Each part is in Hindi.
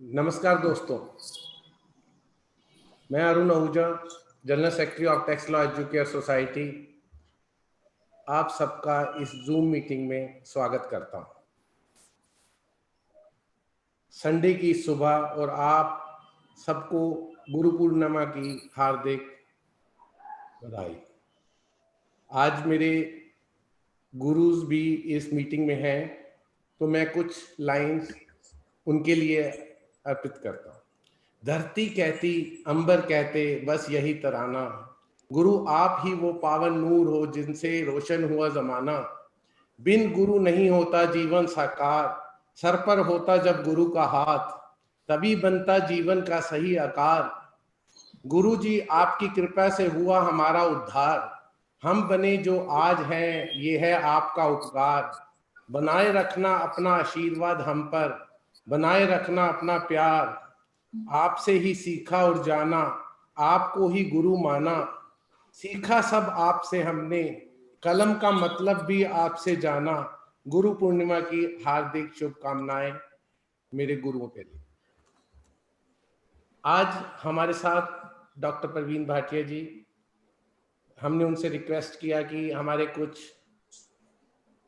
नमस्कार दोस्तों, मैं Arun Ahuja, general secretary of tax law educare society, आप सबका इस जूम मीटिंग में स्वागत करता हूं। संडे की सुबह और आप सबको गुरु पूर्णिमा की हार्दिक बधाई। आज मेरे गुरुज भी इस मीटिंग में हैं, तो मैं कुछ लाइंस उनके लिए अर्पित करता हूं। धरती कहती, अंबर कहते, बस यही तराना, गुरु आप ही वो पावन नूर हो जिनसे रोशन हुआ जमाना। बिन गुरु नहीं होता जीवन साकार, सर पर होता जब गुरु का हाथ, तभी बनता जीवन का सही आकार। गुरु जी आपकी कृपा से हुआ हमारा उद्धार, हम बने जो आज हैं ये है आपका उपकार। बनाए रखना अपना आशीर्वाद हम पर, बनाए रखना अपना प्यार, आपसे ही सीखा और जाना, आपको ही गुरु माना। सीखा सब आपसे हमने, कलम का मतलब भी आपसे जाना। गुरु पूर्णिमा की हार्दिक शुभकामनाएं मेरे गुरुओं के लिए। आज हमारे साथ डॉक्टर प्रवीण भाटिया जी, हमने उनसे रिक्वेस्ट किया कि हमारे कुछ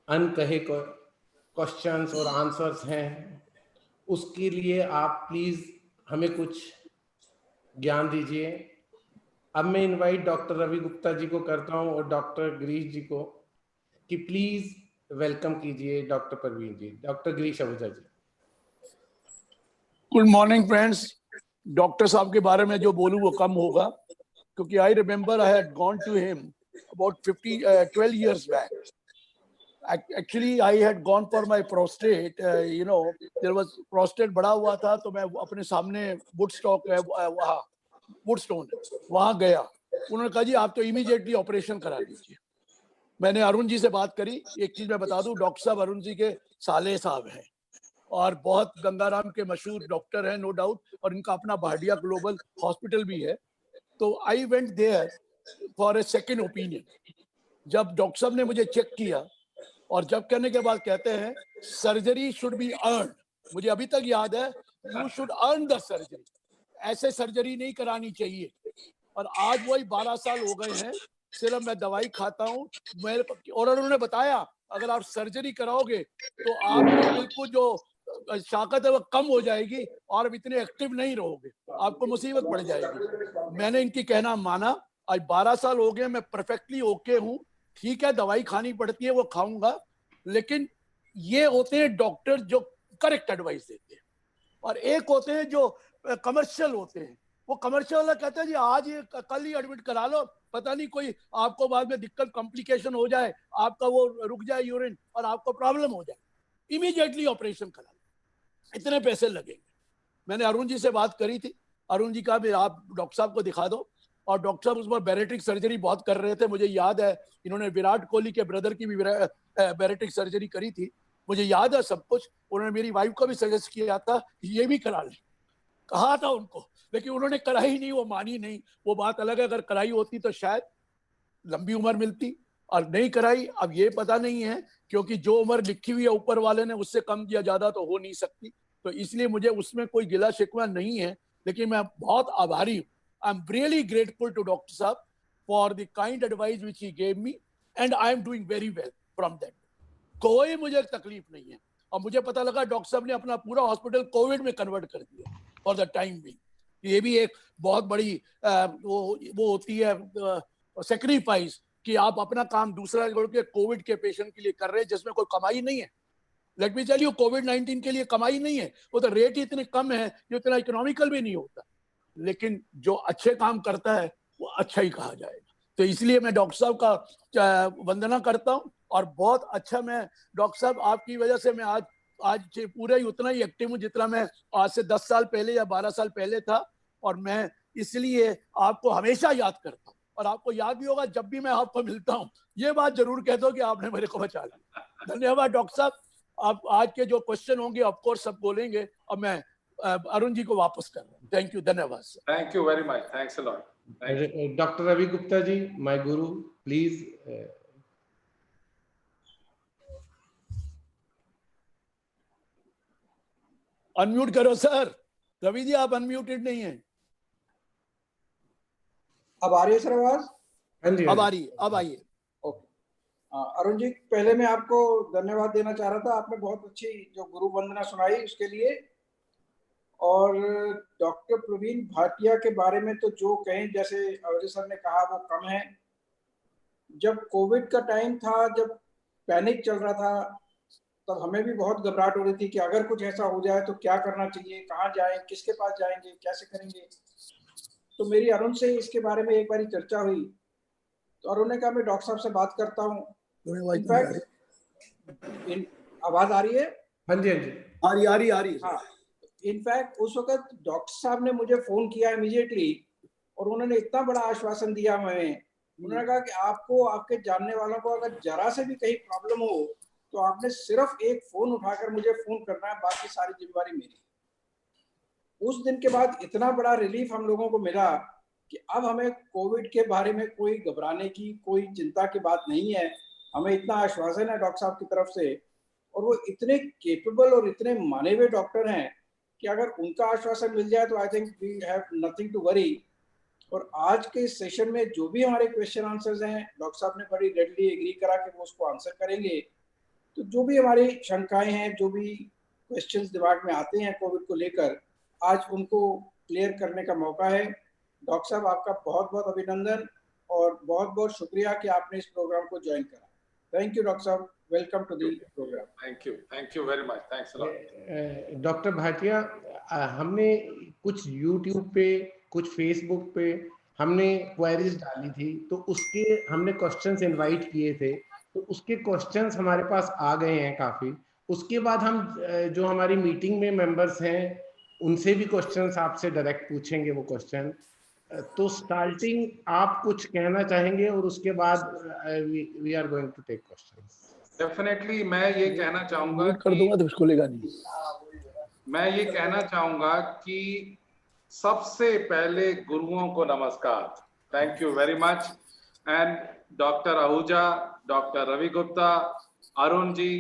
अनकहे क्वेश्चंस और आंसर्स हैं, उसके लिए आप प्लीज हमें कुछ ज्ञान दीजिए। अब मैं इनवाइट डॉक्टर रवि गुप्ता जी को करता हूं और डॉक्टर गिरीश जी को कि प्लीज वेलकम कीजिए doctor Praveen ji. Doctor Girish Ahuja ji. Good morning friends. Doctor साहब के बारे में जो बोलूं वो कम होगा, क्योंकि I remember I had gone to him about 12 years back. Actually I had gone for my prostate, there was prostate बढ़ा हुआ था, तो मैं अपने सामने वुडस्टॉक है वहाँ वुडस्टोन वहाँ गया। उन्होंने कहा जी आप तो इमीडिएटली ऑपरेशन करा लीजिए। मैंने अरुण जी से बात करी। एक चीज मैं बता दूं, डॉक्टर साहब अरुण जी के साले साहब हैं और बहुत गंगाराम के मशहूर डॉक्टर हैं, नो डाउट, और इनका अपना भाटिया ग्लोबल हॉस्पिटल भी है। तो I went there for a second opinion. जब डॉक्टर साहब ने मुझे चेक किया और जब करने के बाद कहते हैं सर्जरी शुड बी अर्न, मुझे अभी तक याद है, you should earn the surgery, ऐसे सर्जरी नहीं करानी चाहिए। और आज वही 12 साल हो गए हैं, सिर्फ मैं दवाई खाता हूँ और उन्होंने बताया अगर आप सर्जरी कराओगे तो आपकी बिल्कुल जो ताकत है वो कम हो जाएगी और अब इतने एक्टिव नहीं रहोगे, आपको मुसीबत पड़ जाएगी। मैंने इनकी कहना माना। आज 12 साल हो गए, मैं परफेक्टली ओके हूँ। ठीक है, दवाई खानी पड़ती है, वो खाऊंगा, लेकिन ये होते हैं डॉक्टर जो करेक्ट एडवाइस देते हैं, और एक होते हैं जो कमर्शियल होते हैं। वो कमर्शियल वाला कहते हैं जी आज ये कल ही एडमिट करा लो, पता नहीं कोई आपको बाद में दिक्कत कॉम्प्लिकेशन हो जाए, आपका वो रुक जाए यूरिन और आपको प्रॉब्लम हो जाए, इमीडिएटली ऑपरेशन करा लो, इतने पैसे लगेंगे। मैंने अरुण जी से बात करी थी, अरुण जी कहा आप डॉक्टर साहब को दिखा दो, और डॉक्टर साहब उस पर बैरेटिक सर्जरी बहुत कर रहे थे। मुझे याद है इन्होंने विराट कोहली के ब्रदर की भी बैरेटिक सर्जरी करी थी, मुझे याद है सब कुछ। उन्होंने मेरी वाइफ को भी सजेस्ट किया था ये भी करा ले, कहा था उनको, लेकिन उन्होंने कराई नहीं, वो मानी नहीं। वो बात अलग है, अगर कराई होती तो शायद लंबी उम्र मिलती, और नहीं कराई। अब ये पता नहीं है, क्योंकि जो उम्र लिखी हुई है ऊपर वाले ने, उससे कम या ज्यादा तो हो नहीं सकती, तो इसलिए मुझे उसमें कोई गिला शिकवा नहीं है। लेकिन मैं बहुत आभारी हूँ, I am really grateful to doctor साहब for the kind advice which he gave me, and I am doing very well from that. कोई मुझे तकलीफ नहीं है। और मुझे पता लगा डॉक्टर साहब ने अपना पूरा हॉस्पिटल कोविड में कन्वर्ट कर दिया फॉर द टाइम भी। ये भी एक बहुत बड़ी वो होती है सेक्रीफाइस, कि आप अपना काम दूसरा छोड़ के कोविड के पेशेंट के लिए कर रहे हैं, जिसमें कोई कमाई नहीं है। लेट मी टेल यू, कोविड-19 के लिए कमाई नहीं है, वो तो रेट ही इतने कम है जो इतना इकोनॉमिकल भी नहीं होता। लेकिन जो अच्छे काम करता है वो अच्छा ही कहा जाएगा। तो इसलिए मैं डॉक्टर साहब का वंदना करता हूँ, और बहुत अच्छा, मैं डॉक्टर साहब आपकी वजह से मैं आज पूरा ही उतना ही एक्टिव हूँ जितना मैं आज से 10 साल पहले या 12 साल पहले था। और मैं इसलिए आपको हमेशा याद करता हूँ, और आपको याद भी होगा जब भी मैं आपको मिलता हूँ ये बात जरूर कह दो कि आपने मेरे को बचा लिया। धन्यवाद डॉक्टर साहब। आप आज के जो क्वेश्चन होंगे ऑफकोर्स सब बोलेंगे, और मैं अरुण जी को वापस कर रहा हूँ। थैंक यू, धन्यवाद sir. Thank you very much, thanks a lot. Doctor Ravi Gupta ji, my guru, please. Unmute करो सर। रवि जी आप अनम्यूटेड नहीं हैं। अब आ रही है सर आवाज? हाँ जी, अब आ रही है, अब आइए। ओके। अरुण जी, पहले मैं आपको धन्यवाद देना चाह रहा था, आपने बहुत अच्छी जो गुरु वंदना सुनाई उसके लिए। और डॉक्टर प्रवीण भाटिया के बारे में तो जो कहें, जैसे अवधि सर ने कहा वो कम है। जब कोविड का टाइम था, जब पैनिक चल रहा था, तब हमें भी बहुत घबराहट हो रही थी कि अगर कुछ ऐसा हो जाए तो क्या करना चाहिए, कहाँ जाएं, किसके पास जाएंगे, कैसे करेंगे। तो मेरी अरुण से इसके बारे में एक बारी चर्चा हुई, तो अरुण ने कहा मैं डॉक्टर साहब से बात करता हूँ। इनफैक्ट आवाज आ रही है? हाँ जी, हाँ जी, आ रही। हाँ, इनफैक्ट उस वक्त डॉक्टर साहब ने मुझे फोन किया इमीडिएटली, और उन्होंने इतना बड़ा आश्वासन दिया हमें। उन्होंने कहा कि आपको, आपके जानने वालों को अगर जरा से भी कहीं प्रॉब्लम हो तो आपने सिर्फ एक फोन उठाकर मुझे फोन करना है, बाकी सारी जिम्मेवारी मेरी। उस दिन के बाद इतना बड़ा रिलीफ हम लोगों को मिला कि अब हमें कोविड के बारे में कोई घबराने की, कोई चिंता की बात नहीं है। हमें इतना आश्वासन है डॉक्टर साहब की तरफ से, और वो इतने केपेबल और इतने माने हुए डॉक्टर हैं कि अगर उनका आश्वासन मिल जाए तो I think we have nothing to worry. और आज के इस सेशन में जो भी हमारे क्वेश्चन आंसर्स हैं, डॉक्टर साहब ने बड़ी रेडली एग्री करा कि वो उसको आंसर करेंगे। तो जो भी हमारी शंकाएं हैं, जो भी क्वेश्चंस दिमाग में आते हैं कोविड को लेकर, आज उनको क्लियर करने का मौका है। डॉक्टर साहब, आपका बहुत बहुत अभिनंदन और बहुत बहुत शुक्रिया कि आपने इस प्रोग्राम को ज्वाइन करा। थैंक यू डॉक्टर साहब, welcome to the program. Thank you very much. Thanks a lot. Doctor Bhatia, हमने कुछ यूट्यूब पे, कुछ फेसबुक पे हमने क्वेरीज डाली थी, तो उसके हमने क्वेश्चंस इनवाइट किए थे, तो उसके क्वेश्चंस हमारे पास आ गए हैं काफ़ी। उसके बाद हम जो हमारी मीटिंग में मेंबर्स हैं उनसे भी क्वेश्चंस आपसे डायरेक्ट पूछेंगे वो क्वेश्चन। तो स्टार्टिंग आप कुछ कहना चाहेंगे और उसके बाद we are going to take questions. Definitely मैं ये कहना चाहूंगा म्यूट कर दूंगा तो खुलेगा नहीं। मैं ये कहना चाहूंगा कि सबसे पहले गुरुओं को नमस्कार, thank you very much. And doctor Ahuja, doctor Ravi Gupta, Arun ji,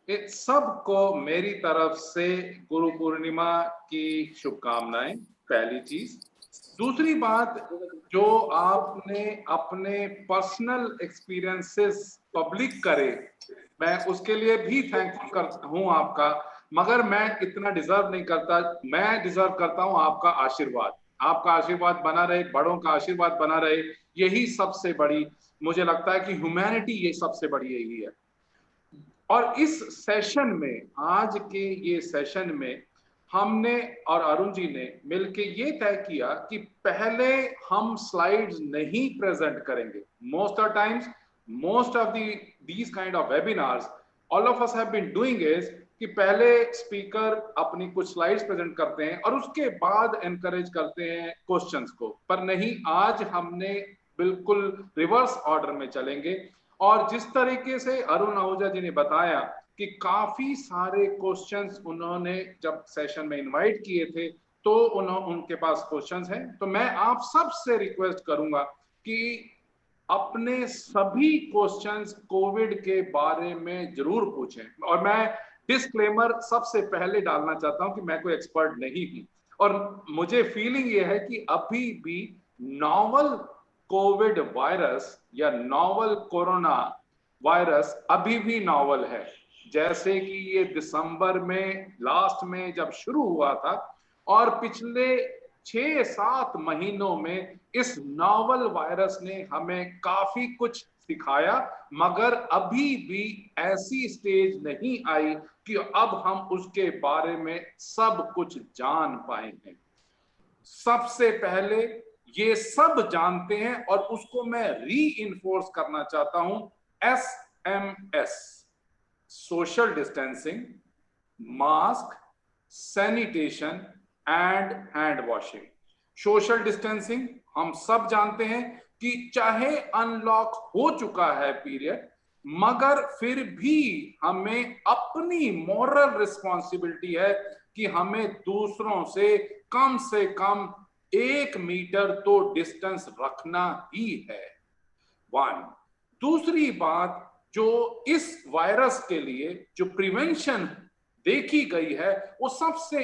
ये सबको मेरी तरफ से गुरु पूर्णिमा की शुभकामनाएं, पहली चीज। दूसरी बात, जो आपने अपने पर्सनल एक्सपीरियंसेस पब्लिक करे, मैं उसके लिए भी थैंकफुल हूं आपका, मगर मैं इतना डिजर्व नहीं करता। मैं डिजर्व करता हूं आपका आशीर्वाद। आपका आशीर्वाद बना रहे, बड़ों का आशीर्वाद बना रहे, यही सबसे बड़ी, मुझे लगता है कि ह्यूमैनिटी ये सबसे बड़ी यही है। और इस सेशन में, आज के ये सेशन में हमने और अरुण जी ने मिलके ये तय किया कि पहले हम स्लाइड्स नहीं प्रेजेंट करेंगे। Most of times, most of these kind of webinars all of us have been doing is कि पहले स्पीकर अपनी कुछ स्लाइड्स प्रेजेंट करते हैं और उसके बाद एनकरेज करते हैं क्वेश्चंस को, पर नहीं, आज हमने बिल्कुल रिवर्स ऑर्डर में चलेंगे। और जिस तरीके से अरुण आहूजा जी ने बताया कि काफी सारे क्वेश्चंस उन्होंने जब सेशन में इनवाइट किए थे, तो उनके पास क्वेश्चंस हैं, तो मैं आप सबसे रिक्वेस्ट करूंगा कि अपने सभी क्वेश्चंस कोविड के बारे में जरूर पूछें। और मैं डिस्क्लेमर सबसे पहले डालना चाहता हूं कि मैं कोई एक्सपर्ट नहीं हूं, और मुझे फीलिंग ये है कि अभी भी नॉवल कोविड वायरस या नॉवल कोरोना वायरस अभी भी नॉवल है। जैसे कि ये दिसंबर में लास्ट में जब शुरू हुआ था, और पिछले 6-7 महीनों में इस नॉवल वायरस ने हमें काफी कुछ सिखाया, मगर अभी भी ऐसी स्टेज नहीं आई कि अब हम उसके बारे में सब कुछ जान पाए हैं। सबसे पहले ये सब जानते हैं, और उसको मैं री इन्फोर्स करना चाहता हूं, SMS, social distancing, mask, sanitation and hand washing. Social distancing हम सब जानते हैं कि चाहे अनलॉक हो चुका है पीरियड, मगर फिर भी हमें अपनी मॉरल रिस्पॉन्सिबिलिटी है कि हमें दूसरों से कम 1 मीटर तो डिस्टेंस रखना ही है। 1। दूसरी बात, जो इस वायरस के लिए जो प्रिवेंशन देखी गई है, वो सबसे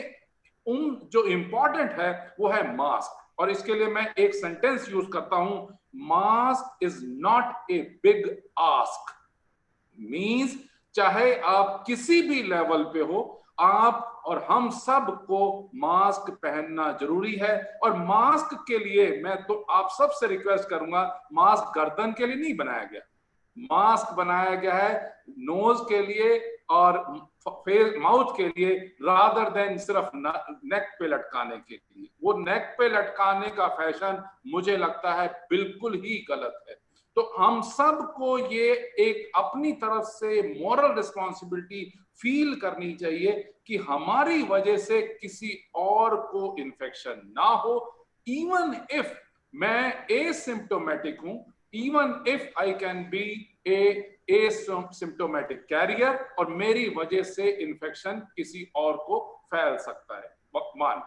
जो इंपॉर्टेंट है वो है मास्क। और इसके लिए मैं एक सेंटेंस यूज करता हूं, mask is not a big ask. Means चाहे आप किसी भी लेवल पे हो, आप और हम सब को मास्क पहनना जरूरी है। और मास्क के लिए मैं तो आप सबसे रिक्वेस्ट करूंगा, मास्क गर्दन के लिए नहीं बनाया गया, मास्क बनाया गया है नोज के लिए और फेस माउथ के लिए, रादर देन सिर्फ नेक पे लटकाने के लिए। वो नेक पे लटकाने का फैशन मुझे लगता है बिल्कुल ही गलत है। तो हम सब को ये एक अपनी तरफ से मॉरल रिस्पॉन्सिबिलिटी फील करनी चाहिए कि हमारी वजह से किसी और को इन्फेक्शन ना हो। इवन इफ मैं एसिम्प्टोमेटिक हूं, even if I can be a symptomatic carrier, और मेरी वजह से इन्फेक्शन किसी और को फैल सकता है मान।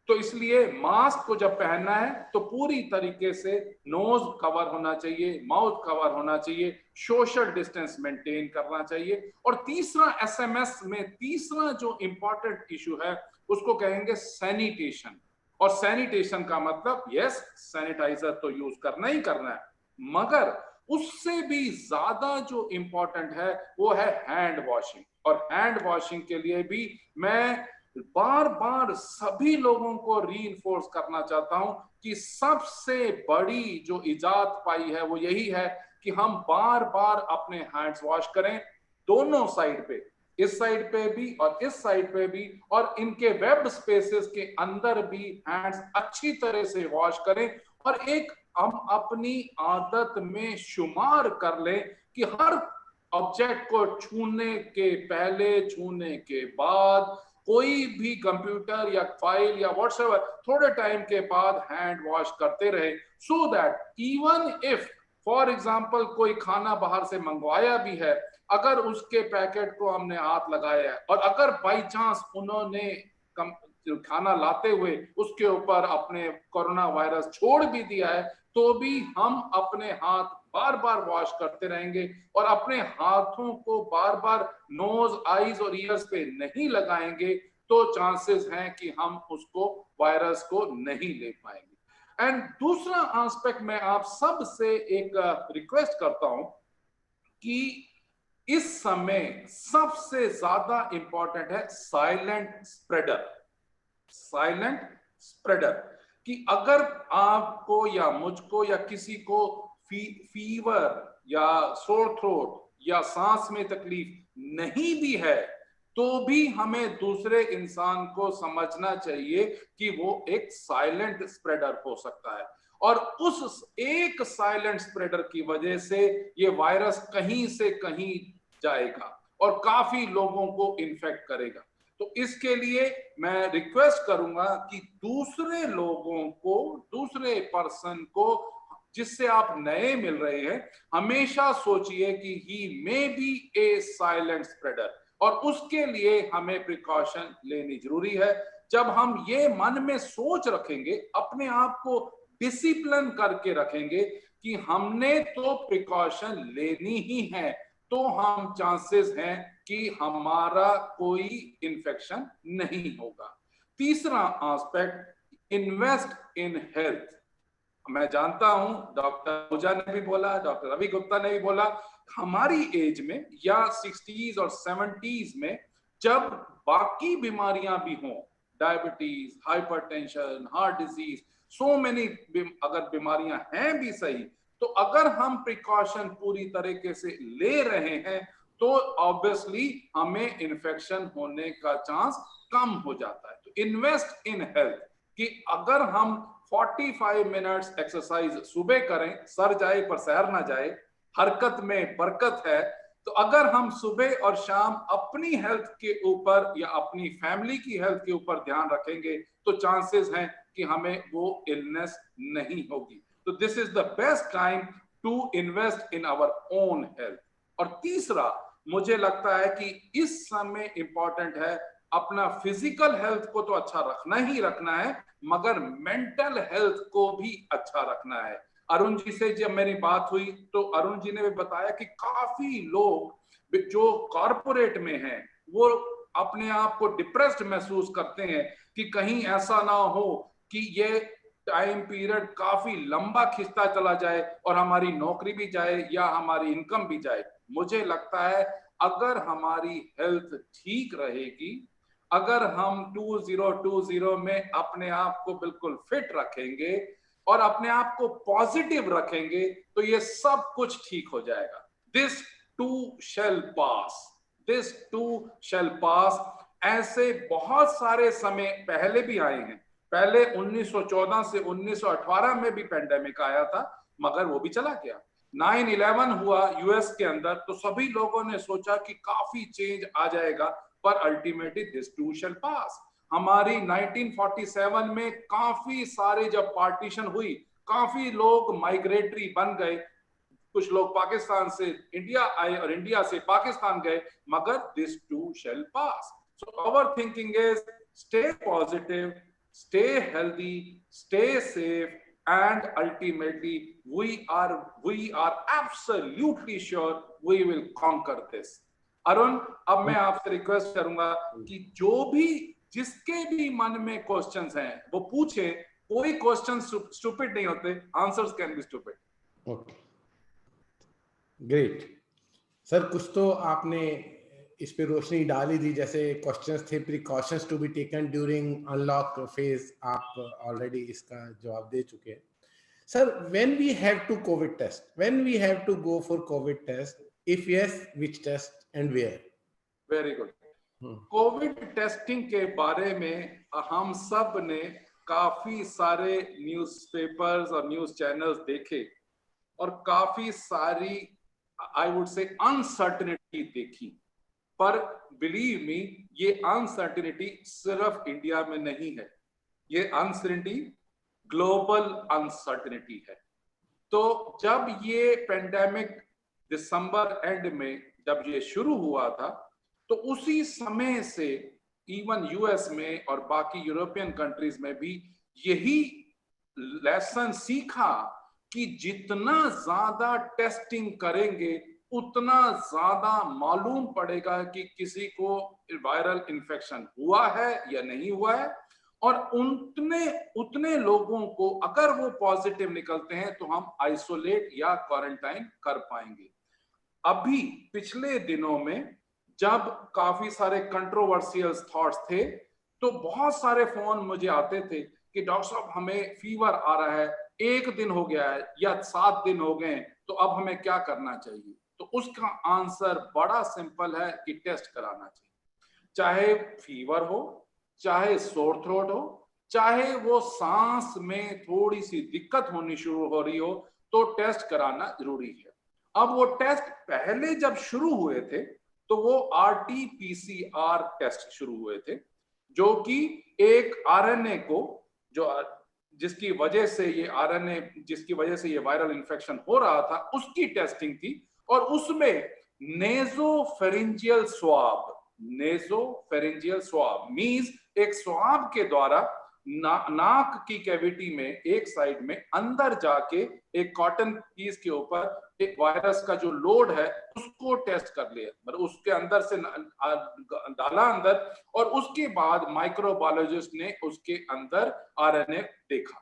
तो इसलिए मास्क को जब पहनना है तो पूरी तरीके से नोज कवर होना चाहिए, माउथ कवर होना चाहिए, सोशल डिस्टेंस मेंटेन करना चाहिए। और तीसरा एसएमएस में तीसरा जो इंपॉर्टेंट इशू है उसको कहेंगे सैनिटेशन। और सैनिटेशन का मतलब यस, सैनिटाइजर तो यूज करना ही करना है, मगर उससे भी ज्यादा जो इंपॉर्टेंट है वो है हैंड वॉशिंग। और हैंड वॉशिंग के लिए भी मैं बार बार सभी लोगों को रीइंफोर्स करना चाहता हूं कि सबसे बड़ी जो इजाद पाई है वो यही है कि हम बार बार अपने हैंड्स वॉश करें, दोनों साइड पे, इस साइड पे भी और इस साइड पे भी, और इनके वेब स्पेसेस के अंदर भी हैंड्स अच्छी तरह से वॉश करें। और एक हम अपनी आदत में शुमार कर लें कि हर ऑब्जेक्ट को छूने के पहले, छूने के बाद, कोई भी कंप्यूटर या फाइल या व्हाट्सएवर थोड़े टाइम के बाद हैंड वॉश करते रहे, so that even if for example कोई खाना बाहर से मंगवाया भी है, अगर उसके पैकेट को हमने हाथ लगाया है और अगर बाई चांस उन्होंने खाना लाते हुए उसके ऊपर अपने कोरोना वायरस छोड़ भी दिया है, तो भी हम अपने हाथ बार बार वॉश करते रहेंगे और अपने हाथों को बार बार नोज, आईज और ईयर्स पे नहीं लगाएंगे तो चांसेस हैं कि हम उसको वायरस को नहीं ले पाएंगे। एंड दूसरा एस्पेक्ट मैं आप सब से एक रिक्वेस्ट करता हूं कि इस समय सबसे ज्यादा इंपॉर्टेंट है साइलेंट स्प्रेडर। साइलेंट स्प्रेडर कि अगर आपको या मुझको या किसी को फीवर या सोर थ्रोट या सांस में तकलीफ नहीं भी है, तो भी हमें दूसरे इंसान को समझना चाहिए कि वो एक साइलेंट स्प्रेडर हो सकता है। और उस एक साइलेंट स्प्रेडर की वजह से ये वायरस कहीं से कहीं जाएगा और काफी लोगों को इन्फेक्ट करेगा। तो इसके लिए मैं रिक्वेस्ट करूंगा कि दूसरे लोगों को, दूसरे पर्सन को जिससे आप नए मिल रहे हैं, हमेशा सोचिए कि he may be a silent spreader, और उसके लिए हमें प्रिकॉशन लेनी जरूरी है। जब हम ये मन में सोच रखेंगे, अपने आप को डिसिप्लिन करके रखेंगे कि हमने तो प्रिकॉशन लेनी ही है, तो हम चांसेस हैं कि हमारा कोई इन्फेक्शन नहीं होगा। तीसरा एस्पेक्ट, इन्वेस्ट इन हेल्थ। मैं जानता हूं डॉक्टर आहूजा ने भी बोला, डॉक्टर रवि गुप्ता ने भी बोला, हमारी एज में या 60s और 70s में जब बाकी बीमारियां भी हों, diabetes, hypertension, heart disease, so many अगर बीमारियां हैं भी सही, तो अगर हम प्रिकॉशन पूरी तरीके से ले रहे हैं तो ऑब्वियसली हमें इन्फेक्शन होने का चांस कम हो जाता है। तो इन्वेस्ट इन हेल्थ कि अगर हम 45 मिनट्स एक्सरसाइज सुबह करें, सर जाए पर सैर ना जाए, हरकत में बरकत है, तो अगर हम सुबह और शाम अपनी हेल्थ के ऊपर या अपनी फैमिली की हेल्थ के ऊपर ध्यान रखेंगे तो चांसेस हैं कि हमें वो इलनेस नहीं होगी। तो this is the best time to invest in our own health. और तीसरा, मुझे लगता है कि इस समय इंपॉर्टेंट है अपना फिजिकल हेल्थ को तो अच्छा रखना ही रखना है, मगर मेंटल हेल्थ को भी अच्छा रखना है। अरुण जी से जब मेरी बात हुई तो अरुण जी ने भी बताया कि काफी लोग जो कॉर्पोरेट में हैं वो अपने आप को डिप्रेस्ड महसूस करते हैं कि कहीं ऐसा ना हो कि ये टाइम पीरियड काफी लंबा खिंचता चला जाए और हमारी नौकरी भी जाए या हमारी इनकम भी जाए। मुझे लगता है अगर हमारी हेल्थ ठीक रहेगी, अगर हम 2020 में अपने आप को बिल्कुल फिट रखेंगे और अपने आप को पॉजिटिव रखेंगे तो ये सब कुछ ठीक हो जाएगा। This too shall pass, this too shall pass. ऐसे बहुत सारे समय पहले भी आए हैं। पहले 1914 से 1918 में भी पेंडेमिक आया था, मगर वो भी चला गया। 9/11 हुआ यूएस के अंदर, तो सभी लोगों ने सोचा कि काफी चेंज आ जाएगा, पर अल्टीमेटली दिस टू शैल पास। हमारी 1947 में काफी सारे जब पार्टीशन हुई, काफी लोग माइग्रेटरी बन गए, कुछ लोग पाकिस्तान से इंडिया आए और इंडिया से पाकिस्तान गए, मगर this too shall pass. So our thinking is stay positive, stay healthy, stay safe, and ultimately we are absolutely sure we will conquer this. Arun, अब मैं आपसे रिक्वेस्ट करूंगा कि जो भी जिसके भी मन में क्वेश्चंस हैं वो पूछे। कोई क्वेश्चन स्टूपिड नहीं होते, answers can be stupid. Okay, great sir. कुछ तो आपने इस पे रोशनी डाल ही दी, जैसे क्वेश्चंस थे precautions to be taken during unlock phase, आप ऑलरेडी इसका जवाब दे चुके हैं sir. When we have to covid test, when we have to go for covid test, if yes which test and where? Very good. Covid testing के बारे में हम सब ने काफी सारे न्यूज़पेपर्स और न्यूज चैनल्स देखे और काफी सारी आई वुड से अनसर्टेनिटी देखी, पर बिलीव मी ये अनसर्टेनिटी सिर्फ इंडिया में नहीं है, ये अनसर्टेनिटी ग्लोबल अनसर्टेनिटी है। तो जब ये पेंडेमिक दिसंबर एंड में जब ये शुरू हुआ था, तो उसी समय से इवन यूएस में और बाकी यूरोपियन कंट्रीज में भी यही लेसन सीखा कि जितना ज्यादा टेस्टिंग करेंगे उतना ज्यादा मालूम पड़ेगा कि किसी को वायरल इन्फेक्शन हुआ है या नहीं हुआ है, और उतने लोगों को अगर वो पॉजिटिव निकलते हैं तो हम आइसोलेट या क्वारंटाइन कर पाएंगे। अभी पिछले दिनों में जब काफी सारे कंट्रोवर्शियल थॉट्स थे, तो बहुत सारे फोन मुझे आते थे कि डॉक्टर साहब हमें फीवर आ रहा है, 1 दिन हो गया है या 7 दिन हो गए, तो अब हमें क्या करना चाहिए? तो उसका आंसर बड़ा सिंपल है कि टेस्ट कराना चाहिए। चाहे फीवर हो, चाहे सोर थ्रोट हो, चाहे वो सांस में थोड़ी सी दिक्कत होनी शुरू हो रही हो, तो टेस्ट कराना जरूरी है। अब वो टेस्ट पहले जब शुरू हुए थे तो वो RT-PCR टेस्ट शुरू हुए थे, जो कि एक आरएनए को जिसकी वजह से ये वायरल इन्फेक्शन हो रहा था उसकी टेस्टिंग थी, और उसमें नेजोफेरिंजियल स्वाब मींस एक स्वाब के द्वारा नाक की कैविटी में एक साइड में अंदर जाके एक कॉटन पीस के ऊपर एक वायरस का जो लोड है उसको टेस्ट कर लिया, मतलब उसके अंदर से डाला अंदर, और उसके बाद माइक्रोबायोलॉजिस्ट ने उसके अंदर आरएनए देखा।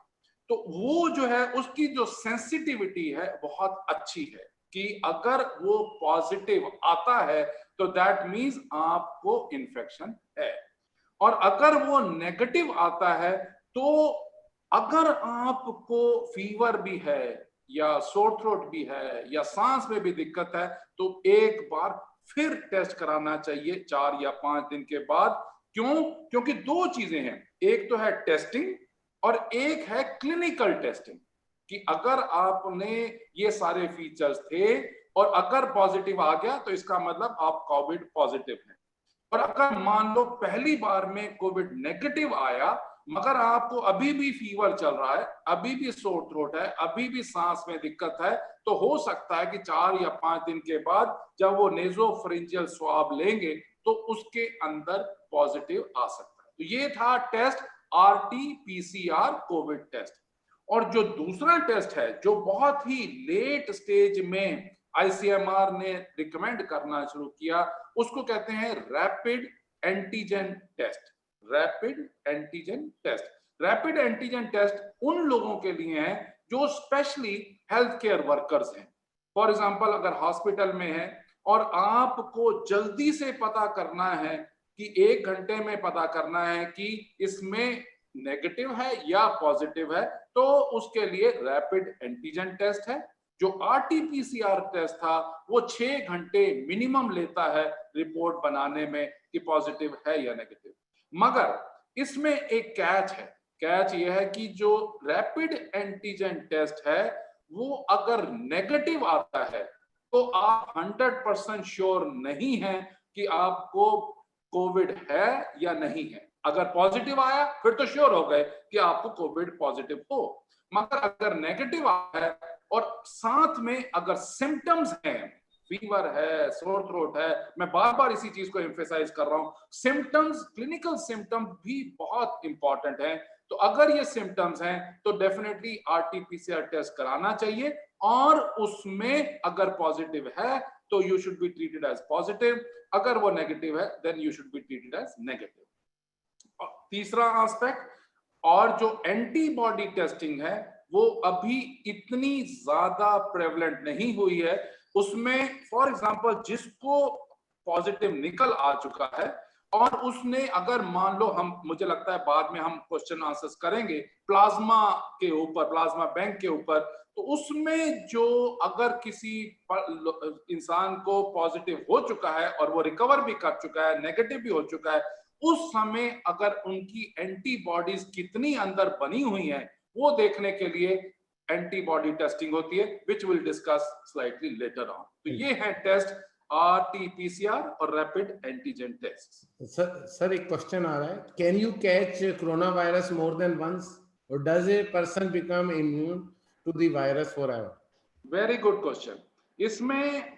तो वो जो है उसकी जो सेंसिटिविटी है बहुत अच्छी है कि अगर वो पॉजिटिव आता है तो दैट मीन्स आपको इन्फेक्शन है, और अगर वो नेगेटिव आता है तो अगर आपको फीवर भी है या सोर थ्रोट भी है या सांस में भी दिक्कत है तो एक बार फिर टेस्ट कराना चाहिए 4 या 5 दिन के बाद। क्यों? क्योंकि 2 चीजें हैं, एक तो है टेस्टिंग और एक है क्लिनिकल टेस्टिंग, कि अगर आपने ये सारे फीचर्स थे और अगर पॉजिटिव आ गया तो इसका मतलब आप कोविड पॉजिटिव हैं, और अगर मान लो पहली बार में कोविड नेगेटिव आया मगर आपको अभी भी फीवर चल रहा है, अभी भी सोर थ्रोट है, अभी भी सांस में दिक्कत है, तो हो सकता है कि 4 या 5 दिन के बाद जब वो नेजोफेरिंजियल स्वाब लेंगे तो उसके अंदर पॉजिटिव आ सकता है। तो ये था टेस्ट RT-PCR कोविड टेस्ट। और जो दूसरा टेस्ट है जो बहुत ही लेट स्टेज में ICMR ने रिकमेंड करना शुरू किया, उसको कहते हैं rapid antigen test. Rapid antigen test, rapid antigen test उन लोगों के लिए है जो स्पेशली हेल्थ केयर वर्कर्स हैं। फॉर एग्जांपल अगर हॉस्पिटल में है और आपको जल्दी से पता करना है कि 1 घंटे में पता करना है कि इसमें नेगेटिव है या पॉजिटिव है, तो उसके लिए रैपिड एंटीजन टेस्ट है। जो आरटीपीसीआर टेस्ट था वो 6 घंटे मिनिमम लेता है रिपोर्ट बनाने में कि पॉजिटिव है या नेगेटिव। मगर इसमें एक कैच है, कैच ये है कि जो रैपिड एंटीजन टेस्ट है वो अगर नेगेटिव आता है तो आप 100% श्योर नहीं है कि आपको कोविड है या नहीं है। अगर पॉजिटिव आया फिर तो श्योर हो गए कि आपको कोविड पॉजिटिव हो। मगर अगर नेगेटिव आया है और साथ में अगर सिम्टम्स हैं, फीवर है, सोर थ्रोट है, मैं बार बार इसी चीज को एम्फेसाइज कर रहा हूं, सिम्टम्स, क्लिनिकल सिम्टम्स भी बहुत इंपॉर्टेंट है। तो अगर ये सिम्टम्स हैं तो डेफिनेटली आरटीपीसीआर टेस्ट कराना चाहिए, और उसमें अगर पॉजिटिव है तो you should be treated as positive, अगर वो नेगेटिव है then you should be treated as negative. तीसरा एस्पेक्ट, और जो एंटीबॉडी टेस्टिंग है वो अभी इतनी ज्यादा प्रेवलेंट नहीं हुई है। उसमें फॉर एग्जांपल जिसको पॉजिटिव निकल आ चुका है और उसने अगर मान लो, हम मुझे लगता है बाद में हम क्वेश्चन आंसर्स करेंगे प्लाज्मा के ऊपर, प्लाज्मा बैंक के ऊपर, तो उसमें जो अगर किसी इंसान को पॉजिटिव हो चुका है और वो रिकवर भी कर चुका है, नेगेटिव भी हो चुका है, उस समय अगर उनकी एंटीबॉडीज कितनी अंदर बनी हुई हैं वो देखने के लिए एंटीबॉडी टेस्टिंग होती है, which will discuss slightly later on. तो ये है टेस्ट आरटीपीसीआर और रैपिड एंटीजन टेस्ट। सर एक क्वेश्चन आ रहा है, can you catch corona virus more than once और does a person become immune to the virus forever? Very good question. इसमें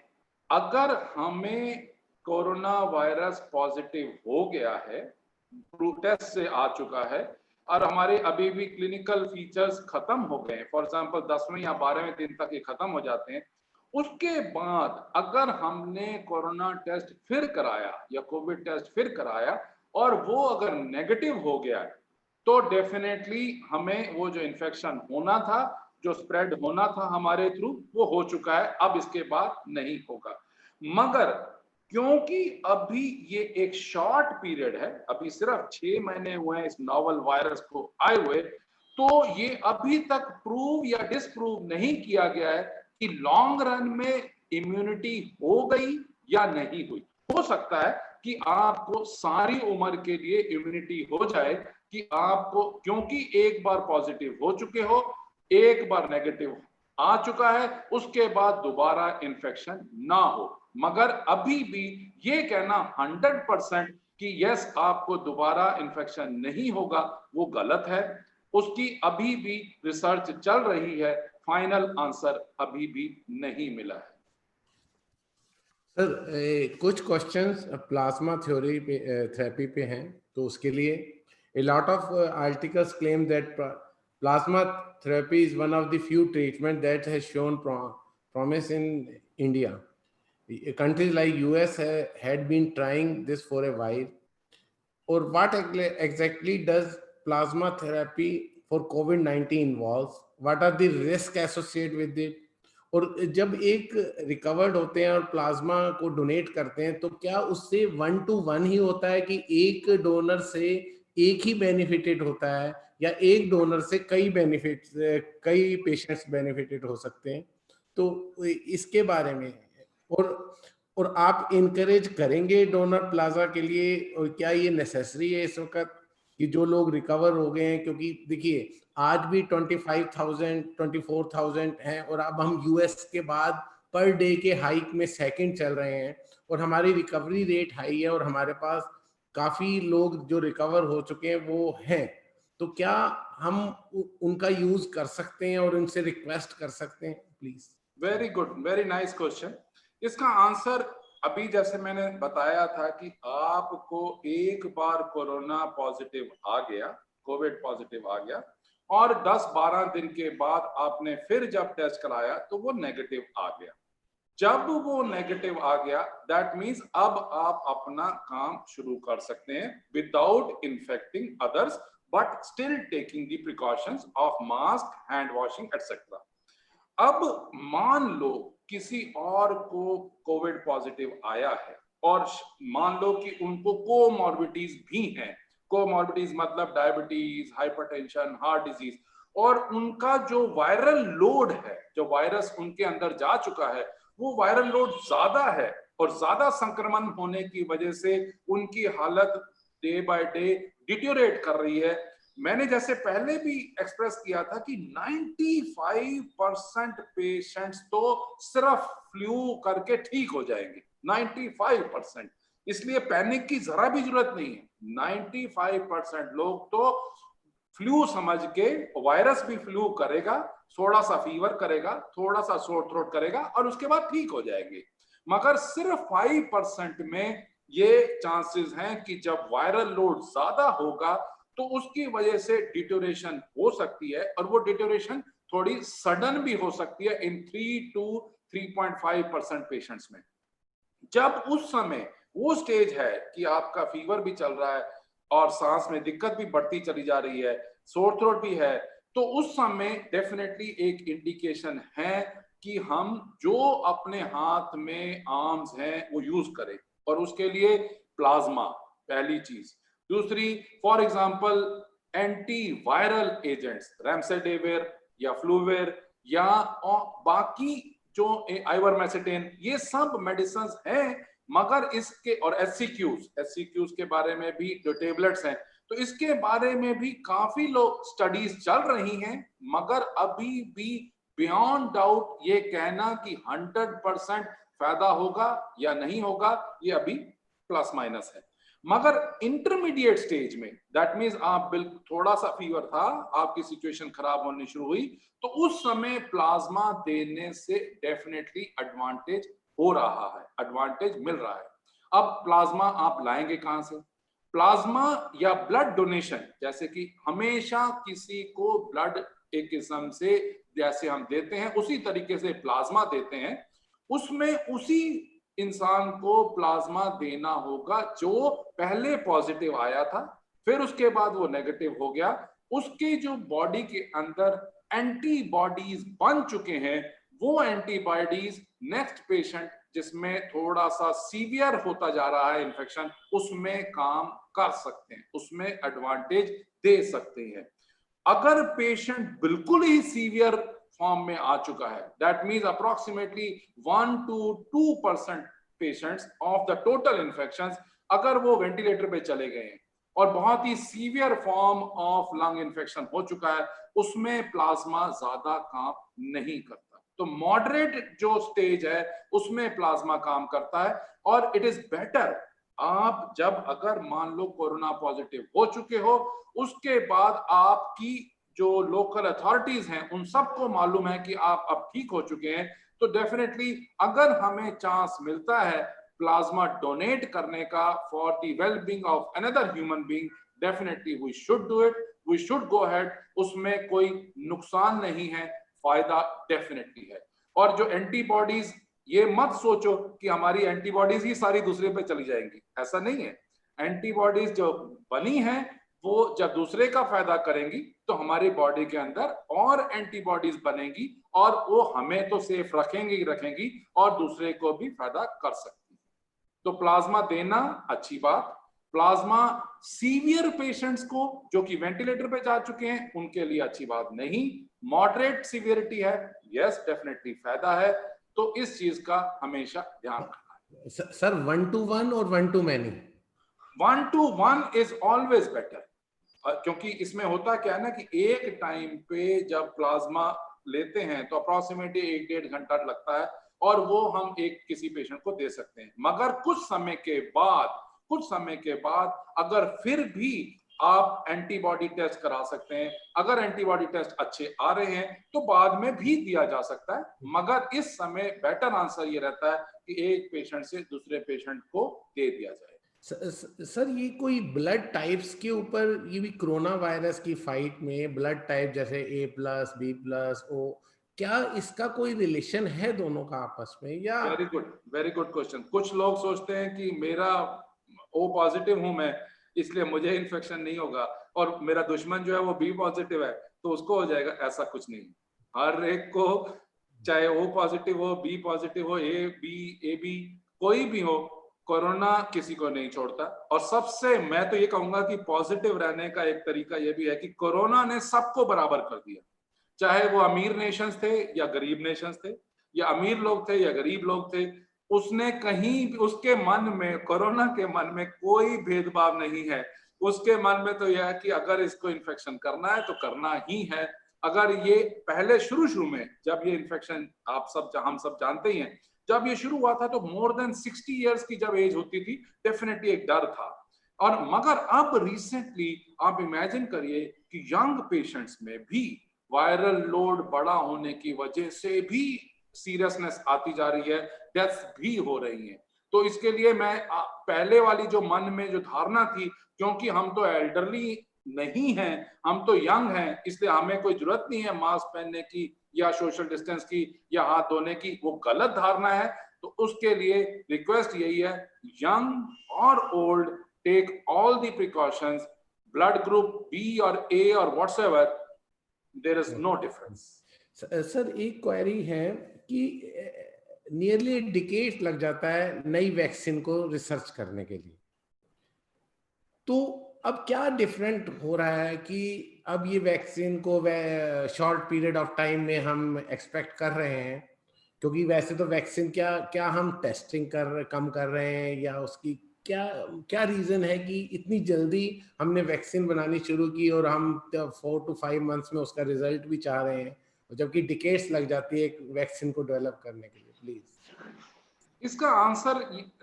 अगर हमें कोरोना वायरस पॉजिटिव हो गया है, टेस्ट से आ चुका है और हमारे अभी भी क्लिनिकल फीचर्स खत्म हो गए, फॉर एग्जांपल 10वें या 12वें दिन तक ये खत्म हो जाते हैं, उसके बाद अगर हमने कोरोना टेस्ट फिर कराया या कोविड टेस्ट फिर कराया और वो अगर नेगेटिव हो गया है, तो डेफिनेटली हमें वो जो इन्फेक्शन होना था, जो स्प्रेड होना था हमारे थ्रू, वो हो चुका है, अब इसके बाद नहीं होगा। मगर क्योंकि अभी ये एक शॉर्ट पीरियड है, अभी सिर्फ 6 महीने हुए हैं इस नोवेल वायरस को आए हुए, तो ये अभी तक प्रूव या डिसप्रूव नहीं किया गया है कि लॉन्ग रन में इम्यूनिटी हो गई या नहीं हुई। हो सकता है कि आपको सारी उम्र के लिए इम्यूनिटी हो जाए, कि आपको क्योंकि एक बार पॉजिटिव हो चुके हो, एक बार नेगेटिव आ चुका है, उसके बाद दोबारा इन्फेक्शन ना हो। मगर अभी भी ये कहना 100% कि यस आपको दोबारा इन्फेक्शन नहीं होगा वो गलत है। उसकी अभी भी रिसर्च चल रही है, फाइनल आंसर अभी भी नहीं मिला है। सर कुछ क्वेश्चंस प्लाज्मा थ्योरी पे, थेरेपी पे हैं, तो उसके लिए a lot of articles claim that plasma therapy is one of the few treatment that has shown promise in India. Countries like US had been trying this for a while. Or what exactly does plasma therapy for COVID-19 involves? What are the risks associated with it? और जब एक रिकवर्ड होते हैं और प्लाज्मा को डोनेट करते हैं, तो क्या उससे 1 to 1 ही होता है कि एक डोनर से एक ही बेनिफिटेड होता है, या एक डोनर से कई पेशेंट्स बेनिफिटेड हो सकते हैं? तो इसके बारे में, और आप इनकरेज करेंगे डोनर प्लाज्मा के लिए, और क्या ये नेसेसरी है इस वक्त कि जो लोग रिकवर हो गए हैं? क्योंकि देखिए आज भी 25,000 24,000 हैं, और अब हम यूएस के बाद पर डे के हाइक में सेकंड चल रहे हैं, और हमारी रिकवरी रेट हाई है, और हमारे पास काफी लोग जो रिकवर हो चुके हैं वो हैं। तो क्या हम उनका यूज कर सकते हैं और उनसे रिक्वेस्ट कर सकते हैं please? Very good, very nice question. इसका आंसर अभी जैसे मैंने बताया था कि आपको एक बार कोरोना पॉजिटिव आ गया, कोविड पॉजिटिव आ गया, और 10-12 दिन के बाद आपने फिर जब टेस्ट कराया तो वो नेगेटिव आ गया। जब वो नेगेटिव आ गया, दैट मीन्स अब आप अपना काम शुरू कर सकते हैं without infecting others, but still taking the precautions of mask, hand washing etcetera. अब मान लो किसी और को कोविड पॉजिटिव आया है और मान लो कि उनको कोमॉर्बिडिटीज भी हैं, कोमॉर्बिडिटीज मतलब डायबिटीज, हाइपरटेंशन, हार्ट डिजीज, और उनका जो वायरल लोड है, जो वायरस उनके अंदर जा चुका है, वो वायरल लोड ज्यादा है और ज्यादा संक्रमण होने की वजह से उनकी हालत डे बाय डे डिटेरियोरेट कर रही है। मैंने जैसे पहले भी एक्सप्रेस किया था कि 95% पेशेंट्स तो सिर्फ फ्लू करके ठीक हो जाएंगे, 95%। इसलिए पैनिक की जरा भी जरूरत नहीं है। 95% लोग तो फ्लू समझ के, वायरस भी फ्लू करेगा, थोड़ा सा फीवर करेगा, थोड़ा सा सोर थ्रोट करेगा और उसके बाद ठीक हो जाएंगे। मगर सिर्फ 5% में ये चांसेस हैं कि जब वायरल लोड ज्यादा होगा तो उसकी वजह से डिटोरेशन हो सकती है, और वो डिटोरेशन थोड़ी सडन भी हो सकती है इन 3 to 3.5% पेशेंट्स में। जब उस समय वो स्टेज है कि आपका फीवर भी चल रहा है और सांस में दिक्कत भी बढ़ती चली जा रही है, सोर थ्रोट भी है, तो उस समय डेफिनेटली एक इंडिकेशन है कि हम जो अपने हाथ में आर्म्स हैं वो यूज करें, और उसके लिए प्लाज्मा पहली चीज। दूसरी, for example anti viral agents, remdesivir या फ्लूवेर या बाकी जो आइवरमेक्टिन, ये सब मेडिसिन हैं, मगर इसके और एससीक्यूज के बारे में भी जो टेबलेट्स हैं, तो इसके बारे में भी काफी लोग स्टडीज चल रही हैं, मगर अभी भी बियॉन्ड डाउट ये कहना कि 100% फायदा होगा या नहीं होगा, ये अभी प्लस माइनस है। मगर इंटरमीडिएट स्टेज में, दैट मीन्स आप बिल्कुल थोड़ा सा फीवर था, आपकी सिचुएशन खराब होनी शुरू हुई, तो उस समय प्लाज्मा देने से डेफिनेटली एडवांटेज हो रहा है, एडवांटेज मिल रहा है। अब प्लाज्मा आप लाएंगे कहां से? प्लाज्मा या ब्लड डोनेशन, जैसे कि हमेशा किसी को ब्लड एक किस्म से जैसे हम देते हैं उसी तरीके से प्लाज्मा देते हैं, उसमें उसी इंसान को प्लाज्मा देना होगा जो पहले पॉजिटिव आया था, फिर उसके बाद वो नेगेटिव हो गया, उसके जो बॉडी के अंदर एंटीबॉडीज बन चुके हैं, वो एंटीबॉडीज नेक्स्ट पेशेंट जिसमें थोड़ा सा सीवियर होता जा रहा है इन्फेक्शन, उसमें काम कर सकते हैं, उसमें एडवांटेज दे सकते हैं। अगर पेशेंट बिल्कुल ही सीवियर फॉर्म में आ चुका है, that means approximately 1 to 2% patients of the total infections अगर वो वेंटिलेटर पे चले गए हैं और बहुत ही severe form of lung infection हो चुका है, उसमें प्लाज्मा ज्यादा काम नहीं करता। तो मॉडरेट जो स्टेज है उसमें प्लाज्मा काम करता है, और इट इज बेटर आप जब अगर मान लो कोरोना पॉजिटिव हो चुके हो, उसके बाद आपकी जो लोकल अथॉरिटीज हैं उन सबको मालूम है कि आप अब ठीक हो चुके हैं, तो डेफिनेटली अगर हमें चांस मिलता है प्लाज्मा डोनेट करने का for the well being of another human being, definitely we should do it, we should go ahead. उसमें कोई नुकसान नहीं है, फायदा डेफिनेटली है। और जो एंटीबॉडीज, ये मत सोचो कि हमारी एंटीबॉडीज ही सारी दूसरे पे चली जाएंगी, ऐसा नहीं है। एंटीबॉडीज जो बनी है वो जब दूसरे का फायदा करेंगी तो हमारी बॉडी के अंदर और एंटीबॉडीज बनेगी और वो हमें तो सेफ रखेंगी ही रखेंगी और दूसरे को भी फायदा कर सकती है। तो प्लाज्मा देना अच्छी बात। प्लाज्मा सीवियर पेशेंट्स को जो कि वेंटिलेटर पे जा चुके हैं उनके लिए अच्छी बात नहीं। मॉडरेट सीवियरिटी है, यस डेफिनेटली फायदा है। तो इस चीज का हमेशा ध्यान रखना है। सर 1 to 1 और 1 to many? 1 to 1 is always better, क्योंकि इसमें होता क्या है ना कि एक टाइम पे जब प्लाज्मा लेते हैं तो अप्रोक्सीमेटली 1-1.5 घंटा लगता है और वो हम एक किसी पेशेंट को दे सकते हैं। मगर कुछ समय के बाद अगर फिर भी आप एंटीबॉडी टेस्ट करा सकते हैं, अगर एंटीबॉडी टेस्ट अच्छे आ रहे हैं तो बाद में भी दिया जा सकता है। मगर इस समय बेटर आंसर ये रहता है कि एक पेशेंट से दूसरे पेशेंट को दे दिया जाए। सर ये कोई ब्लड टाइप्स के ऊपर, ये भी कोरोना वायरस की फाइट में ब्लड टाइप जैसे A+, B+, O, क्या इसका कोई रिलेशन है दोनों का आपस में, या? Very good question. कुछ लोग सोचते हैं कि मेरा ओ पॉजिटिव हूं मैं, इसलिए मुझे इन्फेक्शन नहीं होगा, और मेरा दुश्मन जो है वो बी पॉजिटिव है तो उसको हो जाएगा। ऐसा कुछ नहीं। हर एक को, चाहे ओ पॉजिटिव हो, बी पॉजिटिव हो, ए बी कोई भी हो, कोरोना किसी को नहीं छोड़ता। और सबसे मैं तो ये कहूंगा कि पॉजिटिव रहने का एक तरीका ये भी है कि कोरोना ने सबको बराबर कर दिया, चाहे वो अमीर नेशंस थे या गरीब नेशंस थे, या अमीर लोग थे या गरीब लोग थे। उसने कहीं, उसके मन में, कोरोना के मन में कोई भेदभाव नहीं है। उसके मन में तो यह है कि अगर इसको इन्फेक्शन करना है तो करना ही है। अगर ये पहले शुरू में जब ये इन्फेक्शन, हम सब जानते ही हैं, जब ये शुरू हुआ था तो मोर देन 60 इयर्स की जब एज होती थी, डेफिनेटली एक डर था। और मगर अब रिसेंटली आप इमेजिन करिए कि यंग पेशेंट्स में भी वायरल लोड बड़ा होने की वजह से भी सीरियसनेस आती जा रही है, डेथ्स भी हो रही हैं। तो इसके लिए मैं पहले वाली जो मन में जो धारणा थी, क्योंकि हम तो एल्डरली नहीं हैं, हम तो यंग हैं, इसलिए हमें कोई जरूरत नहीं है मास्क पहनने की या सोशल डिस्टेंस की या हाथ धोने की, वो गलत धारणा है। तो उसके लिए रिक्वेस्ट यही है, यंग और old, take all the precautions, blood group B और ए और whatsoever, there is no difference. Sir एक क्वेरी है कि नियरली डिकेड लग जाता है नई वैक्सीन को रिसर्च करने के लिए, तो अब क्या डिफरेंट हो रहा है कि अब ये वैक्सीन को शॉर्ट पीरियड ऑफ टाइम में हम एक्सपेक्ट कर रहे हैं? क्योंकि वैसे तो वैक्सीन क्या हम टेस्टिंग कम कर रहे हैं, या उसकी क्या रीजन है कि इतनी जल्दी हमने वैक्सीन बनानी शुरू की और हम 4 to 5 मंथ्स में उसका रिजल्ट भी चाह रहे हैं, जबकि डिकेड्स लग जाती है एक वैक्सीन को डेवलप करने के लिए? प्लीज। इसका आंसर,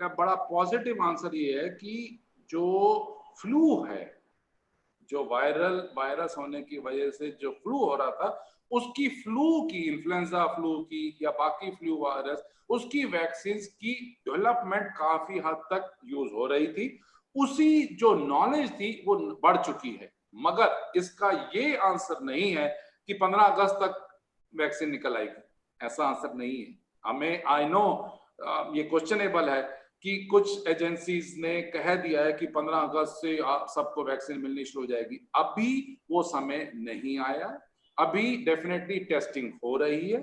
बड़ा पॉजिटिव आंसर ये है कि जो फ्लू है, जो वायरस होने की वजह से जो फ्लू हो रहा था, उसकी फ्लू की, इन्फ्लुएंजा फ्लू की या बाकी फ्लू वायरस, उसकी वैक्सीन की डेवलपमेंट काफी हद तक यूज हो रही थी। उसी जो नॉलेज थी वो बढ़ चुकी है। मगर इसका ये आंसर नहीं है कि 15 अगस्त तक वैक्सीन निकल आएगी, ऐसा आंसर नहीं है। हमें, आई नो ये क्वेश्चनेबल है कि कुछ एजेंसीज ने कह दिया है कि 15 अगस्त से सबको वैक्सीन मिलनी शुरू हो जाएगी। अभी वो समय नहीं आया। अभी डेफिनेटली टेस्टिंग हो रही है।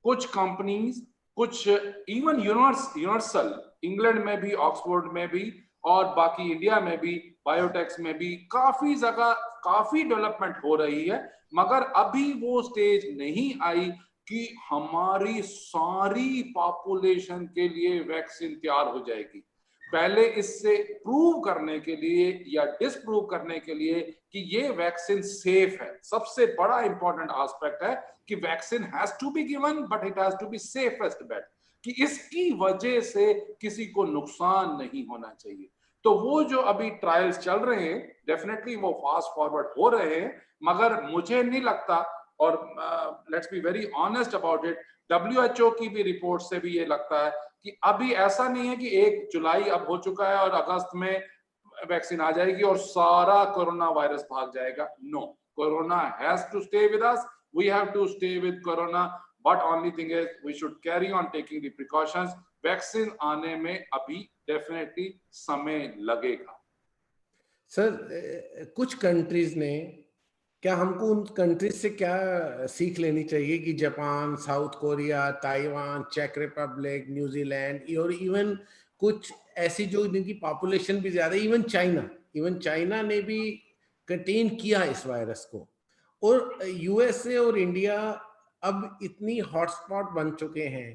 कुछ कंपनीज, कुछ इवन यूनिवर्सल, इंग्लैंड में भी, ऑक्सफोर्ड में भी और बाकी इंडिया में भी, बायोटेक्स में भी काफी जगह काफी डेवलपमेंट हो रही है। मगर अभी वो स्टेज नहीं आई कि हमारी सारी पॉपुलेशन के लिए वैक्सीन तैयार हो जाएगी। पहले इससे प्रूव करने के लिए या डिसप्रूव करने के लिए कि ये वैक्सीन सेफ है, सबसे बड़ा इंपॉर्टेंट एस्पेक्ट है कि vaccine has to be given but it has to be safest bet, कि इसकी वजह से किसी को नुकसान नहीं होना चाहिए। तो वो जो अभी ट्रायल्स चल रहे हैं, डेफिनेटली वो फास्ट फॉरवर्ड हो रहे हैं। मगर मुझे नहीं लगता, और let's be very honest about it, WHO की भी रिपोर्ट से भी ये लगता है कि अभी ऐसा नहीं है कि 1 जुलाई अब हो चुका है और अगस्त में वैक्सीन आ जाएगी और सारा कोरोना वायरस भाग जाएगा। No, corona has to stay with us, we have to stay with corona, but only thing is we should carry on taking the precautions. Vaccine आने में अभी डेफिनेटली समय लगेगा। सर कुछ कंट्रीज ने, क्या हमको उन कंट्रीज से क्या सीख लेनी चाहिए कि जापान, साउथ कोरिया, ताइवान, चेक रिपब्लिक, न्यूजीलैंड और इवन कुछ ऐसी जो जिनकी पॉपुलेशन भी ज्यादा, इवन चाइना ने भी कंटेन किया इस वायरस को, और यूएसए और इंडिया अब इतनी हॉटस्पॉट बन चुके हैं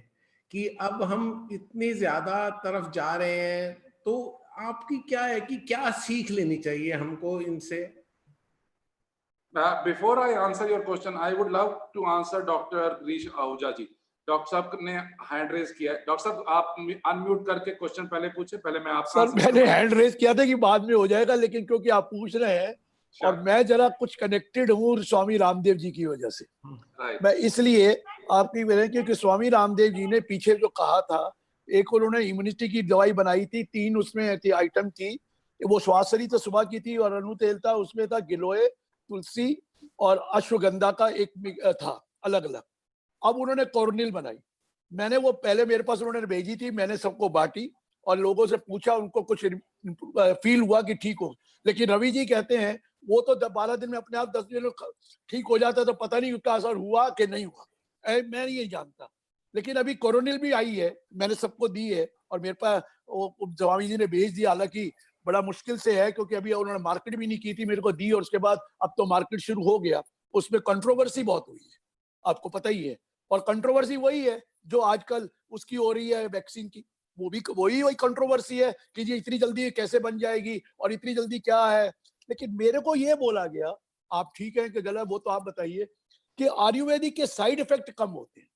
कि अब हम इतनी ज्यादा तरफ जा रहे हैं, तो आपकी क्या है कि क्या सीख लेनी चाहिए हमको इनसे? Before I answer your question, I would love to answer Dr. Grish Ahuja ji. Doctor साहब ने हैंड रेज किया है। डॉक्टर साहब आप अनम्यूट करके क्वेश्चन पहले पूछे, पहले मैं आपका सर मैंने हैंड रेज किया था कि बाद में हो जाएगा, लेकिन क्योंकि आप पूछ रहे हैं और मैं जरा कुछ कनेक्टेड हूँ स्वामी रामदेव जी की वजह से, मैं इसलिए आपकी वजह, क्योंकि स्वामी रामदेव जी ने पीछे जो कहा था, एक उन्होंने इम्यूनिटी की दवाई बनाई थी, 3 उसमें थी आइटम थी, वो श्वासरी तो सुबह की थी और अनु तेल था, उसमें था गिलोय, तुलसी और अश्वगंधा का एक था अलग अलग। अब उन्होंने कॉर्निल बनाई, मैंने वो पहले मेरे पास उन्होंने भेजी थी, मैंने सबको बांटी और लोगों से पूछा, उनको कुछ फील हुआ कि ठीक हो। लेकिन रवि जी कहते हैं वो तो 12 दिन में अपने आप 10 दिन में ठीक हो जाता, तो पता नहीं उसका असर हुआ कि नहीं हुआ, मैं नहीं जानता। लेकिन अभी कोरोनिल भी आई है, मैंने सबको दी है और मेरे पास स्वामी जी ने भेज दिया, हालांकि बड़ा मुश्किल से है क्योंकि अभी उन्होंने मार्केट भी नहीं की थी, मेरे को दी और उसके बाद अब तो मार्केट शुरू हो गया। उसमें कंट्रोवर्सी बहुत हुई है, आपको पता ही है, और कंट्रोवर्सी वही है जो आजकल उसकी हो रही है वैक्सीन की, वो भी वही कंट्रोवर्सी है कि ये इतनी जल्दी कैसे बन जाएगी और इतनी जल्दी क्या है। लेकिन मेरे को ये बोला गया, आप ठीक है कि गलत वो तो आप बताइए, कि आयुर्वेदिक के साइड इफेक्ट कम होते हैं।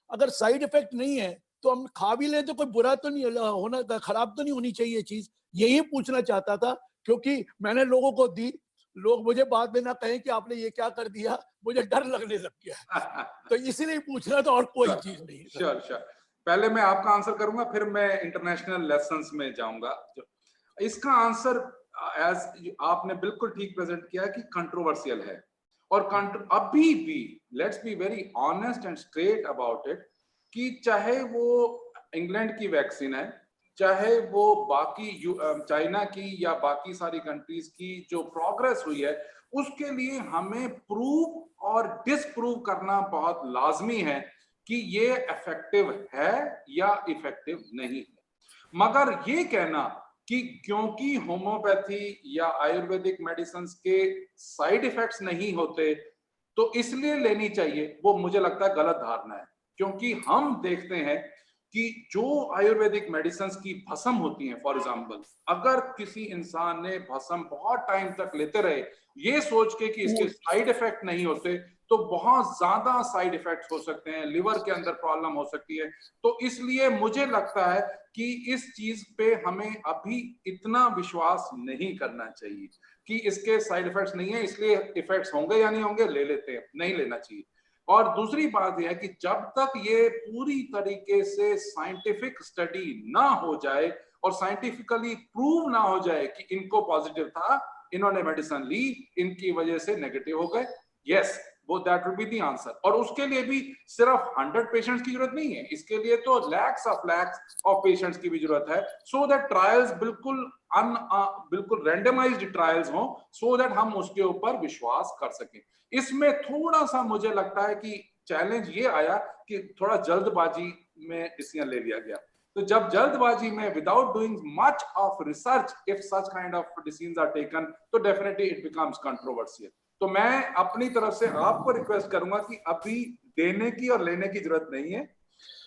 अगर साइड इफेक्ट नहीं है तो हम खा भी लें तो कोई बुरा तो नहीं होना, खराब तो नहीं होनी चाहिए चीज। यही पूछना चाहता था क्योंकि मैंने लोगों को दी, लोग मुझे बाद में ना कहें कि आपने ये क्या कर दिया, मुझे डर लगने लग गया तो इसीलिए पूछना था, और कोई चीज नहीं। श्योर श्योर, पहले मैं आपका आंसर करूंगा, फिर मैं इंटरनेशनल लेसन्स में जाऊंगा। इसका आंसर एज आपने बिल्कुल ठीक प्रेजेंट किया कि कंट्रोवर्शियल है, और अभी भी let's be very honest and straight about it, कि चाहे वो इंग्लैंड की वैक्सीन है, चाहे वो बाकी चाइना की या बाकी सारी कंट्रीज की जो प्रोग्रेस हुई है, उसके लिए हमें प्रूव और डिसप्रूव करना बहुत लाजमी है कि ये इफेक्टिव है या इफेक्टिव नहीं है। मगर ये कहना कि क्योंकि होम्योपैथी या आयुर्वेदिक मेडिसिन के साइड इफेक्ट्स नहीं होते तो इसलिए लेनी चाहिए, वो मुझे लगता है गलत धारणा है। क्योंकि हम देखते हैं कि जो आयुर्वेदिक मेडिसिन की भस्म होती है, फॉर एग्जांपल अगर किसी इंसान ने भस्म बहुत टाइम तक लेते रहे ये सोच के कि इसके साइड इफेक्ट नहीं होते, तो बहुत ज्यादा साइड इफेक्ट्स हो सकते हैं, लिवर के अंदर प्रॉब्लम हो सकती है। तो इसलिए मुझे लगता है कि इस चीज पे हमें अभी इतना विश्वास नहीं करना चाहिए कि इसके साइड इफेक्ट्स नहीं है, इसलिए इफेक्ट्स होंगे या नहीं होंगे, ले लेते हैं, नहीं लेना चाहिए। और दूसरी बात यह है कि जब तक ये पूरी तरीके से साइंटिफिक स्टडी ना हो जाए और साइंटिफिकली प्रूव ना हो जाए कि इनको पॉजिटिव था, इन्होंने मेडिसिन ली, इनकी वजह से नेगेटिव हो गए, यस वो that will be the answer. और उसके लिए भी सिर्फ 100 पेशेंट्स की जरूरत नहीं है, इसके लिए तो लैक्स ऑफ पेशेंट्स की भी जरूरत है, सो दैट ट्रायल्स बिल्कुल रैंडमाइज्ड ट्रायल्स हो, सो दैट हम उसके ऊपर विश्वास कर सकें। इसमें थोड़ा सा मुझे लगता है कि चैलेंज ये आया कि थोड़ा जल्दबाजी में डिसीजन ले लिया गया। तो जब जल्दबाजी में without doing much of research if such kind of decisions are taken, तो डेफिनेटली इट बिकम्स कंट्रोवर्शियल। तो मैं अपनी तरफ से आपको रिक्वेस्ट करूंगा कि अभी देने की और लेने की जरूरत नहीं है।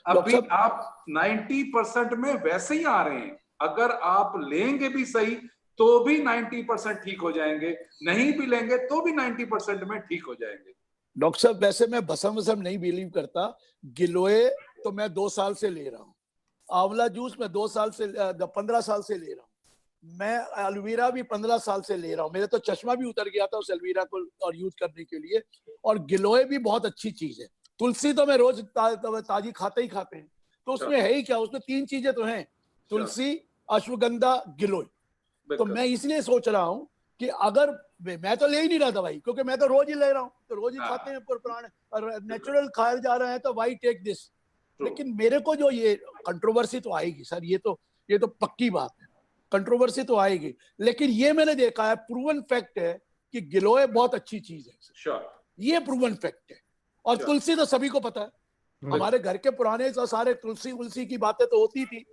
अभी आप 90% में वैसे ही आ रहे हैं, अगर आप लेंगे भी सही तो भी 90% ठीक हो जाएंगे, नहीं भी लेंगे तो भी 90% में ठीक हो जाएंगे। डॉक्टर साहब वैसे मैं भस्म नहीं बिलीव करता, गिलोय तो मैं 2 साल से ले रहा हूँ, आंवला जूस मैं 2 साल से 15 साल से ले रहा हूँ, मैं एलोवेरा भी 15 साल से ले रहा हूँ, मेरा तो चश्मा भी उतर गया था उस एलोवेरा को और यूज करने के लिए। और गिलोय भी बहुत अच्छी चीज है। तुलसी तो मैं रोज ताजी खाते ही खाते हैं, तो उसमें है ही क्या, उसमें 3 चीजें तो हैं, तुलसी, अश्वगंधा, गिलोय। तो मैं इसलिए सोच रहा हूँ कि अगर मैं तो ले ही नहीं रहा दवाई, क्योंकि मैं तो रोज ही ले रहा हूँ, तो रोज ही खाते हैं पुराने और नेचुरल खाया जा रहा है, तो वाई टेक दिस। लेकिन मेरे को जो ये कंट्रोवर्सी तो आएगी सर, ये तो पक्की बात है, कंट्रोवर्सी तो आएगी। लेकिन ये मैंने देखा है, प्रूवन फैक्ट है कि गिलोय बहुत अच्छी चीज है, ये प्रूवन फैक्ट है। और तुलसी तो सभी को पता है, हमारे घर के पुराने तो सारे तुलसी की बातें तो होती थी।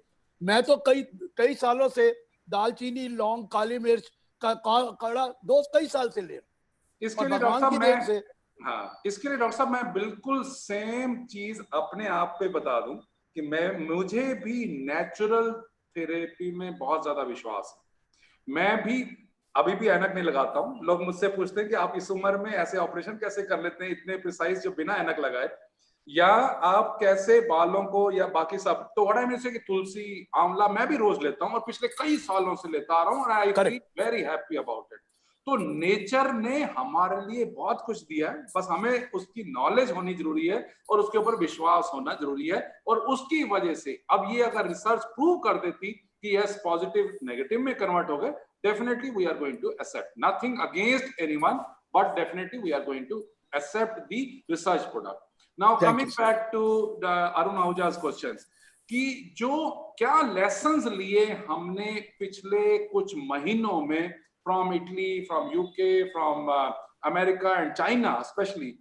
मैं तो कई सालों से दालचीनी, लौंग, काली मिर्च का काढ़ा कई साल से ले रहा हूं। इसके लिए डॉक्टर साहब मैं बिल्कुल सेम चीज अपने आप पे बता दूं कि मुझे भी नेचुरल थेरेपी में बहुत ज्यादा विश्वास है। मैं भी अभी भी ऐनक नहीं लगाता हूं। लोग मुझसे पूछते हैं कि आप इस उम्र में ऐसे ऑपरेशन कैसे कर लेते हैं, इतने प्रिसाइज, जो बिना ऐनक लगाए, या आप कैसे बालों को या बाकी सब। तो व्हाट आई मीन से कि तुलसी, आंवला मैं भी रोज लेता हूं और पिछले कई सालों से लेता आ रहा हूं, और I feel very happy about it. तो नेचर ने हमारे लिए बहुत कुछ दिया है, बस हमें उसकी नॉलेज होनी जरूरी है और उसके ऊपर विश्वास होना जरूरी है। और उसकी वजह से अब ये अगर रिसर्च प्रूव कर देती कि यस पॉजिटिव नेगेटिव में कन्वर्ट हो गए, definitely we are going to accept, nothing against anyone, but definitely we are going to accept the research product. Now Thank coming you, sir. back to the Arun Ahuja's questions, कि जो क्या lessons लिए हमने पिछले कुछ महीनों में from Italy, from UK, from America and China especially,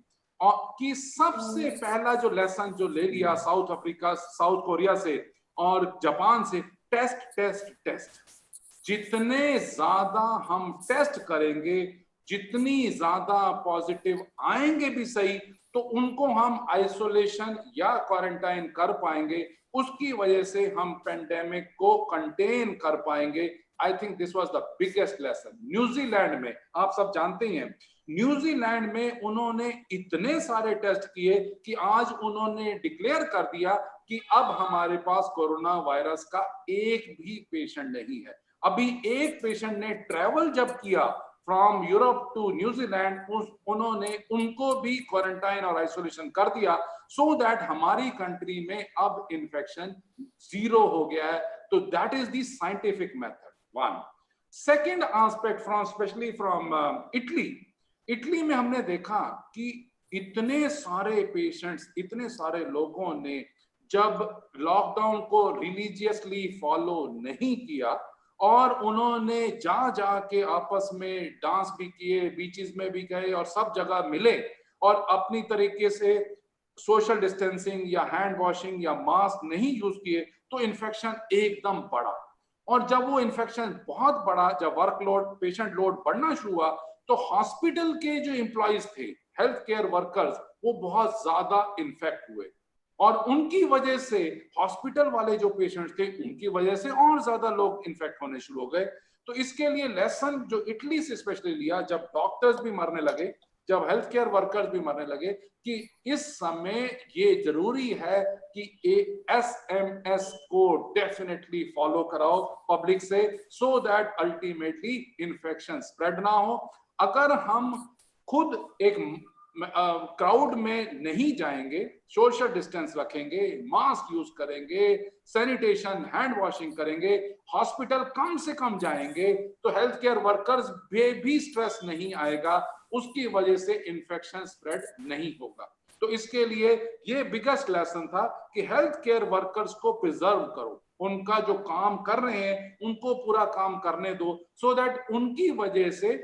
और कि सबसे पहला जो लेसन जो ले लिया साउथ अफ्रीका, साउथ कोरिया से और जापान से, टेस्ट टेस्ट टेस्ट। जितने ज्यादा हम टेस्ट करेंगे, जितनी ज्यादा पॉजिटिव आएंगे भी सही, तो उनको हम आइसोलेशन या क्वारंटाइन कर पाएंगे, उसकी वजह से हम पेंडेमिक को कंटेन कर पाएंगे। I think this was the biggest lesson. New Zealand में आप सब जानते हैं, न्यूजीलैंड में उन्होंने इतने सारे टेस्ट किए कि आज उन्होंने डिक्लेयर कर दिया कि अब हमारे पास कोरोना वायरस का एक भी पेशेंट नहीं है। अभी एक पेशेंट ने ट्रैवल जब किया फ्रॉम यूरोप टू न्यूजीलैंड, उन्होंने उनको भी क्वारंटाइन और आइसोलेशन कर दिया, सो दैट हमारी कंट्री में अब इन्फेक्शन 0 हो गया है। तो that is the scientific method one. Second aspect from specially from Italy में हमने देखा कि इतने सारे पेशेंट्स, इतने सारे लोगों ने जब लॉकडाउन को रिलीजियसली फॉलो नहीं किया और उन्होंने जा के आपस में डांस भी किए, बीचेस में भी गए और सब जगह मिले और अपनी तरीके से सोशल डिस्टेंसिंग या हैंड वॉशिंग या मास्क नहीं यूज किए, तो इन्फेक्शन एकदम बढ़ा। और जब वो इन्फेक्शन बहुत बढ़ा, जब वर्कलोड, पेशेंट लोड बढ़ना शुरू हुआ, तो हॉस्पिटल के जो एम्प्लॉइज थे, हेल्थ केयर वर्कर्स, वो बहुत ज्यादा इन्फेक्ट हुए और उनकी वजह से हॉस्पिटल वाले जो पेशेंट्स थे, उनकी वजह से और ज्यादा लोग इन्फेक्ट होने शुरू हो गए। तो इसके लिए लेसन जो इटली से स्पेशली लिया, जब डॉक्टर्स भी मरने लगे, जब हेल्थ केयर वर्कर्स भी मरने लगे, कि इस समय ये जरूरी है कि SMS को डेफिनेटली फॉलो कराओ पब्लिक से, so that ultimately infection spread ना हो। अगर हम खुद एक क्राउड में नहीं जाएंगे, सोशल डिस्टेंस रखेंगे, मास्क यूज करेंगे, सैनिटेशन, हैंड वॉशिंग करेंगे, हॉस्पिटल कम से कम जाएंगे, तो हेल्थ केयर वर्कर्स भी स्ट्रेस नहीं आएगा, उसकी वजह से इन्फेक्शन स्प्रेड नहीं होगा। तो इसके लिए ये बिगेस्ट लेसन था कि हेल्थ केयर वर्कर्स को प्रिजर्व करो, उनका जो काम कर रहे हैं उनको पूरा काम करने दो, सो दैट उनकी वजह से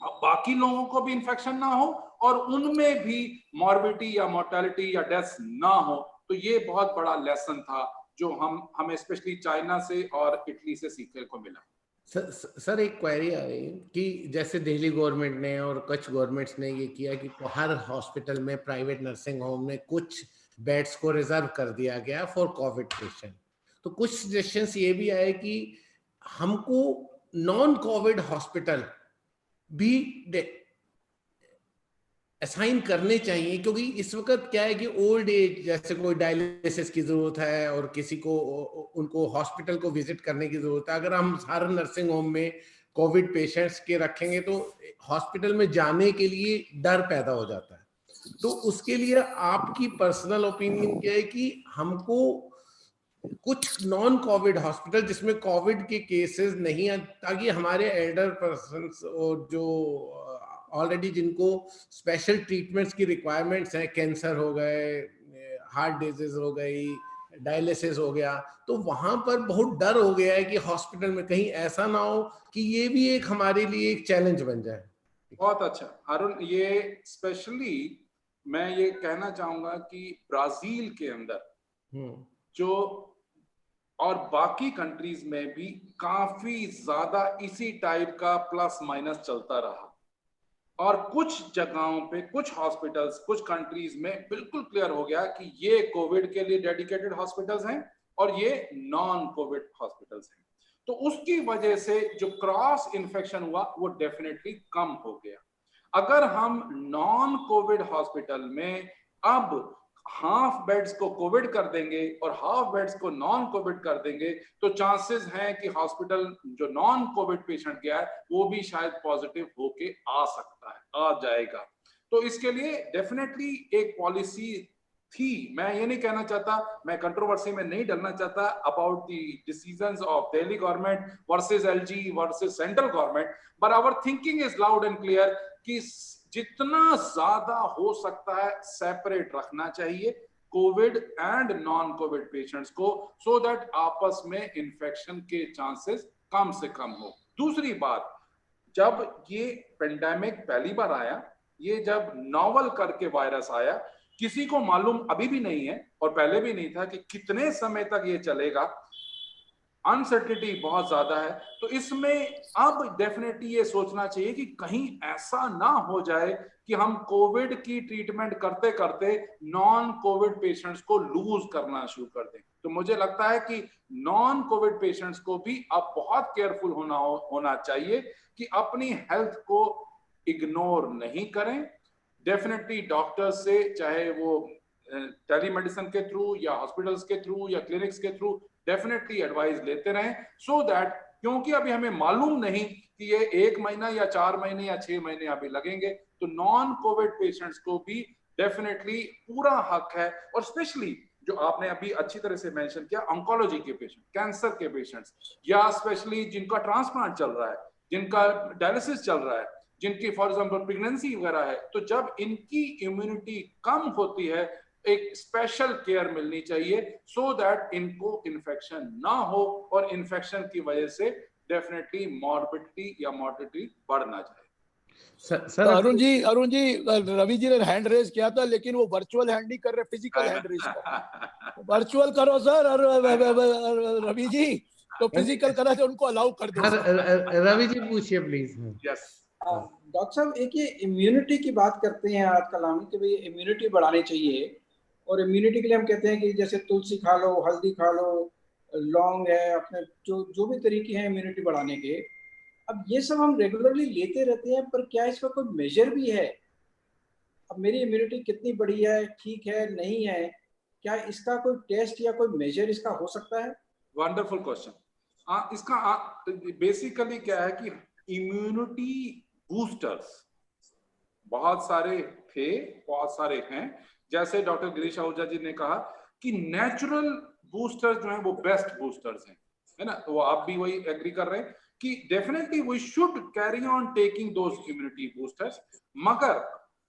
बाकी लोगों को भी इन्फेक्शन ना हो और उनमें भी मॉर्बिडिटी या मोर्टेलिटी या डेथ ना हो। तो ये बहुत बड़ा लेसन था जो हमें स्पेशली चाइना से और इटली से सीखने को मिला। सर एक क्वेरी आ रही है कि जैसे दिल्ली गवर्नमेंट ने और कच्छ गवर्नमेंट्स ने ये किया कि हर हॉस्पिटल में, प्राइवेट नर्सिंग होम में कुछ बेड्स को रिजर्व कर दिया गया फॉर कोविड पेशेंट। तो कुछ सजेशंस ये भी आए कि हमको नॉन कोविड हॉस्पिटल भी असाइन करने चाहिए, क्योंकि इस वक्त क्या है कि ओल्ड एज, जैसे कोई डायलिसिस की जरूरत है और किसी को उनको हॉस्पिटल को विजिट करने की जरूरत है, अगर हम हर नर्सिंग होम में कोविड पेशेंट्स के रखेंगे तो हॉस्पिटल में जाने के लिए डर पैदा हो जाता है। तो उसके लिए आपकी पर्सनल ओपिनियन क्या है कि हमको कुछ नॉन कोविड हॉस्पिटल जिसमें कोविड के केसेस नहीं है, ताकि हमारे एल्डर पर्सन्स और जो ऑलरेडी जिनको स्पेशल ट्रीटमेंट्स की रिक्वायरमेंट्स हैं, कैंसर हो गए, हार्ट डिजीज हो गई, डायलिसिस हो गया, तो वहां पर बहुत डर हो गया है कि हॉस्पिटल में कहीं ऐसा ना हो कि ये भी एक हमारे लिए एक चैलेंज बन जाए। बहुत अच्छा अरुण, ये स्पेशली मैं ये कहना चाहूंगा कि ब्राजील के अंदर जो और बाकी कंट्रीज में भी काफी ज्यादा इसी टाइप का प्लस माइनस चलता रहा और कुछ जगहों पे, कुछ हॉस्पिटल्स, कुछ कंट्रीज में बिल्कुल क्लियर हो गया कि ये कोविड के लिए डेडिकेटेड हॉस्पिटल्स हैं और ये नॉन कोविड हॉस्पिटल्स हैं। तो उसकी वजह से जो क्रॉस इन्फेक्शन हुआ वो डेफिनेटली कम हो गया। अगर हम नॉन कोविड हॉस्पिटल में अब हाफ बेड्स को कोविड कर देंगे और हाफ बेड्स को नॉन कोविड कर देंगे, तो चांसेस हैं कि हॉस्पिटल जो नॉन कोविड पेशेंट गया है वो भी शायद पॉजिटिव होके आ सकता है, आ जाएगा। तो इसके लिए डेफिनेटली एक पॉलिसी थी। मैं ये नहीं कहना चाहता, मैं कंट्रोवर्सी में नहीं डलना चाहता about the decisions of Delhi government versus LG versus central government, but our thinking is loud and clear कि जितना ज्यादा हो सकता है सेपरेट रखना चाहिए covid and non covid patients को, सो दैट आपस में इन्फेक्शन के चांसेस कम से कम हो। दूसरी बात, जब ये पेंडेमिक पहली बार आया, ये जब नॉवल करके वायरस आया, किसी को मालूम अभी भी नहीं है और पहले भी नहीं था कि कितने समय तक ये चलेगा, अनसर्टेनिटी बहुत ज्यादा है। तो इसमें अब डेफिनेटली ये सोचना चाहिए कि कहीं ऐसा ना हो जाए कि हम कोविड की ट्रीटमेंट करते करते नॉन कोविड पेशेंट्स को लूज करना शुरू कर दें। तो मुझे लगता है कि नॉन कोविड पेशेंट्स को भी अब बहुत केयरफुल होना चाहिए कि अपनी हेल्थ को इग्नोर नहीं करें। डेफिनेटली डॉक्टर्स से, चाहे वो टेलीमेडिसिन के थ्रू या हॉस्पिटल्स के थ्रू या क्लिनिक्स के थ्रू, डेफिनेटली एडवाइस लेते रहें, सो दैट, क्योंकि अभी हमें मालूम नहीं कि ये 1 महीना या 4 महीने या 6 महीने अभी लगेंगे। तो नॉन कोविड पेशेंट्स को भी डेफिनेटली पूरा हक है, और स्पेशली जो आपने अभी अच्छी तरह से मेंशन किया, ऑन्कोलॉजी के पेशेंट, कैंसर के पेशेंट्स, या स्पेशली जिनका ट्रांसप्लांट चल रहा है, जिनका डायलिसिस चल रहा है, जिनकी फॉर एग्जांपल प्रेगनेंसी वगैरह है, तो जब इनकी इम्यूनिटी कम होती है, एक स्पेशल केयर मिलनी चाहिए सो दैट इनको इन्फेक्शन ना हो और इन्फेक्शन की वजह से डेफिनेटली मॉर्बिडिटी या मॉर्टिलिटी बढ़ ना जाए। सर अरुण जी रवि जी ने हैंड रेज किया था, लेकिन वो वर्चुअल हैंड नहीं कर रहे, फिजिकल हैंड रेज कर। वर्चुअल करो सर, और रवि जी तो फिजिकल करा तो उनको अलाउ कर दो। रवि जी पूछिए प्लीज। यस डॉक्टर साहब, एक ये इम्यूनिटी की बात करते हैं आजकल हम कि भाई इम्यूनिटी बढ़ानी चाहिए, और इम्यूनिटी के लिए हम कहते हैं कि जैसे तुलसी खा लो, हल्दी खा लो, लौंग है, अपने जो भी तरीके हैं इम्यूनिटी बढ़ाने के। अब ये सब हम रेगुलरली लेते रहते हैं, पर क्या इसका कोई मेजर भी है? अब मेरी इम्यूनिटी कितनी बड़ी है, ठीक है नहीं है, क्या इसका कोई टेस्ट या कोई मेजर इसका हो सकता है? Wonderful question. इसका बेसिकली क्या है कि इम्यूनिटी बूस्टर्स बहुत सारे थे, बहुत सारे हैं। जैसे डॉक्टर गिरीश आहूजा जी ने कहा कि नेचुरल बूस्टर्स जो हैं वो बेस्ट बूस्टर्स हैं, है ना? तो आप भी वही एग्री कर रहे हैं कि definitely we should carry on taking those immunity boosters. मगर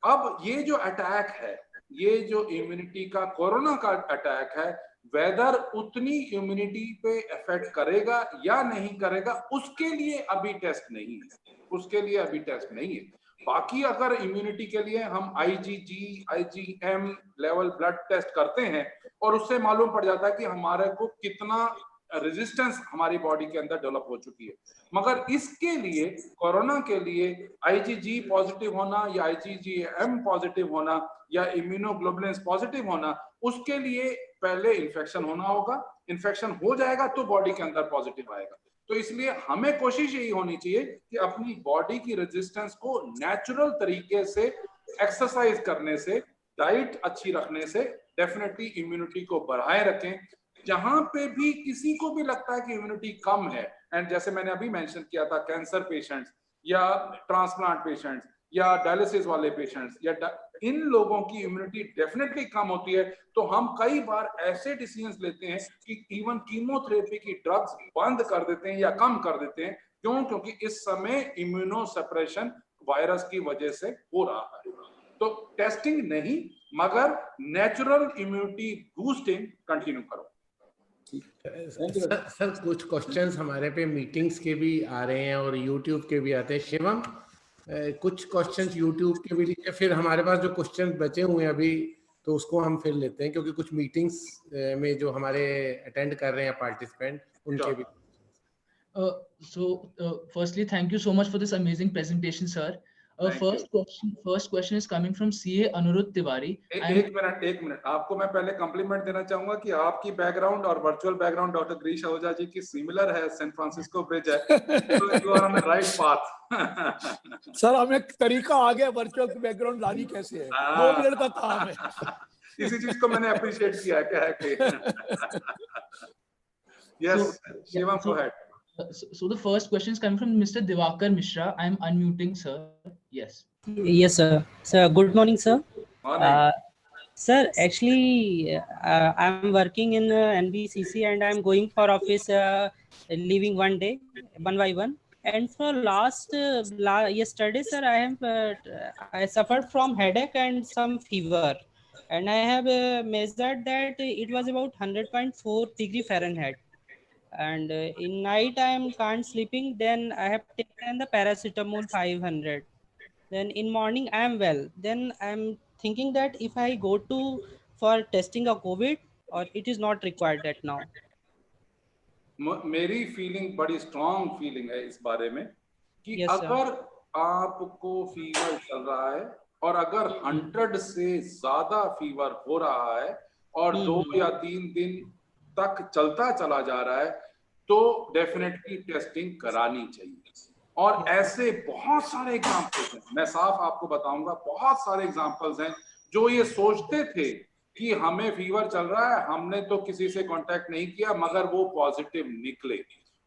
अब ये जो अटैक है, ये जो इम्यूनिटी का कोरोना का अटैक है, वेदर उतनी इम्यूनिटी पे इफेक्ट करेगा या नहीं करेगा, उसके लिए अभी टेस्ट नहीं है, उसके लिए अभी टेस्ट नहीं है। बाकी अगर इम्यूनिटी के लिए हम IgG, IgM level blood test करते हैं और उससे मालूम पड़ जाता है कि हमारे को कितना रेजिस्टेंस हमारी बॉडी के अंदर डेवलप हो चुकी है। मगर इसके लिए, कोरोना के लिए IgG पॉजिटिव होना या IgM पॉजिटिव होना या इम्यूनोग्लोबुलिन्स पॉजिटिव होना, उसके लिए पहले इन्फेक्शन होना होगा। इन्फेक्शन हो जाएगा तो बॉडी के अंदर पॉजिटिव आएगा। तो इसलिए हमें कोशिश यही होनी चाहिए कि अपनी बॉडी की रेजिस्टेंस को नेचुरल तरीके से, एक्सरसाइज करने से, डाइट अच्छी रखने से डेफिनेटली इम्यूनिटी को बढ़ाए रखें। जहां पे भी किसी को भी लगता है कि इम्यूनिटी कम है, एंड जैसे मैंने अभी मेंशन किया था, कैंसर पेशेंट्स या ट्रांसप्लांट पेशेंट्स या डायलिसिस वाले पेशेंट्स, या इन लोगों की इम्यूनिटी डेफिनेटली कम होती है, तो हम कई बार ऐसे डिसीजंस लेते हैं कि इवन कीमोथेरेपी की ड्रग्स बंद कर देते हैं या कम कर देते हैं। क्यों? क्योंकि इस समय इम्यूनो सप्रेशन वायरस की वजह से हो रहा है। तो टेस्टिंग नहीं, मगर नेचुरल इम्यूनिटी बूस्टिंग कंटिन्यू करो। सर कुछ क्वेश्चंस हमारे पे मीटिंग्स के भी आ रहे हैं और यूट्यूब के भी आते हैं। शिवम, कुछ क्वेश्चंस यूट्यूब के भी लीजिए, फिर हमारे पास जो क्वेश्चन बचे हुए हैं अभी तो उसको हम फिर लेते हैं, क्योंकि कुछ मीटिंग्स में जो हमारे अटेंड कर रहे हैं पार्टिसिपेंट, उनके भी। Firstly, thank you so much for this amazing presentation, sir. First question is coming from CA Anuruddh Tiwari. एक मिनट, आपको मैं पहले कॉम्प्लीमेंट देना चाहूंगा कि आपकी बैकग्राउंड और virtual background doctor Girish Ahuja ji की सिमिलर है, सैन फ्रांसिस्को ब्रिज है, तो you are on the right path. Sir हमें तरीका आ गया वर्चुअल बैकग्राउंड लानी कैसे है, 2 मिनट का काम है। इसी चीज को मैंने अप्रिशिएट किया क्या है कि yes, Shivam go ahead. So the first question is coming from Mr. Diwakar Mishra. I am unmuting, sir. Yes. Yes, sir. Sir, good morning, sir. Morning. Sir, actually, I'm working in NBCC and I'm going for office, leaving one day, one by one. And for last yesterday, sir, I suffered from headache and some fever, and I have measured that it was about 100.4 degree Fahrenheit. And in night I am can't sleeping. Then I have taken the paracetamol 500. Then in morning I am well. Then I am thinking that if I go to for testing a COVID, or it is not required that now. मेरी फीलिंग बड़ी स्ट्रॉन्ग फीलिंग है इस बारे में कि Yes, sir. अगर आपको फीवर चल रहा है और अगर 100 से ज्यादा फीवर हो रहा है और 2 या 3 दिन तक चलता चला जा रहा है तो डेफिनेटली टेस्टिंग करानी चाहिए। और ऐसे बहुत सारे एग्जांपल्स हैं, मैं साफ आपको बताऊंगा, बहुत सारे एग्जांपल्स हैं जो ये सोचते थे कि हमें फीवर चल रहा है, हमने तो किसी से कांटेक्ट नहीं किया, मगर वो पॉजिटिव निकले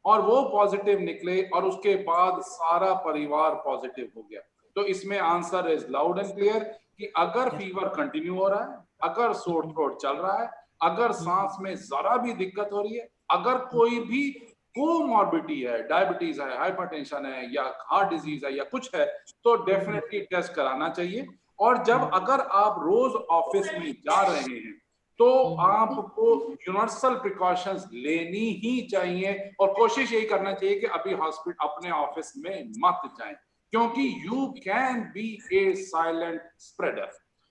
और वो पॉजिटिव निकले और उसके बाद सारा परिवार पॉजिटिव हो गया। तो इसमें answer is loud and clear कि अगर फीवर कंटिन्यू हो रहा है, अगर सोर थ्रोट चल रहा है, अगर सांस में जरा भी दिक्कत हो रही है, अगर कोई भी कोमॉर्बिडिटी है, डायबिटीज है, हाइपरटेंशन है या हार्ट डिजीज है या कुछ है, तो डेफिनेटली टेस्ट कराना चाहिए। और जब अगर आप रोज ऑफिस में जा रहे हैं तो आपको यूनिवर्सल प्रिकॉशंस लेनी ही चाहिए और कोशिश यही करना चाहिए कि अभी हॉस्पिटल अपने ऑफिस में मत जाएं, क्योंकि you can be a silent spreader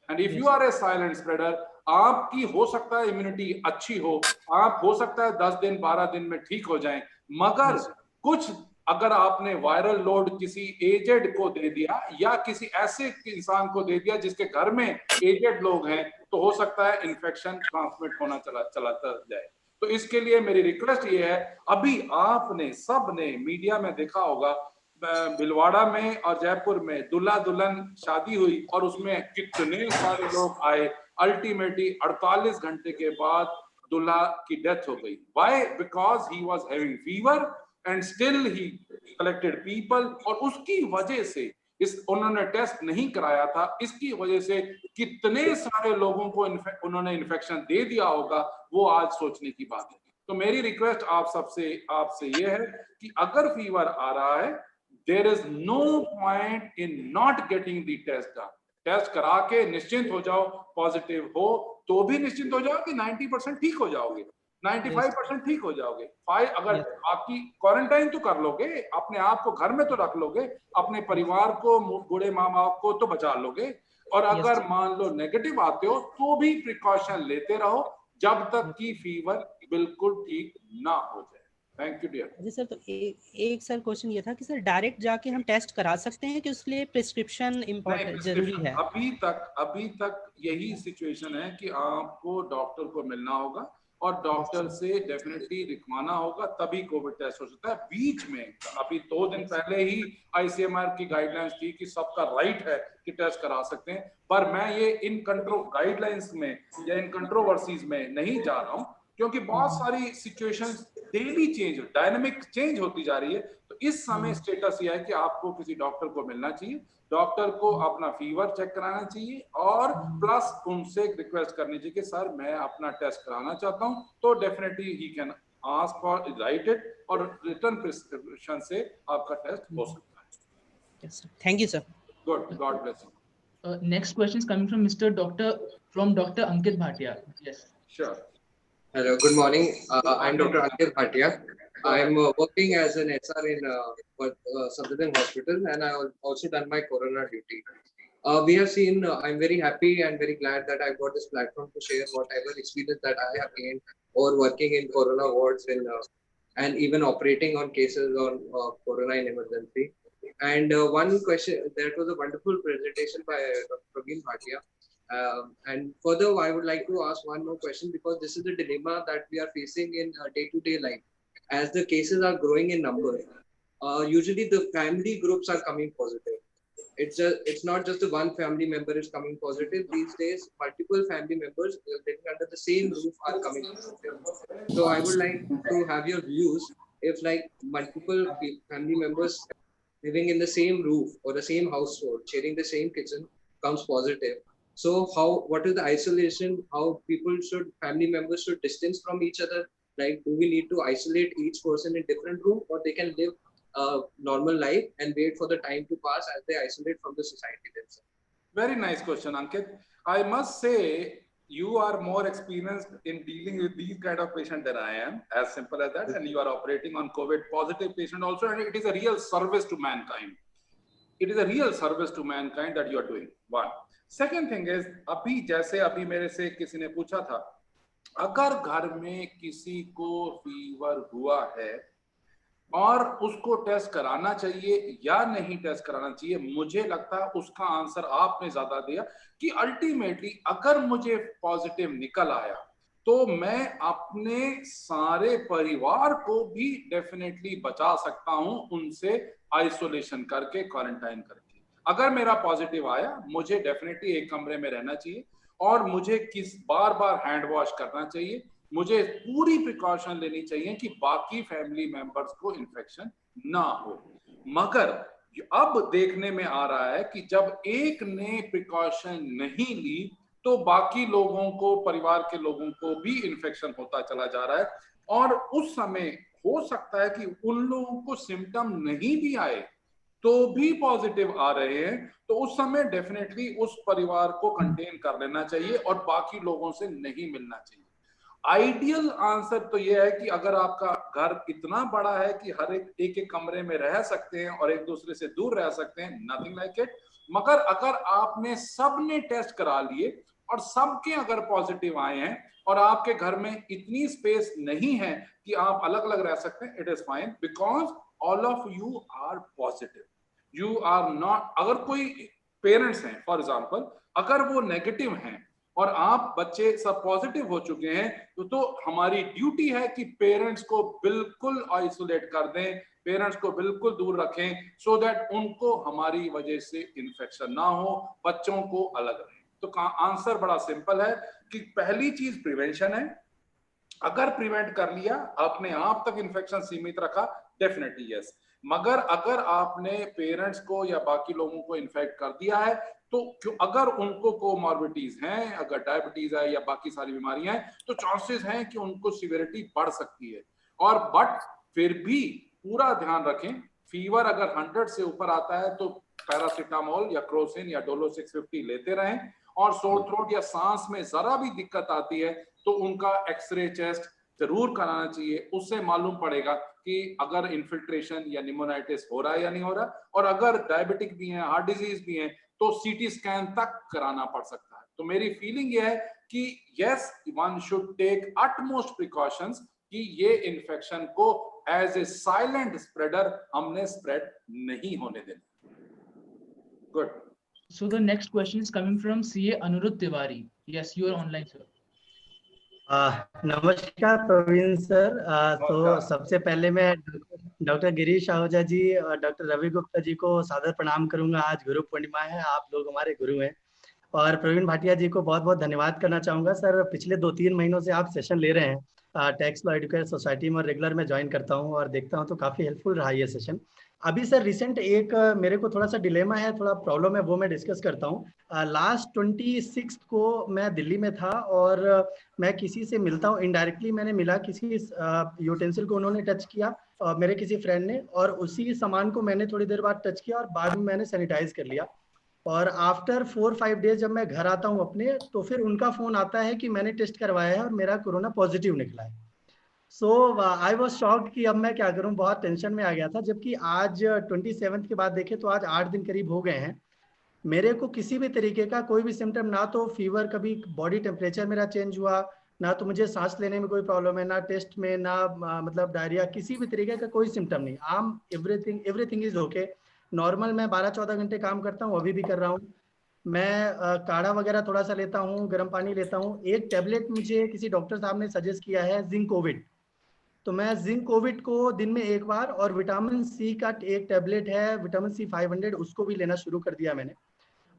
and if you are a silent spreader, आपकी हो सकता है इम्यूनिटी अच्छी हो, आप हो सकता है 10 दिन 12 दिन में ठीक हो जाएं, मगर कुछ अगर आपने वायरल लोड किसी एजेड को दे दिया या किसी ऐसे इंसान को दे दिया जिसके घर में एजेड लोग हैं, तो हो सकता है इन्फेक्शन ट्रांसमिट होना चलाता जाए। तो इसके लिए मेरी रिक्वेस्ट ये है, अभी आपने सबने मीडिया में देखा होगा, भिलवाड़ा में और जयपुर में दूल्हा दुल्हन शादी हुई और उसमें कितने सारे लोग आए, अल्टीमेटली 48 घंटे के बाद दूल्हा की डेथ हो गई। Why? Because he was having fever and still he collected people, और उसकी वजह से उन्होंने टेस्ट नहीं कराया था, इसकी वजह से कितने सारे लोगों को उन्होंने इन्फेक्शन दे दिया होगा, वो आज सोचने की बात है। तो मेरी रिक्वेस्ट आपसे ये है कि अगर फीवर आ रहा है, there is no point in not getting the test done. Test करा के निश्चिंत हो जाओ, पॉजिटिव हो तो भी निश्चिंत हो जाओ कि 90% ठीक हो जाओगे, 95% ठीक हो जाओगे। अगर बाकी क्वारंटाइन तो कर लोगे, अपने आप को घर में तो रख लोगे, अपने परिवार को, बूढ़े माँ बाप को तो बचा लोगे, और अगर मान लो नेगेटिव आते हो तो भी प्रिकॉशन लेते रहो जब तक कि फीवर बिल्कुल ठीक ना हो जाए। Thank you dear. जी सर, तो एक सर क्वेश्चन ये था कि सर डायरेक्ट जाके हम टेस्ट करा सकते हैं कि उसके लिए प्रिस्क्रिप्शन इम्पोर्टेंट जरूरी है? अभी तक यही सिचुएशन है कि आपको डॉक्टर को मिलना होगा और डॉक्टर से डेफिनेटली लिखवाना होगा, तभी कोविड टेस्ट हो सकता है। बीच में अभी 2 दिन पहले ही आईसीएमआर की गाइडलाइंस थी कि सबका राइट है कि टेस्ट करा सकते हैं, पर मैं ये इन गाइडलाइंस में या इन कंट्रोवर्सीज में नहीं जा रहा हूँ, क्योंकि बहुत सारी situations daily change, dynamic change होती जा रही है। तो इस समय स्टेटस ये है कि आपको किसी डॉक्टर को मिलना चाहिए, डॉक्टर को अपना फीवर चेक कराना चाहिए और प्लस उनसे रिक्वेस्ट करनी चाहिए कि सर मैं अपना टेस्ट कराना चाहता हूं, तो definitely he can ask for right it और रिटर्न प्रिस्क्रिप्शन से आपका टेस्ट हो सकता है। Yes sir, thank you sir. Good, God bless you. Next question is coming from Dr. Ankit Bhatia. Yes. Sure. Hello, good morning. I'm Dr. Ankit Bhatia. I'm working as an SR in Safdarjung Hospital, and I also done my corona duty. We have seen, I'm very happy and very glad that I got this platform to share whatever experience that I have gained or working in corona wards and even operating on cases on corona in emergency. And one question, that was a wonderful presentation by Dr. Praveen Bhatia. And further, I would like to ask one more question, because this is the dilemma that we are facing in day-to-day life. As the cases are growing in number, usually the family groups are coming positive. It's not just the one family member is coming positive. These days, multiple family members living under the same roof are coming positive. So I would like to have your views if like multiple family members living in the same roof or the same household, sharing the same kitchen, comes positive. So what is the isolation? How family members should distance from each other? Like, do we need to isolate each person in different room, or they can live normal life and wait for the time to pass as they isolate from the society themselves? Very nice question, Ankit. I must say you are more experienced in dealing with these kind of patients than I am, as simple as that, and you are operating on COVID positive patient also, and it is a real service to mankind. It is a real service to mankind that you are doing. One. Second thing is, अभी जैसे अभी मेरे से किसी ने पूछा था, अगर घर में किसी को फीवर हुआ है और उसको टेस्ट कराना चाहिए या नहीं टेस्ट कराना चाहिए, मुझे लगता है उसका आंसर आपने ज्यादा दिया कि अल्टीमेटली अगर मुझे पॉजिटिव निकल आया तो मैं अपने सारे परिवार को भी डेफिनेटली बचा सकता हूं उनसे आइसोलेशन करके, क्वारंटाइन करके। अगर मेरा पॉजिटिव आया, मुझे डेफिनेटली एक कमरे में रहना चाहिए और मुझे बार बार हैंड वॉश करना चाहिए, मुझे पूरी प्रिकॉशन लेनी चाहिए कि बाकी फैमिली मेंबर्स को इन्फेक्शन ना हो। मगर अब देखने में आ रहा है कि जब एक ने प्रिकॉशन नहीं ली तो बाकी लोगों को, परिवार के लोगों को भी इन्फेक्शन होता चला जा रहा है, और उस समय हो सकता है कि उन लोगों को सिम्टम नहीं भी आए तो भी पॉजिटिव आ रहे हैं, तो उस समय डेफिनेटली उस परिवार को कंटेन कर लेना चाहिए और बाकी लोगों से नहीं मिलना चाहिए। आइडियल आंसर तो यह है कि अगर आपका घर इतना बड़ा है कि हर एक कमरे में रह सकते हैं और एक दूसरे से दूर रह सकते हैं, नथिंग लाइक इट। मगर अगर आपने सबने टेस्ट करा लिए और सबके अगर पॉजिटिव आए हैं और आपके घर में इतनी स्पेस नहीं है कि आप अलग अलग रह सकते हैं, it is fine, because all of you are positive, you are not. अगर कोई पेरेंट्स हैं फॉर एग्जाम्पल, अगर वो नेगेटिव हैं और आप बच्चे सब पॉजिटिव हो चुके हैं तो हमारी ड्यूटी है कि पेरेंट्स को बिल्कुल आइसोलेट कर दें, पेरेंट्स को बिल्कुल दूर रखें, सो दैट उनको हमारी वजह से इन्फेक्शन ना हो, बच्चों को अलग रखें। तो आंसर बड़ा सिंपल है कि पहली चीज प्रिवेंशन है। अगर प्रिवेंट कर लिया, अपने आप तक इन्फेक्शन सीमित रखा, डेफिनेटली यस। मगर अगर आपने पेरेंट्स को या बाकी लोगों को इन्फेक्ट कर दिया है तो अगर उनको कोमॉर्बिडिटीज हैं, अगर डायबिटीज है या बाकी सारी बीमारियां हैं, तो चांसेस हैं कि उनको सिवियरिटी बढ़ सकती है। और बट फिर भी पूरा ध्यान रखें, फीवर अगर 100 से ऊपर आता है तो पैरासिटामोल या क्रोसिन या डोलो 650 लेते रहें, और सोर थ्रोट या सांस में जरा भी दिक्कत आती है तो उनका एक्सरे चेस्ट जरूर कराना चाहिए, उससे मालूम पड़ेगा कि अगर इन्फिल्ट्रेशन या निमोनाइटिस हो रहा है या नहीं हो रहा। और अगर डायबिटिक भी है, हार्ट डिजीज भी है, तो सीटी स्कैन तक कराना पड़ सकता है। तो मेरी फीलिंग ये है कि yes, one should take utmost precautions कि ये इन्फेक्शन को एज ए साइलेंट स्प्रेडर हमने स्प्रेड नहीं होने देना। Good. So the next question is coming from CA Anirudh Tiwari. Yes, you are online, sir. नमस्कार प्रवीण सर। तो सबसे पहले मैं डॉक्टर गिरीश आहूजा जी और डॉक्टर रवि गुप्ता जी को सादर प्रणाम करूंगा। आज गुरु पूर्णिमा है, आप लोग हमारे गुरु हैं। और प्रवीण भाटिया जी को बहुत बहुत धन्यवाद करना चाहूंगा। सर, पिछले 2-3 महीनों से आप सेशन ले रहे हैं टैक्स लॉ एजुकेटर सोसाइटी में, और रेगुलर में ज्वाइन करता हूं और देखता हूं तो काफी हेल्पफुल रहा ये सेशन। अभी सर रिसेंट एक मेरे को थोड़ा सा डिलेमा है, थोड़ा प्रॉब्लम है, वो मैं डिस्कस करता हूँ। लास्ट 26 को मैं दिल्ली में था और मैं किसी से मिलता हूँ, इनडायरेक्टली मैंने मिला, किसी यूटेंसिल को उन्होंने टच किया मेरे किसी फ्रेंड ने, और उसी सामान को मैंने थोड़ी देर बाद टच किया और बाद में मैंने सैनिटाइज कर लिया। और आफ्टर 4-5 डेज जब मैं घर आता हूँ अपने, तो फिर उनका फोन आता है कि मैंने टेस्ट करवाया है और मेरा कोरोना पॉजिटिव निकला है। सो आई वॉज शॉक्ड कि अब मैं क्या करूं, बहुत टेंशन में आ गया था। जबकि आज 27 के बाद देखें तो आज 8 दिन करीब हो गए हैं, मेरे को किसी भी तरीके का कोई भी सिम्टम, ना तो फीवर, कभी बॉडी टेम्परेचर मेरा चेंज हुआ, ना तो मुझे सांस लेने में कोई प्रॉब्लम है, ना टेस्ट में, ना मतलब डायरिया, किसी भी तरीके का कोई सिम्टम नहीं। आम एवरीथिंग इज ओके, नॉर्मल। मैं 12-14 घंटे काम करता हूँ, अभी भी कर रहा हूँ। मैं काढ़ा वगैरह थोड़ा सा लेता हूँ, गर्म पानी लेता हूँ। एक टैबलेट मुझे किसी डॉक्टर साहब ने सजेस्ट किया है, जिंक कोविड, तो मैं जिंक कोविड को दिन में 1 बार, और विटामिन सी का एक टैबलेट है विटामिन सी 500, उसको भी लेना शुरू कर दिया मैंने।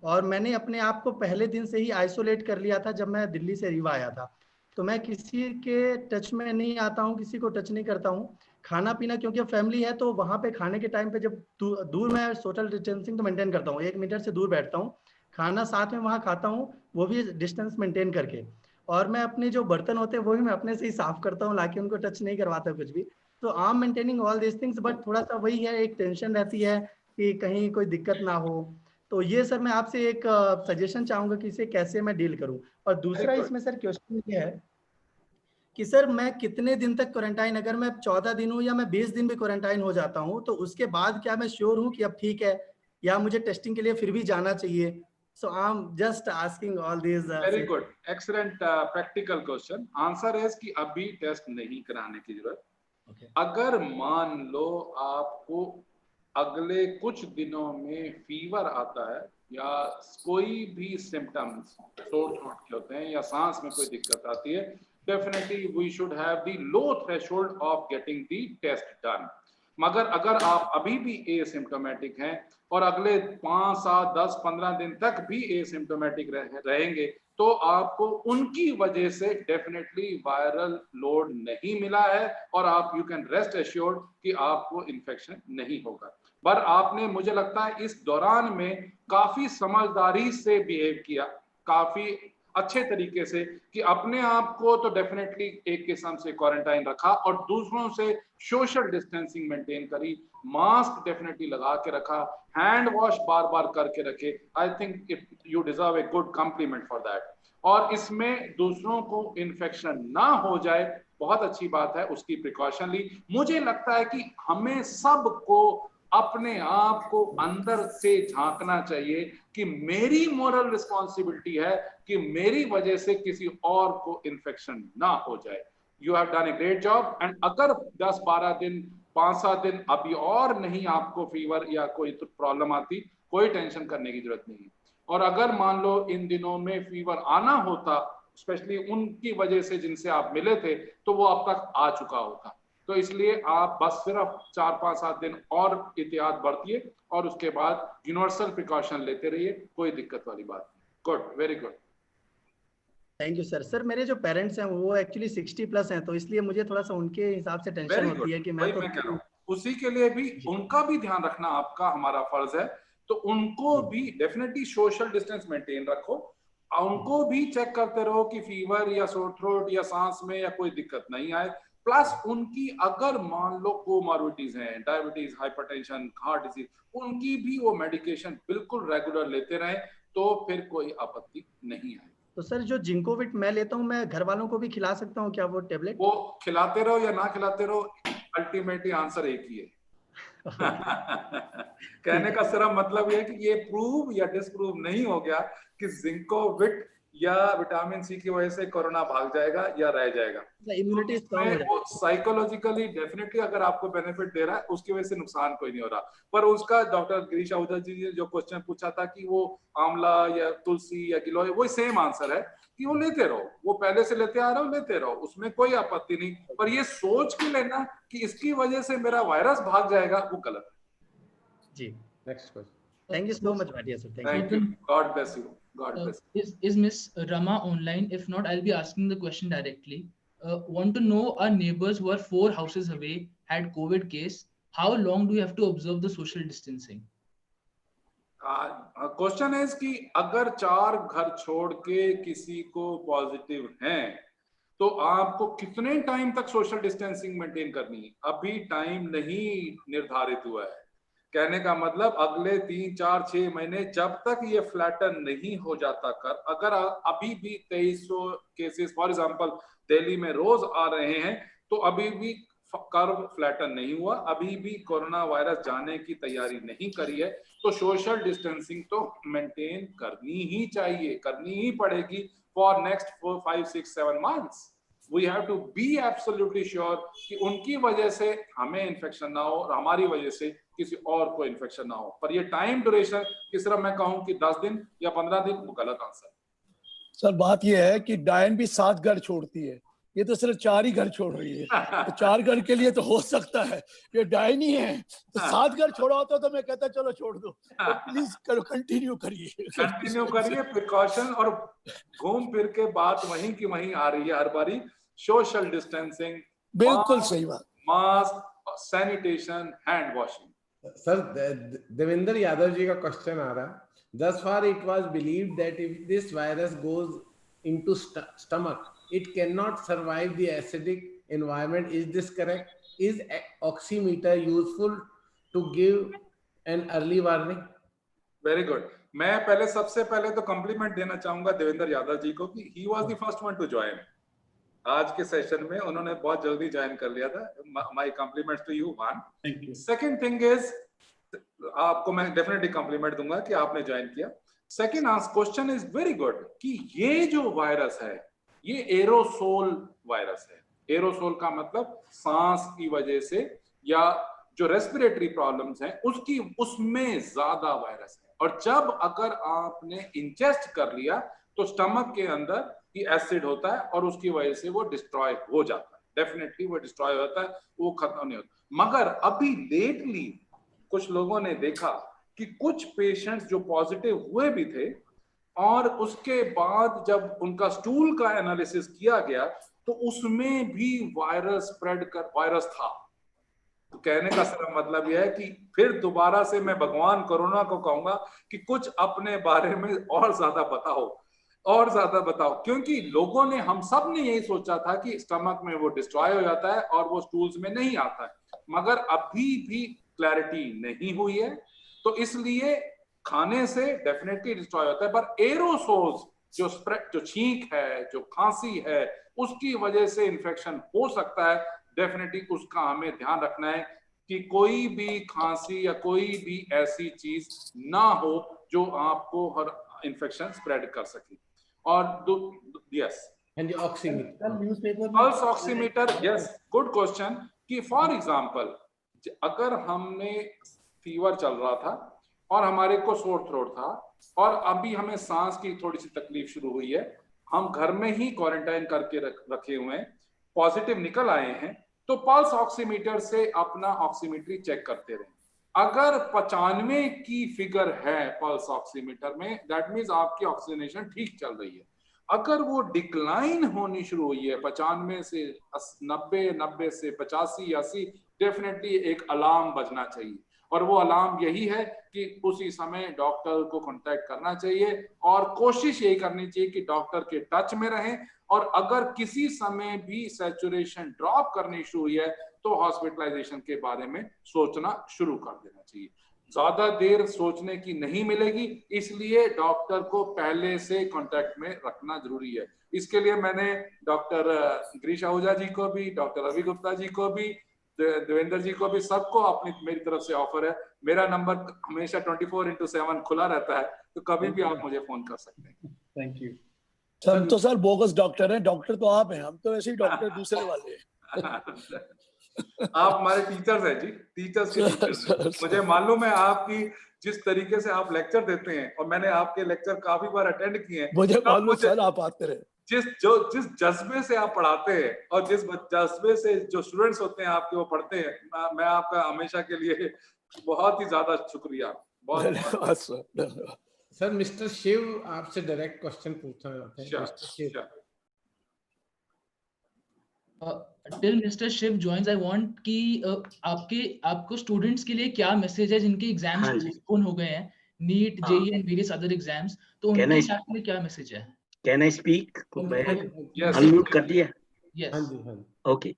और मैंने अपने आप को पहले दिन से ही आइसोलेट कर लिया था जब मैं दिल्ली से रीवा आया था। तो मैं किसी के टच में नहीं आता हूँ, किसी को टच नहीं करता हूँ। खाना पीना, क्योंकि फैमिली है तो वहाँ पे खाने के टाइम पे जब दूर मैं सोशल डिस्टेंसिंग तो मेंटेन करता हूँ, 1 मीटर से दूर बैठता हूँ, खाना साथ में वहाँ खाता हूँ, वो भी डिस्टेंस मेंटेन करके। और मैं अपने जो बर्तन होते हैं वो भी मैं अपने से ही साफ करता हूँ, लाके उनको टच नहीं करवाता कुछ भी। तो I am maintaining all this things, but थोड़ा सा वही है, एक टेंशन रहती है कि कहीं कोई दिक्कत ना हो। तो ये सर मैं आपसे एक सजेशन चाहूंगा कि इसे कैसे मैं डील करूं। और दूसरा इसमें सर क्वेश्चन ये है कि सर मैं कितने दिन तक क्वारंटाइन, अगर मैं 14 दिन हूँ या मैं 20 दिन भी क्वारंटाइन हो जाता हूँ, तो उसके बाद क्या मैं श्योर हूँ कि अब ठीक है, या मुझे टेस्टिंग के लिए फिर भी जाना चाहिए? So I am just asking all this. Very good, excellent practical question. Answer है कि अभी टेस्ट नहीं कराने की जरूरत। अगर मान लो आपको अगले कुछ दिनों में फीवर आता है या कोई भी सिम्टम्स थ्रोट के होते हैं या सांस में कोई दिक्कत आती है, definitely we should have the low threshold of getting the test done. मगर अगर आप अभी भी एसिम्प्टोमेटिक हैं और अगले 5, 7, 10, 15 दिन तक भी एसिम्प्टोमेटिक रहेंगे, तो आपको उनकी वजह से डेफिनेटली वायरल लोड नहीं मिला है और आप यू कैन रेस्ट एश्योर्ड कि आपको इन्फेक्शन नहीं होगा। पर आपने, मुझे लगता है, इस दौरान में काफी समझदारी से बिहेव किया, काफी अच्छे तरीके से, कि अपने आप को तो डेफिनेटली एक किस्म से क्वारंटाइन रखा और दूसरों से सोशल डिस्टेंसिंग मेंटेन करी, मास्क डेफिनेटली लगा के रखा, हैंड वॉश बार बार करके रखे। I think it you deserve a good complement for that. और इसमें दूसरों को इन्फेक्शन ना हो जाए, बहुत अच्छी बात है, उसकी प्रिकॉशन ली। मुझे लगता है कि हमें सबको अपने आप को अंदर से झांकना चाहिए कि मेरी मोरल रिस्पॉन्सिबिलिटी है कि मेरी वजह से किसी और को इन्फेक्शन ना हो जाए। You have done a great job. And अगर 10-12 दिन, 5-7 दिन अभी और नहीं आपको फीवर या कोई तो प्रॉब्लम आती, कोई टेंशन करने की जरूरत नहीं। और अगर मान लो इन दिनों में फीवर आना होता, स्पेशली उनकी वजह से जिनसे आप मिले थे, तो वो अब तक आ चुका होता। तो इसलिए आप बस सिर्फ 4-5-7 दिन और एहतियात बरतिए और उसके बाद यूनिवर्सल प्रिकॉशन लेते रहिए, कोई दिक्कत वाली बात नहीं। Good, very good, thank you sir. Sir मेरे जो पेरेंट्स हैं वो एक्चुअली 60+ हैं, तो इसलिए मुझे थोड़ा सा उनके हिसाब से टेंशन होती है कि मैं तो, मैं कह रहा हूँ उसी के लिए भी उनका भी ध्यान रखना आपका हमारा फर्ज है। तो उनको भी डेफिनेटली सोशल डिस्टेंस मेंटेन रखो, उनको भी चेक करते रहो कि फीवर या सोर थ्रोट या सांस में या कोई दिक्कत नहीं आए। प्लस उनकी अगर मान लो कोमॉर्बिडिटीज हैं, डायबिटीज, हाइपरटेंशन, हार्ट डिजीज, उनकी भी वो मेडिकेशन बिल्कुल रेगुलर लेते रहें, तो फिर कोई आपत्ति नहीं है। तो सर जो जिंकोविट मैं लेता हूँ, मैं घर वालों को भी खिला सकता हूँ क्या वो टेबलेट? वो खिलाते रहो या ना खिलाते रहो, अल्टीमेटली आंसर एक ही है। कहने का सिर्फ मतलब ये है कि ये प्रूव या डिसप्रूव नहीं हो गया कि जिंकोविट या विटामिन सी की वजह से कोरोना भाग जाएगा या रह जाएगा। इम्यूनिटी स्ट्रांग हो जाएगी। साइकोलॉजिकली डेफिनेटली अगर आपको बेनिफिट दे रहा है, उसकी वजह से नुकसान कोई नहीं हो रहा। पर उसका डॉक्टर गिरीश आहूजा जी ने जो क्वेश्चन पूछा था कि वो आंवला या तुलसी या गिलोय, वो सेम आंसर है कि वो लेते रहो, वो पहले से लेते आ रहे हो, लेते रहो, उसमें कोई आपत्ति नहीं। पर ये सोच के लेना कि इसकी वजह से मेरा वायरस भाग जाएगा, वो गलत है। जी, next question. Thank you so much Bhatia sir, thank you, God bless you, God bless. Is Miss Rama online? If not, I'll be asking the question directly. Want to know, our neighbors who are 4 houses away had COVID case. How long do you have to observe the social distancing? Question है कि अगर 4 घर छोड़ के किसी को पॉजिटिव हैं, तो आपको कितने टाइम तक सोशल डिस्टेंसिंग मेंटेन करनी है? अभी टाइम नहीं निर्धारित हुआ है। कहने का मतलब अगले 3, 4, 6 महीने, जब तक ये फ्लैटन नहीं हो जाता कर, अगर अभी भी 2300 केसेस फॉर एग्जांपल दिल्ली में रोज आ रहे हैं, तो अभी भी कर्व फ्लैटन नहीं हुआ, अभी भी कोरोना वायरस जाने की तैयारी नहीं करी है, तो सोशल डिस्टेंसिंग तो मेंटेन करनी ही चाहिए, करनी ही पड़ेगी for next 4, 5, 6, 7 months. We have to be absolutely sure कि उनकी वजह से हमें इन्फेक्शन ना हो और हमारी वजह से किसी और को इन्फेक्शन ना हो। पर ये टाइम ड्यूरेशन कि सिर्फ मैं कहूं कि 10 दिन या 15 दिन, वो गलत आंसर। सर बात ये है कि डायन भी 7 घर छोड़ती है, ये तो सिर्फ 4 ही घर छोड़ रही है। तो 4 घर के लिए तो हो सकता है, ये डायन ही है। तो 7 घर छोड़ा होता तो मैं कहता चलो छोड़ दो, तो प्लीज करो, कंटिन्यू करिए प्रिकॉशन। और घूम फिर के बात वहीं की वहीं आ रही है हर बारी। सोशल डिस्टेंसिंग, बिल्कुल सही बात, mask, sanitation, hand washing. Sir Devendra Yadav ji का क्वेश्चन आ रहा है, thus far it was believed that if this virus goes into stomach, it cannot survive the acidic environment. Is this correct? is oximeter useful to give an early warning? Very good. मैं पहले सबसे पहले तो कॉम्प्लीमेंट देना चाहूंगा देवेंद्र यादव जी को कि he was the first one two join आज के सेशन में। उन्होंने बहुत जल्दी ज्वाइन कर लिया था। My compliments to you one. Thank you. Second thing is, आपको मैं डेफिनेटली कॉम्प्लीमेंट दूंगा कि आपने ज्वाइन किया। Second question is very good कि ये जो वायरस है ये एरोसोल वायरस है। एरोसोल का मतलब सांस की वजह से या जो रेस्पिरेटरी प्रॉब्लम्स हैं उसकी, उसमें ज्यादा वायरस है। और जब अगर आपने इंजेस्ट कर लिया तो स्टमक के अंदर ही एसिड होता है और उसकी वजह से वो डिस्ट्रॉय हो जाता है। डेफिनेटली वो डिस्ट्रॉय होता है, वो खत्म नहीं होता। मगर अभी लेटली कुछ लोगों ने देखा कि कुछ पेशेंट्स जो पॉजिटिव हुए भी थे और उसके बाद जब उनका स्टूल का एनालिसिस किया गया तो उसमें भी वायरस था। तो कहने का सिर्फ मतलब यह है कि फिर दोबारा से मैं भगवान कोरोना को कहूंगा कि कुछ अपने बारे में और ज्यादा बताओ, क्योंकि लोगों ने, हम सब ने यही सोचा था कि स्टमक में वो डिस्ट्रॉय हो जाता है और वो स्टूल्स में नहीं आता है, मगर अभी भी क्लैरिटी नहीं हुई है। तो इसलिए खाने से डेफिनेटली डिस्ट्रॉय होता है, पर एरोसोल्स जो स्प्रेड, जो छींक है, जो खांसी है, उसकी वजह से इन्फेक्शन हो सकता है। डेफिनेटली उसका हमें ध्यान रखना है कि कोई भी खांसी या कोई भी ऐसी चीज ना हो जो आपको हर इन्फेक्शन स्प्रेड कर सके। और yes, pulse oximeter, yes, good question. कि फॉर एग्जांपल अगर हमने फीवर चल रहा था और हमारे को सोर थ्रोट था और अभी हमें सांस की थोड़ी सी तकलीफ शुरू हुई है, हम घर में ही क्वारंटाइन करके रखे हुए हैं, पॉजिटिव निकल आए हैं, तो पल्स ऑक्सीमीटर से अपना ऑक्सीमेट्री चेक करते रहे। अगर 95 की फिगर है पल्स ऑक्सीमीटर में, दैट मीन्स आपकी ऑक्सीजनेशन ठीक चल रही है। अगर वो डिक्लाइन होनी शुरू हुई है 95 से 90, 90 से 85, 80, डेफिनेटली एक अलार्म बजना चाहिए। और वो अलार्म यही है कि उसी समय डॉक्टर को कांटेक्ट करना चाहिए और कोशिश यही करनी चाहिए कि डॉक्टर के टच में रहें। और अगर किसी समय भी सैचुरेशन ड्रॉप करनी शुरू हुई है तो हॉस्पिटलाइजेशन के बारे में सोचना शुरू कर देना चाहिए। ज्यादा देर सोचने की नहीं मिलेगी, इसलिए डॉक्टर को पहले से कांटेक्ट में रखना जरूरी है। इसके लिए मैंने डॉक्टर गिरीश आहूजा जी को भी, डॉक्टर रवि गुप्ता जी को भी, देवेंद्र जी को भी, सबको अपनी मेरी तरफ से ऑफर है। मेरा नंबर हमेशा 24/7 खुला रहता है, तो कभी भी आप मुझे फोन कर सकते हैं। Thank you sir. तो सर बोगस डॉक्टर हैं, डॉक्टर तो आप हैं, हम तो ऐसे ही डॉक्टर दूसरे वाले हैं। आप हमारे टीचर्स हैं जी, टीचर्स के टीचर्स हैं। मुझे मालूम है आपकी जिस तरीके से आप लेक्चर देते हैं, और मैंने आपके लेक्चर काफी बार अटेंड किए हैं। मुझे मालूम सर, आप आते रहे। जिस जज्बे से आप पढ़ाते हैं और जिस जज्बे से जो स्टूडेंट्स होते हैं आपके वो पढ़ते हैं, मैं आपका हमेशा के लिए बहुत ही ज्यादा शुक्रिया। बहुत सर, मिस्टर शिव आपसे डायरेक्ट क्वेश्चन पूछना चाहते हैं। Mister Shiv, till mister Shiv joins, I want कि आपको स्टूडेंट्स के लिए क्या मैसेज है जिनके एग्जाम्स पोस्टपोन हो गए हैं, NEET, JEE and various other exams, तो उनके लिए क्या मैसेज है? Can I speak? अनम्यूट कर दिया? यस। हाँ जी, हाँ जी। ओके।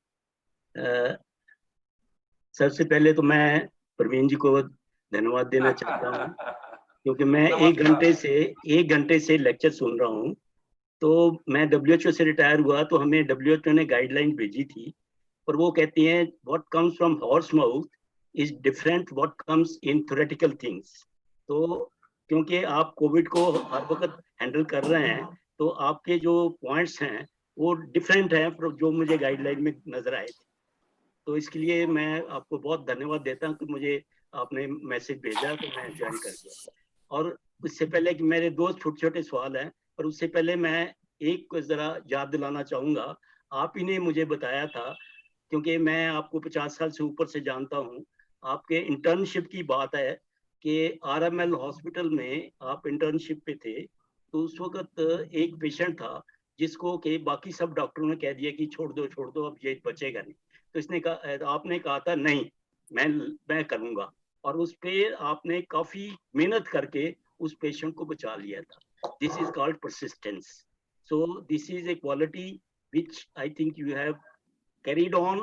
सबसे पहले तो मैं प्रवीण जी को धन्यवाद देना चाहता हूँ, क्योंकि मैं एक घंटे से लेक्चर सुन रहा हूँ। तो मैं WHO से रिटायर हुआ तो हमें WHO ने गाइडलाइन भेजी थी, और वो कहती हैं what comes from horse mouth is different what comes in theoretical things. तो क्योंकि आप कोविड को हर वक्त हैंडल कर रहे हैं, तो आपके जो पॉइंट्स हैं वो डिफरेंट हैं जो मुझे गाइडलाइन में नजर आए थे। तो इसके लिए मैं आपको बहुत धन्यवाद देता हूँ कि मुझे आपने मैसेज भेजा तो मैं ज्वाइन कर गया। और उससे पहले कि मेरे दो छोटे छोटे सवाल हैं, पर उससे पहले मैं एक जरा याद दिलाना चाहूंगा। आप ही ने मुझे बताया था, क्योंकि मैं आपको 50 साल से ऊपर से जानता हूँ, आपके इंटर्नशिप की बात है कि RML हॉस्पिटल में आप इंटर्नशिप पे थे। तो उस वक्त एक पेशेंट था जिसको कि बाकी सब डॉक्टरों ने कह दिया कि छोड़ दो अब ये बचेगा नहीं। तो इसने कहा, आपने कहा था नहीं मैं करूंगा, और उस पे आपने काफी मेहनत करके उस पेशेंट को बचा लिया था। This is called persistence. So this is a quality which I think you have carried on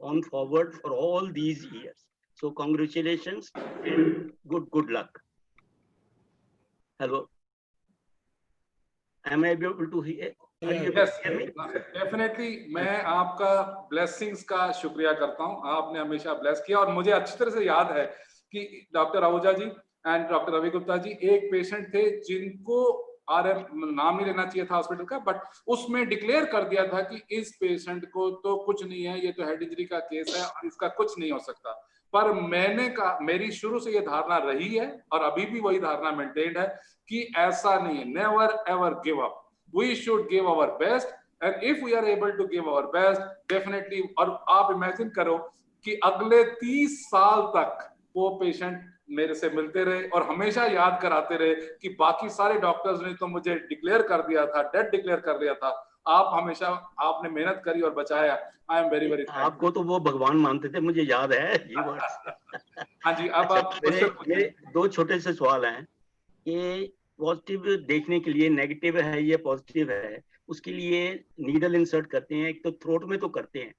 on forward for all these years. So congratulations and good luck. Hello. Am I able to hear? Yes, definitely. मैं आपका blessings का शुक्रिया करता हूँ. आपने हमेशा bless किया और मुझे अच्छी तरह से याद है कि doctor Ahuja ji and doctor Ravi Gupta ji एक पेशेंट थे जिनको नाम नहीं लेना चाहिए था हॉस्पिटल का, बट उसमें डिक्लेयर कर दिया था कि इस पेशेंट को तो कुछ नहीं है, ये तो हेड इंजरी का केस है और इसका कुछ नहीं हो सकता. पर मैंने कहा, मेरी शुरू से ये धारणा रही है और अभी भी वही धारणा मेंटेन्ड है कि ऐसा नहीं है. Never ever give up. We should give our best, and if we are able to give our best, definitely. और आप इमेजिन करो कि अगले 30 साल तक वो पेशेंट मेरे से मिलते रहे और हमेशा याद कराते रहे कि बाकी सारे डॉक्टर्स ने तो मुझे डिक्लेयर कर दिया था, डेड डिक्लेयर कर दिया था, आप हमेशा आपने मेहनत करी और बचाया. I am very very. आपको तो वो भगवान मानते थे, मुझे याद है ये वर्ड्स. हाँ जी. अब आप मेरे 2 छोटे से सवाल हैं कि पॉजिटिव देखने के लिए नेगेटिव है या पॉजिटिव है, उसके लिए नीडल इंसर्ट करते हैं. एक तो थ्रोट में तो करते हैं,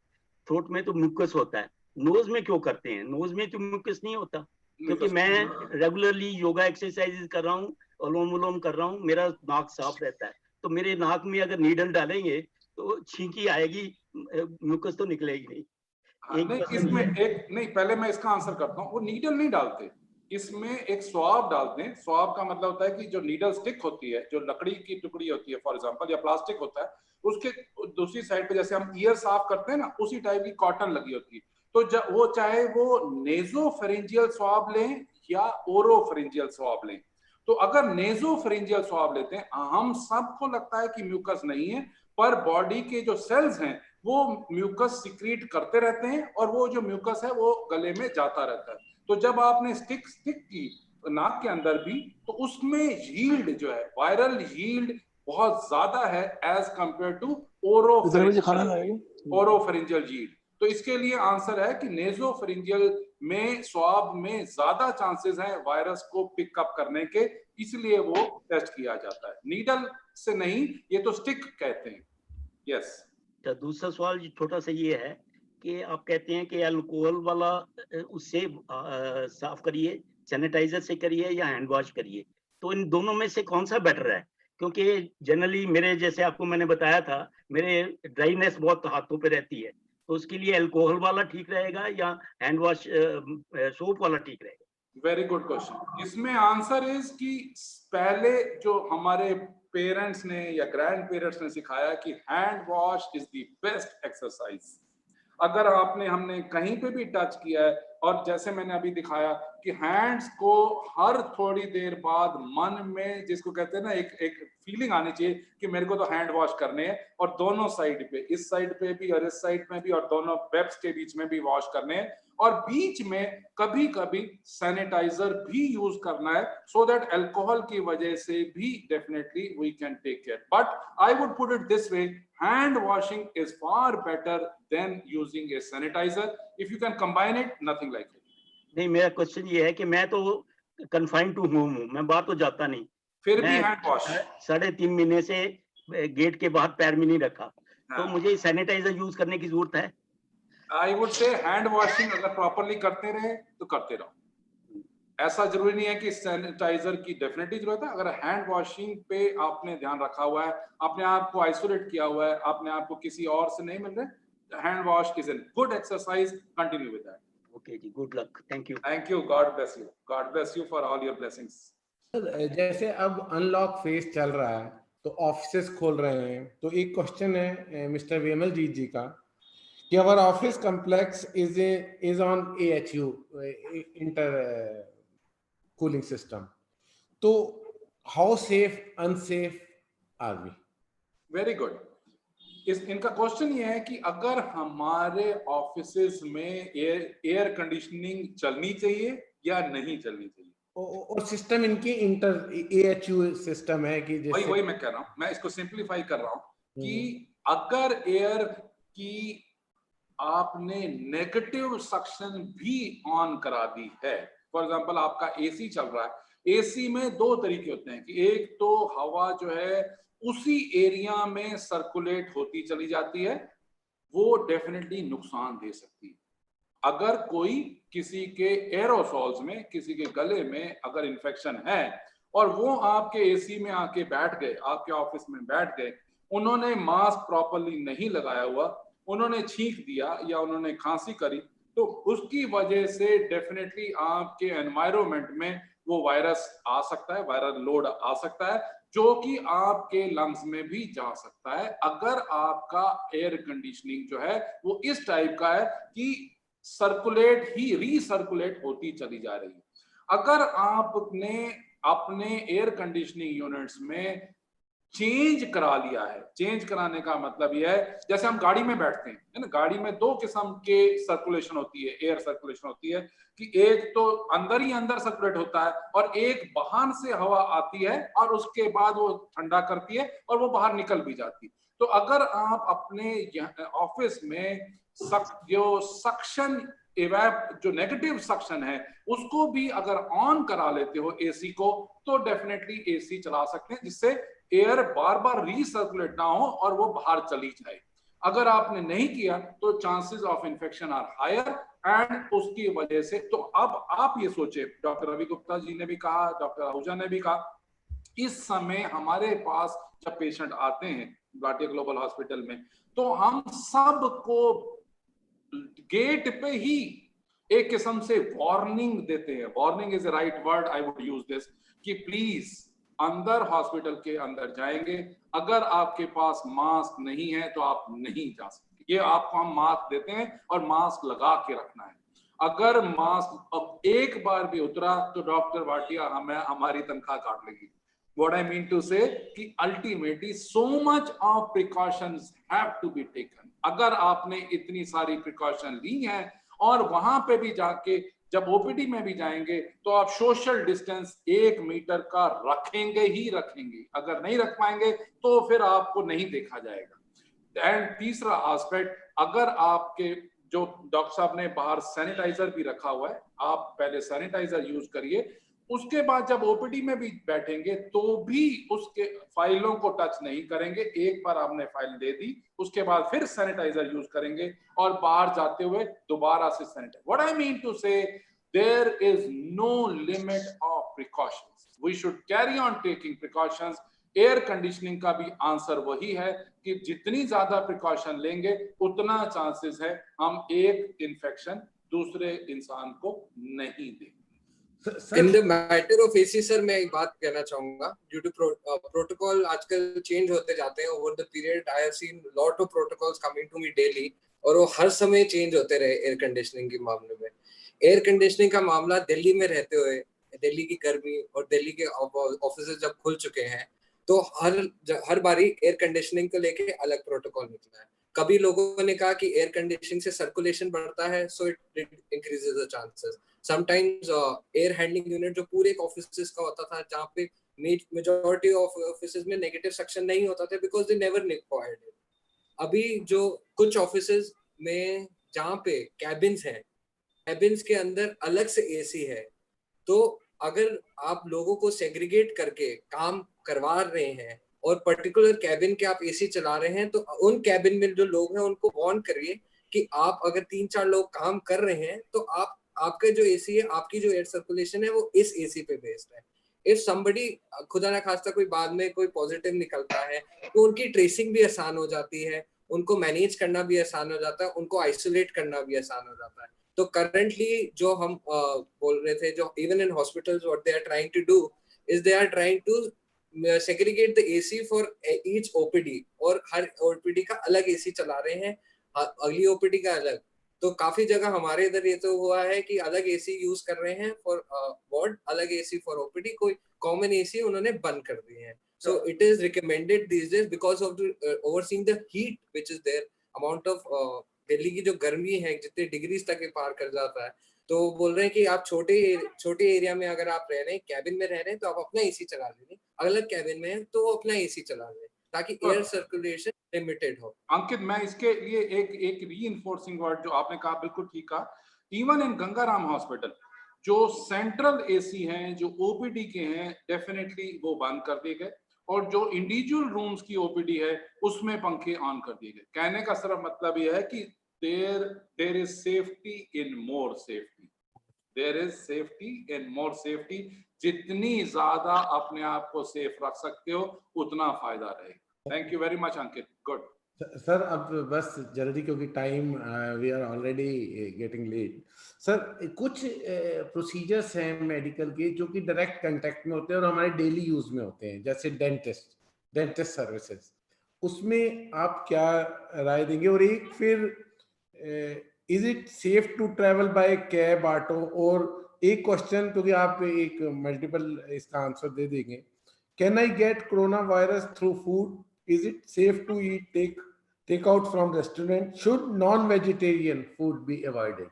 थ्रोट में तो म्यूकस होता है. नोज में क्यों करते हैं? नोज में तो म्यूकस नहीं होता. क्योंकि मैं रेगुलरली योगा एक्सरसाइजेस कर रहा हूँ, अनुलोम विलोम कर रहा हूँ, मेरा नाक साफ रहता है. तो मेरे नाक में अगर नीडल डालेंगे तो छींकी आएगी, म्यूकस तो निकलेगी नहीं. इसमें एक नहीं, पहले मैं इसका आंसर करता हूँ. वो नीडल नहीं डालते, इसमें एक स्वाब डालते हैं. स्वाब का मतलब होता है कि जो नीडल स्टिक होती है, जो लकड़ी की टुकड़ी होती है फॉर एग्जांपल, या प्लास्टिक होता है, उसके दूसरी साइड पे जैसे हम ईयर साफ करते हैं ना, उसी टाइप की कॉटन लगी होती है. तो जब वो चाहे वो नेजोफेरिंजियल स्वाब लें या ओरोफेरिंजियल स्वाब लें, तो अगर नेजोफेरिंजियल स्वाब लेते हैं, हम सबको लगता है कि म्यूकस नहीं है, पर बॉडी के जो सेल्स हैं वो म्यूकस सिक्रीट करते रहते हैं और वो जो म्यूकस है वो गले में जाता रहता है. तो जब आपने स्टिक की नाक के अंदर भी, तो उसमें यील्ड जो है, वायरल यील्ड बहुत ज्यादा है एज कंपेयर टू ओरोफेरिंजियल यील्ड. तो इसके लिए आंसर है कि नेजोफेरिंजियल में स्वाब में ज्यादा चांसेस हैं वायरस को पिकअप करने के, इसलिए वो टेस्ट किया जाता है. नीडल से नहीं, ये तो स्टिक कहते हैं. यस. दूसरा सवाल छोटा सा ये है कि आप कहते हैं कि अल्कोहल वाला उससे साफ करिए, सैनिटाइजर से करिए या हैंड वॉश करिए, तो इन दोनों में से कौन सा बेटर है? क्योंकि जनरली मेरे जैसे आपको मैंने बताया था, मेरे ड्राइनेस बहुत हाथों पे रहती है, तो उसके लिए अल्कोहल वाला ठीक रहेगा या हैंड वॉश सोप वाला ठीक रहेगा? Very good question. इसमें आंसर इज कि पहले जो हमारे पेरेंट्स ने या ग्रैंड पेरेंट्स ने सिखाया कि hand wash is the best exercise. अगर हमने कहीं पे भी टच किया है, और जैसे मैंने अभी दिखाया कि हैंड्स को हर थोड़ी देर बाद मन में, जिसको कहते हैं ना, एक फीलिंग आनी चाहिए कि मेरे को तो हैंड वॉश करने हैं, और दोनों साइड पे, इस साइड पे भी और इस साइड में भी, और दोनों वेब्स के बीच में भी वॉश करने हैं, और बीच में कभी कभी सैनिटाइजर भी यूज करना है, सो दैट अल्कोहल की वजह से भी definitely we can take care. But I would put it this way, hand washing is far better than using a sanitizer. If you can combine it, nothing like it. नहीं, मेरा क्वेश्चन ये है कि मैं तो confined to home हूँ, मैं बाहर तो जाता नहीं, फिर भी हैंड वॉश 3.5 महीने से गेट के बाहर पैर भी नहीं रखा. तो मुझे सैनिटाइजर यूज करने की जरूरत है? I would say hand washing अगर प्रॉपरली करते रहे तो करते रहो. ऐसा जरूरी नहीं है कि सैनिटाइजर की डेफिनेटली जरूरत है. अगर हैंड वॉशिंग पे आपने ध्यान रखा हुआ है, अपने आप को आइसोलेट किया हुआ है, अपने आप को किसी और से नहीं मिल रहे, hand wash is an good exercise. Continue with that. Okay जी, good luck. Thank you. Thank you. God bless you. God bless you for all your blessings. जैसे अब अनलॉक फेज चल रहा है तो ऑफिसेस खोल रहे हैं, तो एक क्वेश्चन है मिस्टर विमल जीत जी का कि our office complex is on AHU inter cooling system, तो how safe unsafe are we? Very good. इनका क्वेश्चन ये है कि अगर हमारे ऑफिसेस में एयर कंडीशनिंग चलनी चाहिए या नहीं चलनी चाहिए. और सिस्टम इनकी इंटर AHU सिस्टम है कि जैसे वही मैं कह रहा हूँ, मैं इसको सिंप्लीफाई कर रहा हूँ कि अगर एयर की आपने नेगेटिव सक्शन भी ऑन करा दी है, फॉर एग्जांपल आपका एसी चल रहा है, एसी में 2 तरीके होते हैं कि एक तो हवा जो है उसी एरिया में सर्कुलेट होती चली जाती है, वो डेफिनेटली नुकसान दे सकती है। अगर कोई किसी के एरोसॉल्स में, किसी के गले में अगर इन्फेक्शन है और वो आपके एसी में आके बैठ गए, आपके ऑफिस में बैठ गए, उन्होंने मास्क प्रॉपर्ली नहीं लगाया हुआ, उन्होंने छींक दिया या उन्होंने खांसी करी, तो उसकी वजह से डेफिनेटली आपके एनवायरनमेंट में वो वायरस आ सकता है, वायरल लोड आ सकता है, जो कि आपके लंग्स में भी जा सकता है अगर आपका एयर कंडीशनिंग जो है वो इस टाइप का है कि सर्कुलेट ही रीसर्कुलेट होती चली जा रही है। अगर आपने अपने एयर कंडीशनिंग यूनिट्स में चेंज करा लिया है, चेंज कराने का मतलब यह है जैसे हम गाड़ी में बैठते हैं, है ना, गाड़ी में दो किस्म के सर्कुलेशन होती है, एयर सर्कुलेशन होती है कि एक तो अंदर ही अंदर सर्कुलेट होता है और एक बाहर से हवा आती है और उसके बाद वो ठंडा करती है और वो बाहर निकल भी जाती है। तो अगर आप अपने ऑफिस में जो सक्शन इवैप जो नेगेटिव सक्शन है उसको भी अगर ऑन करा लेते हो एसी को, तो डेफिनेटली एसी चला सकते हैं जिससे एयर बार बार रीसर्कुलेट ना हो और वो बाहर चली जाए। अगर आपने नहीं किया तो chances of infection are higher and उसकी वजह से, तो अब आप ये सोचे, डॉक्टर रवि गुप्ता जी ने भी कहा, डॉक्टर आहूजा ने भी कहा, इस समय हमारे पास जब पेशेंट आते हैं भाटिया ग्लोबल हॉस्पिटल में, तो हम सबको गेट पे ही एक किस्म से वार्निंग देते हैं। Warning is the right word, I would use this, कि प्लीज अंदर हॉस्पिटल के अंदर जाएंगे, अगर आपके पास मास्क नहीं है तो आप नहीं जा सकते। ये आपको हम मास्क देते हैं और मास्क लगा के रखना है। अगर मास्क अब एक बार भी उतरा तो डॉक्टर भाटिया हमें हमारी तनख्वाह काट लेगी। What I mean to say कि ultimately so much of precautions have to be taken। अगर आपने इतनी सारी प्रिकॉशन ली हैं और वहां पे भी जाके जब ओपीडी में भी जाएंगे तो आप सोशल डिस्टेंस 1 मीटर का रखेंगे ही रखेंगे, अगर नहीं रख पाएंगे तो फिर आपको नहीं देखा जाएगा। एंड तीसरा एस्पेक्ट, अगर आपके जो डॉक्टर साहब ने बाहर सैनिटाइजर भी रखा हुआ है, आप पहले सैनिटाइजर यूज करिए, उसके बाद जब ओपीडी में भी बैठेंगे तो भी उसके फाइलों को टच नहीं करेंगे। एक बार आपने फाइल दे दी उसके बाद फिर सैनिटाइजर यूज करेंगे और बाहर जाते हुए दोबारा से sanitiser. What I mean to say, there is no limit of precautions, we should carry on taking precautions. Air conditioning का भी आंसर वही है कि जितनी ज्यादा प्रिकॉशन लेंगे उतना चांसेस है हम एक इन्फेक्शन दूसरे इंसान को नहीं देंगे। In the matter of AC sir, मैं एक बात कहना चाहूंगा, ड्यू टू प्रोटोकॉल आजकल चेंज होते जाते हैं over the period. I have seen lot of protocols coming to me daily और वो हर समय चेंज होते रहे। एयर कंडीशनिंग के मामले में, एयर कंडीशनिंग का मामला दिल्ली में रहते हुए, दिल्ली की गर्मी और दिल्ली के ऑफिस जब खुल चुके हैं तो हर बारी एयर कंडीशनिंग को लेके अलग प्रोटोकॉल निकला है। कभी लोगों ने कहा कि एयर कंडीशनिंग से सर्कुलेशन बढ़ता है, so it increases the chances. Sometimes air handling unit जो पूरे ऑफिसेस का होता था, जहाँ पे मेजॉरिटी ऑफ ऑफिसेस में नेगेटिव सेक्शन नहीं होता था because they never required it. अभी जो कुछ ऑफिसेस में जहाँ पे कैबिन्स हैं, कैबिन्स के अंदर अलग से एसी है, तो अगर आप लोगों को सेग्रीगेट करके काम करवा रहे हैं और पर्टिकुलर कैबिन के आप एसी चला रहे हैं, तो उन कैबिन में जो लोग हैं उनको वार्न करिए कि आप अगर 3-4 लोग काम कर रहे हैं तो आपका जो एसी है, आपकी जो एयर सर्कुलेशन है वो इस एसी पे बेस्ड है। इफ समबडी खुदा ना खास्ता कोई बाद में कोई पॉजिटिव निकलता है तो उनकी ट्रेसिंग भी आसान हो जाती है, उनको मैनेज करना भी आसान हो जाता है, उनको आइसोलेट करना भी आसान हो जाता है। तो करंटली जो हम बोल रहे थे, जो even in hospitals what they are trying to do is they are trying to segregate the AC for each OPD, और हर ओपीडी का अलग एसी चला रहे हैं, अगली ओपीडी का अलग। तो काफी जगह हमारे इधर ये तो हुआ है कि अलग एसी यूज कर रहे हैं फॉर वार्ड, अलग एसी फॉर ओपीडी, कोई कॉमन एसी उन्होंने बंद कर दिए हैं। So it is recommended these days because of the overseeing the heat which is there, amount of Delhi की जो गर्मी है जितने डिग्रीज तक ये पार कर जाता है, तो बोल रहे हैं कि आप छोटे एरिया में अगर आप रह रहे हैं, कैबिन में रह रहे हैं, तो आप अपना एसी चला लें, अलग कैबिन में है तो वो अपना एसी चला लें ताकि एयर सर्कुलेशन लिमिटेड हो। अंकित, मैं इसके लिए एक रीइंफोर्सिंग वर्ड जो आपने कहा बिल्कुल ठीक कहा। इवन इन गंगाराम हॉस्पिटल जो सेंट्रल एसी हैं, जो ओपीडी के हैं, डेफिनेटली वो बंद कर दिए गए और जो इंडिविजुअल रूम्स की ओपीडी है उसमें पंखे ऑन कर दिए गए। कहने का सिर्फ मतलब यह है कि there is safety in more safety, there is safety in more safety. जितनी ज्यादा अपने आप को सेफ रख सकते हो उतना फायदा रहेगा। Thank you very much Ankit, good. Sir अब बस जल्दी, क्योंकि time we are already getting late. Sir कुछ प्रोसीजर्स हैं मेडिकल के जो कि डायरेक्ट कांटेक्ट में होते हैं और हमारे डेली यूज में होते हैं, जैसे डेंटिस्ट सर्विसेज, उसमें आप क्या राय देंगे? और एक फिर is it safe to travel by cab, auto? और एक क्वेश्चन, क्योंकि आप एक मल्टीपल इसका आंसर दे देंगे, can I get corona virus through food? Is it safe to eat take out from restaurant? Should non-vegetarian food be avoided?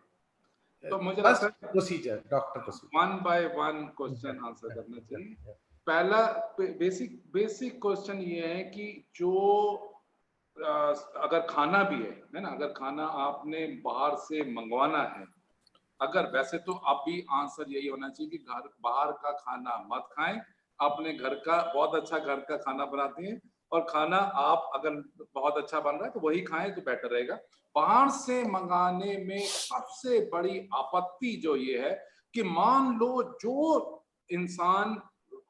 तो मुझे लगता है procedure, doctor procedure, one by one question answer करना चाहिए। पहला बेसिक क्वेश्चन ये है कि जो अगर खाना भी है ना, अगर खाना आपने बाहर से मंगवाना है, अगर वैसे तो अभी आंसर यही होना चाहिए कि घर बाहर का खाना मत खाएं, अपने घर का बहुत अच्छा घर का खाना बनाते हैं और खाना आप अगर बहुत अच्छा बन रहा है तो वही खाएं तो बेटर रहेगा। बाहर से मंगाने में सबसे बड़ी आपत्ति जो ये है कि मान लो जो इंसान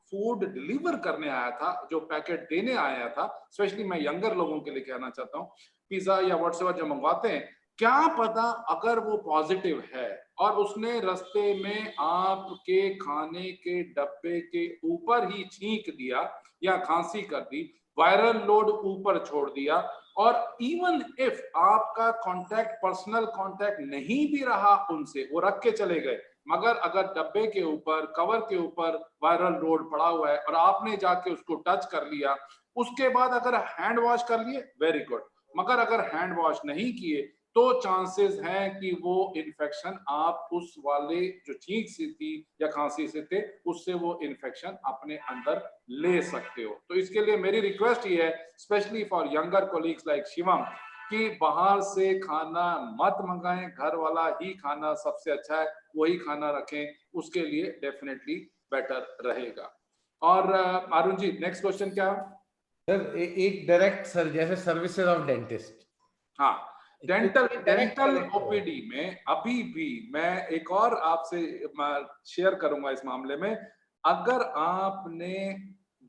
फूड डिलीवर करने आया था, जो पैकेट देने आया था, स्पेशली मैं यंगर लोगों के लिए कहना चाहता हूँ, पिज्जा या व्हाट्सएवर जो मंगवाते हैं, क्या पता अगर वो पॉजिटिव है और उसने रास्ते में आपके खाने के डब्बे के ऊपर ही छींक दिया या खांसी कर दी, वायरल लोड ऊपर छोड़ दिया, और इवन इफ आपका कांटेक्ट पर्सनल कांटेक्ट नहीं भी रहा उनसे, वो रख के चले गए, मगर अगर डब्बे के ऊपर कवर के ऊपर वायरल लोड पड़ा हुआ है और आपने जाके उसको टच कर लिया, उसके बाद अगर हैंड वॉश कर लिए वेरी गुड, मगर अगर हैंड वॉश नहीं किए तो चांसेस हैं कि वो इन्फेक्शन आप उस वाले जो छींक से थी या खांसी से थे उससे वो इन्फेक्शन अपने अंदर ले सकते हो। तो इसके लिए मेरी रिक्वेस्ट ये है, specially for younger colleagues like Shivam, कि बाहर से खाना मत मंगाएं, घर वाला ही खाना सबसे अच्छा है, वही खाना रखें, उसके लिए डेफिनेटली बेटर रहेगा। और अरुण जी नेक्स्ट क्वेश्चन क्या? सर एक डायरेक्ट सर जैसे सर्विसेज ऑफ डेंटिस्ट, हाँ डेंटल ओपीडी में अभी भी मैं एक और आपसे शेयर करूंगा इस मामले में, अगर आपने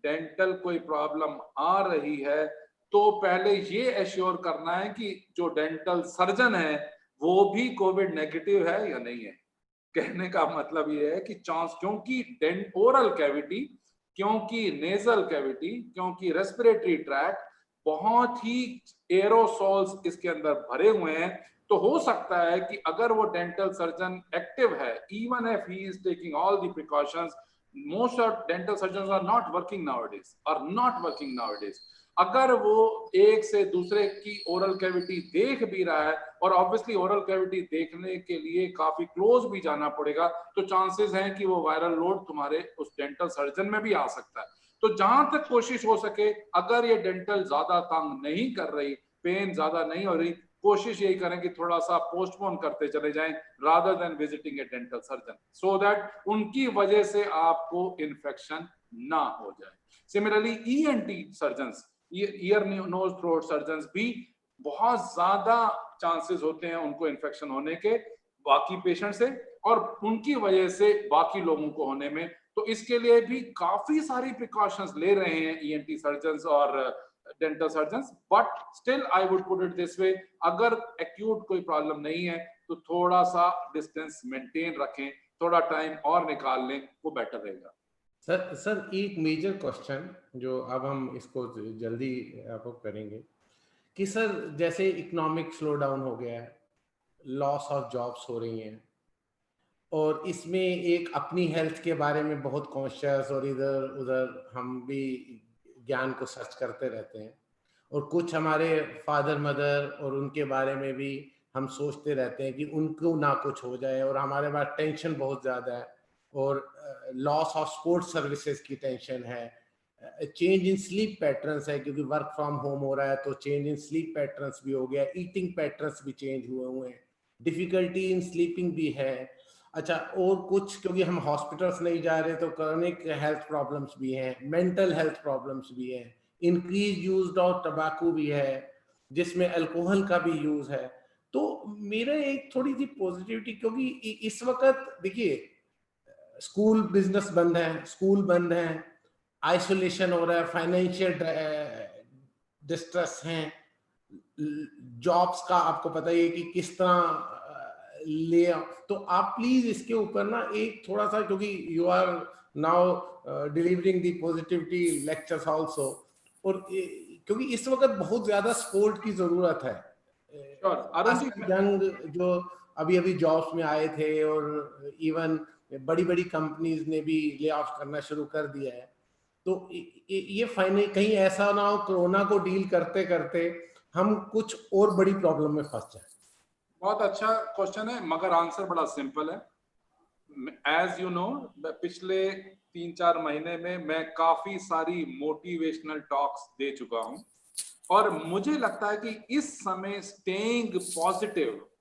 डेंटल कोई प्रॉब्लम आ रही है तो पहले ये एश्योर करना है कि जो डेंटल सर्जन है वो भी कोविड नेगेटिव है या नहीं है। कहने का मतलब ये है कि चांस, क्योंकि ओरल कैविटी, क्योंकि नेजल कैविटी, क्योंकि रेस्पिरेटरी ट्रैक्ट बहुत ही एरोसोल्स इसके अंदर भरे हुए हैं, तो हो सकता है कि अगर वो डेंटल सर्जन एक्टिव है, even if he is taking all the precautions, most of dental surgeons are not working nowadays, अगर वो एक से दूसरे की ओरल कैविटी देख भी रहा है, और ऑब्वियसली ओरल कैविटी देखने के लिए काफी क्लोज भी जाना पड़ेगा, तो चांसेस हैं कि वो वायरल लोड तुम्हारे उस डेंटल सर्जन में भी आ सकता है। तो जहां तक कोशिश हो सके, अगर ये डेंटल ज्यादा तंग नहीं कर रही, पेन ज्यादा नहीं हो रही, कोशिश यही करें कि थोड़ा सा पोस्टपोन करते चले जाएं rather than visiting A dental surgeon, so that उनकी वजह से आपको इन्फेक्शन ना हो जाए। Similarly ENT surgeons, ear nose throat surgeons भी बहुत ज्यादा चांसेस होते हैं उनको इन्फेक्शन होने के बाकी पेशेंट से, और उनकी वजह से बाकी लोगों को होने में। तो इसके लिए भी काफी सारी प्रिकॉशंस ले रहे हैं ईएनटी सर्जन्स और dental surgeons, but still I would put it this वे, अगर एक्यूट कोई प्रॉब्लम नहीं है तो थोड़ा सा डिस्टेंस मेंटेन रखें, थोड़ा टाइम और निकाल लें, वो बेटर रहेगा। सर एक मेजर क्वेश्चन जो अब हम इसको जल्दी आपको करेंगे कि सर जैसे इकोनॉमिक स्लो डाउन हो गया है, लॉस ऑफ जॉब्स हो रही हैं, और इसमें एक अपनी हेल्थ के बारे में बहुत कॉन्शियस, और इधर उधर हम भी ज्ञान को सर्च करते रहते हैं, और कुछ हमारे फादर मदर और उनके बारे में भी हम सोचते रहते हैं कि उनको ना कुछ हो जाए, और हमारे पास टेंशन बहुत ज़्यादा है, और लॉस ऑफ स्पोर्ट्स सर्विसेज की टेंशन है, चेंज इन स्लीप पैटर्न्स है क्योंकि वर्क फ्रॉम होम हो रहा है, तो चेंज इन स्लीप पैटर्न्स भी हो गया, ईटिंग पैटर्न्स भी चेंज हुए हैं, डिफिकल्टी इन स्लीपिंग भी है। अच्छा, और कुछ, क्योंकि हम हॉस्पिटल्स नहीं जा रहे तो क्रॉनिक हेल्थ प्रॉब्लम्स भी हैं, मेंटल हेल्थ प्रॉब्लम्स भी हैं, इंक्रीज यूज ऑफ टबैको भी है, जिसमें अल्कोहल का भी यूज है। तो मेरा एक थोड़ी सी पॉजिटिविटी, क्योंकि इस वक्त देखिए स्कूल बिजनेस बंद है, स्कूल बंद है, आइसोलेशन हो रहा है, फाइनेंशियल डिस्ट्रेस है, जॉब्स का आपको पता ही है कि किस तरह ले। तो आप प्लीज इसके ऊपर ना एक थोड़ा सा, क्योंकि you are now delivering the positivity lectures also, और क्योंकि इस वक्त बहुत ज्यादा सपोर्ट की जरूरत है। यंग जो अभी अभी जॉब्स में आए थे, और इवन बड़ी बड़ी कंपनीज ने भी ले ऑफ करना शुरू कर दिया है, तो ये फाइनल कहीं ऐसा ना हो कोरोना को डील करते करते हम कुछ और बड़ी प्रॉब्लम में फंस जाए। बहुत अच्छा क्वेश्चन है, मगर आंसर बड़ा सिंपल है। एज यू नो, पिछले 3-4 महीने में मैं काफी सारी मोटिवेशनल टॉक्स दे चुका हूं, और मुझे लगता है कि इस समय staying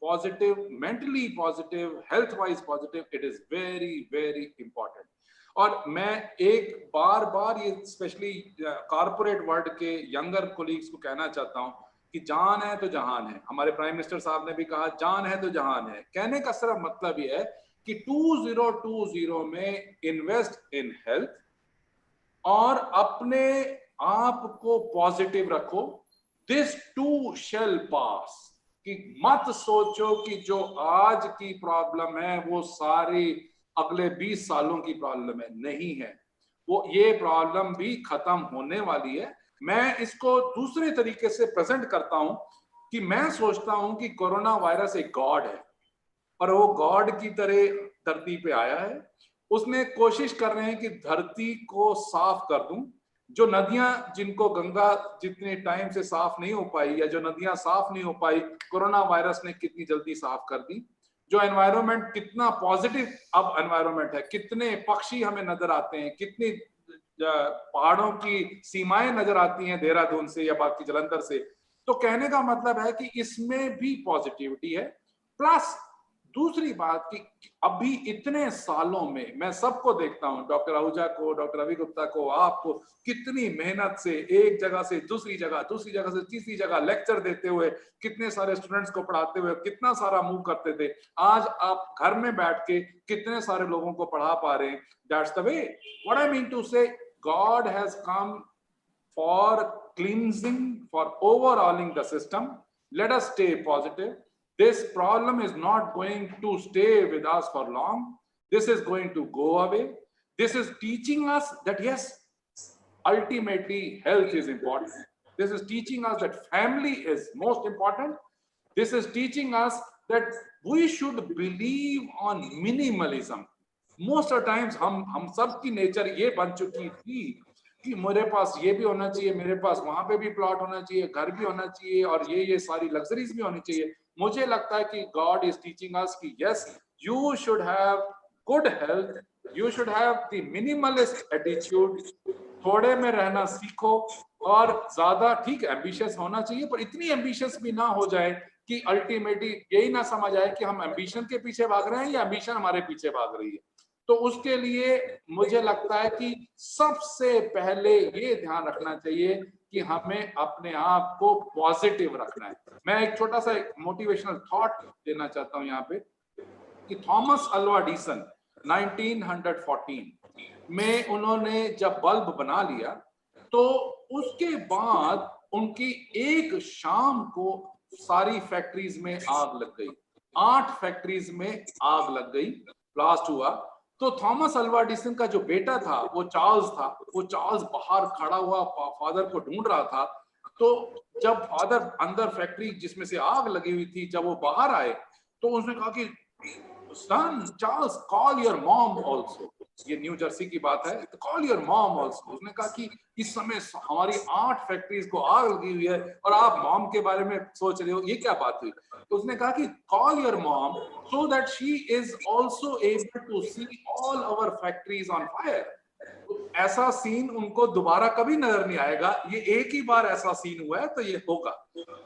positive, mentally positive, health wise positive, it is very very important. और मैं एक बार ये स्पेशली कॉर्पोरेट वर्ल्ड के यंगर कोलीग्स को कहना चाहता हूं कि जान है तो जहान है। हमारे प्राइम मिनिस्टर साहब ने भी कहा जान है तो जहान है। कहने का सिर्फ मतलब ये है कि 2020 में इन्वेस्ट इन हेल्थ और अपने आप को पॉजिटिव रखो। दिस टू शैल पास, कि मत सोचो कि जो आज की प्रॉब्लम है वो सारी अगले 20 सालों की प्रॉब्लम है, नहीं है। वो ये प्रॉब्लम भी खत्म होने वाली है। मैं इसको दूसरे तरीके से प्रेजेंट करता हूं कि मैं सोचता हूं कि कोरोना वायरस एक गॉड है, और वो गॉड की तरह धरती पे आया है। उसने कोशिश कर रहे हैं कि धरती को साफ कर दूं। जो नदियां, जिनको गंगा जितने टाइम से साफ नहीं हो पाई, या जो नदियां साफ नहीं हो पाई, कोरोना वायरस ने कितनी जल्दी साफ कर दी। जो एनवायरनमेंट कितना पॉजिटिव अब एनवायरनमेंट है, कितने पक्षी हमें नजर आते हैं, कितनी पहाड़ों की सीमाएं नजर आती हैं देहरादून से या बाकी जलंधर से। तो कहने का मतलब है कि इसमें भी पॉजिटिविटी है। प्लस दूसरी बात कि अभी इतने सालों में मैं सबको देखता हूं, डॉक्टर आहूजा को, डॉक्टर रवि गुप्ता को, आपको, कितनी मेहनत से एक जगह से दूसरी जगह से तीसरी जगह लेक्चर देते हुए, कितने सारे स्टूडेंट्स को पढ़ाते हुए कितना सारा मूव करते थे। आज आप घर में बैठ के कितने सारे लोगों को पढ़ा पा रहे हैं। That's the way. What I mean to say, God has come for cleansing, for overhauling the system. Let us stay positive. This problem is not going to stay with us for long. This is going to go away. This is teaching us that yes, ultimately health is important. This is teaching us that family is most important. This is teaching us that we should believe on minimalism. Most of times हम सब की नेचर ये बन चुकी थी कि मेरे पास ये भी होना चाहिए, मेरे पास वहां पे भी प्लॉट होना चाहिए, घर भी होना चाहिए, और ये सारी लग्जरीज भी होनी चाहिए। मुझे लगता है कि गॉड इज टीचिंग अस कि yes, you should have good health, you should have the minimalist attitude. थोड़े में रहना सीखो, और ज्यादा ठीक एम्बिशियस होना चाहिए, पर इतनी एम्बिशियस भी ना हो जाए कि अल्टीमेटली यही ना समझ आए कि हम एम्बिशन के पीछे भाग रहे हैं या एम्बिशन हमारे पीछे भाग रही है। तो उसके लिए मुझे लगता है कि सबसे पहले ये ध्यान रखना चाहिए कि हमें अपने आप को पॉजिटिव रखना है। मैं एक छोटा सा मोटिवेशनल थॉट देना चाहता हूं यहाँ पे, कि थॉमस अल्वा एडिसन 1914 में उन्होंने जब बल्ब बना लिया, तो उसके बाद उनकी एक शाम को सारी फैक्ट्रीज में आग लग गई। 8 फैक्ट्रीज में आग लग गई, ब्लास्ट हुआ। तो थॉमस अल्वा एडिसन का जो बेटा था, वो चार्ल्स बाहर खड़ा हुआ फादर को ढूंढ रहा था। तो जब फादर अंदर फैक्ट्री जिसमें से आग लगी हुई थी, जब वो बाहर आए, तो उसने कहा कि son Charles, call your mom also. ये न्यू जर्सी की बात है, कॉल योर मॉम ऑल्सो। उसने कहा कि इस समय हमारी 8 फैक्ट्रीज को आग लगी हुई है और आप मॉम के बारे में सोच रहे हो, ये क्या बात हुई? तो उसने कहा कि call your mom so that she is also able to see all our factories on fire. ऐसा सीन उनको दोबारा कभी नजर नहीं आएगा, ये एक ही बार ऐसा सीन हुआ है तो ये होगा।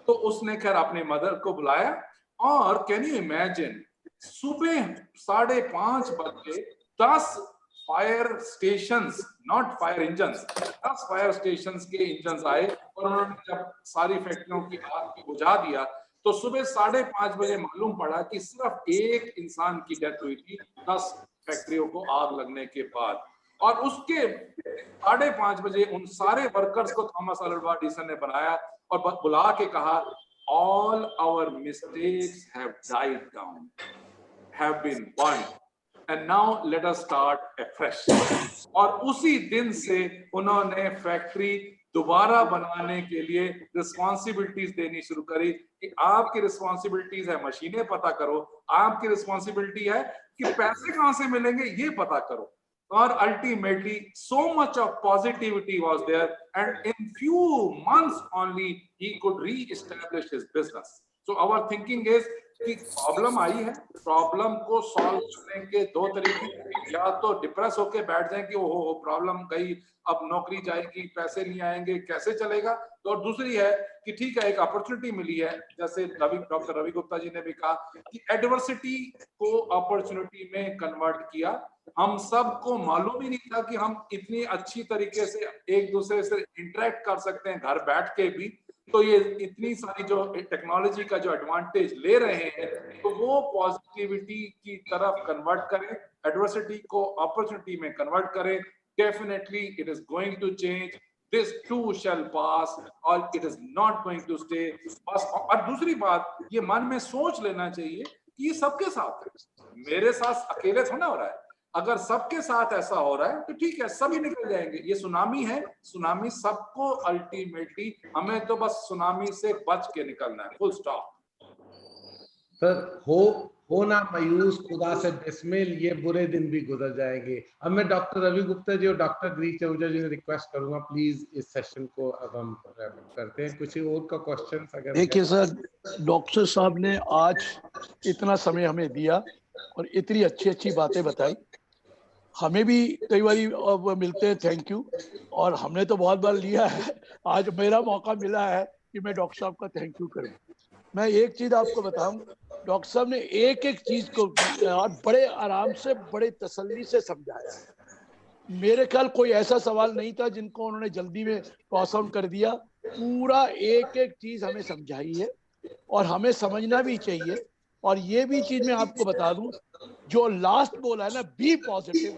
तो उसने खैर अपने मदर को बुलाया, और कैन यू इमेजिन सुबह 5:30 बजे 10 fire stations, not fire engines, 10 fire stations के इंजन्स आए और उन्होंने जब सारी फैक्ट्रियों की आग को बुझा दिया तो सुबह 5:30 बजे मालूम पड़ा कि सिर्फ एक इंसान की डेथ हुई थी 10 फैक्ट्रियों को आग लगने के बाद। और उसके 5:30 बजे उन सारे वर्कर्स को थॉमस अल्वा एडिसन ने बनाया और बुला के कहा, all our mistakes have died down, have been burned, and now let us start afresh. और उसी दिन से उन्होंने फैक्ट्री दोबारा बनाने के लिए रिस्पॉन्सिबिलिटीज देनी शुरू करी कि आपकी रिस्पॉन्सिबिलिटीज है मशीनें पता करो, आपकी रिस्पॉन्सिबिलिटी है कि पैसे कहां से मिलेंगे ये पता करो। और ultimately so much of positivity was there, and in few months only he could re-establish his business. So our thinking is कि प्रॉब्लम आई है, प्रॉब्लम को सॉल्व करने के दो तरीके, या तो डिप्रेस होके बैठ जाएं कि ओहो प्रॉब्लम गई, अब नौकरी जाएगी, पैसे नहीं आएंगे, कैसे चलेगा। तो और दूसरी है कि ठीक है एक अपॉर्चुनिटी मिली है, जैसे डॉक्टर रवि गुप्ता जी ने भी कहा कि एडवर्सिटी को अपॉर्चुनिटी में कन्वर्ट किया। हम सबको मालूम ही नहीं था कि हम इतनी अच्छी तरीके से एक दूसरे से इंटरेक्ट कर सकते हैं घर बैठ के भी। तो ये इतनी सारी जो टेक्नोलॉजी का जो एडवांटेज ले रहे हैं तो वो पॉजिटिविटी की तरफ कन्वर्ट करें, एडवर्सिटी को अपॉर्चुनिटी में कन्वर्ट करें। Definitely it is going to change, this too shall pass और it is not going to stay बस। और दूसरी बात ये मन में सोच लेना चाहिए कि ये सबके साथ है, मेरे साथ अकेले थोड़ा हो रहा है। अगर सबके साथ ऐसा हो रहा है तो ठीक है, सभी निकल जाएंगे। ये सुनामी है, सुनामी सबको अल्टीमेटली, हमें तो बस सुनामी से बच के निकलना है, फुल स्टॉप। सर हो ना मायूस, खुदा से डिसमिल, ये बुरे दिन भी गुजर जाएंगे। अब मैं डॉक्टर रवि गुप्ता जी और डॉक्टर गिरीश आहूजा जी ने रिक्वेस्ट करूंगा प्लीज इस सेशन को अब हम करते हैं। कुछ और का क्वेश्चन अगर देखिए सर, डॉक्टर साहब ने आज इतना समय हमें दिया और इतनी अच्छी अच्छी बातें बताई। हमें भी कई बार मिलते हैं, थैंक यू, और हमने तो बहुत बार लिया है, आज मेरा मौका मिला है कि मैं डॉक्टर साहब का थैंक यू करूं। मैं एक चीज आपको बताऊं, डॉक्टर साहब ने एक एक चीज को बड़े आराम से, बड़े तसल्ली से समझाया। मेरे ख्याल कोई ऐसा सवाल नहीं था जिनको उन्होंने जल्दी में पास आउट कर दिया। पूरा एक एक चीज हमें समझाई है और हमें समझना भी चाहिए। और ये भी चीज मैं आपको बता दूं, जो लास्ट बोला है ना, बी पॉजिटिव,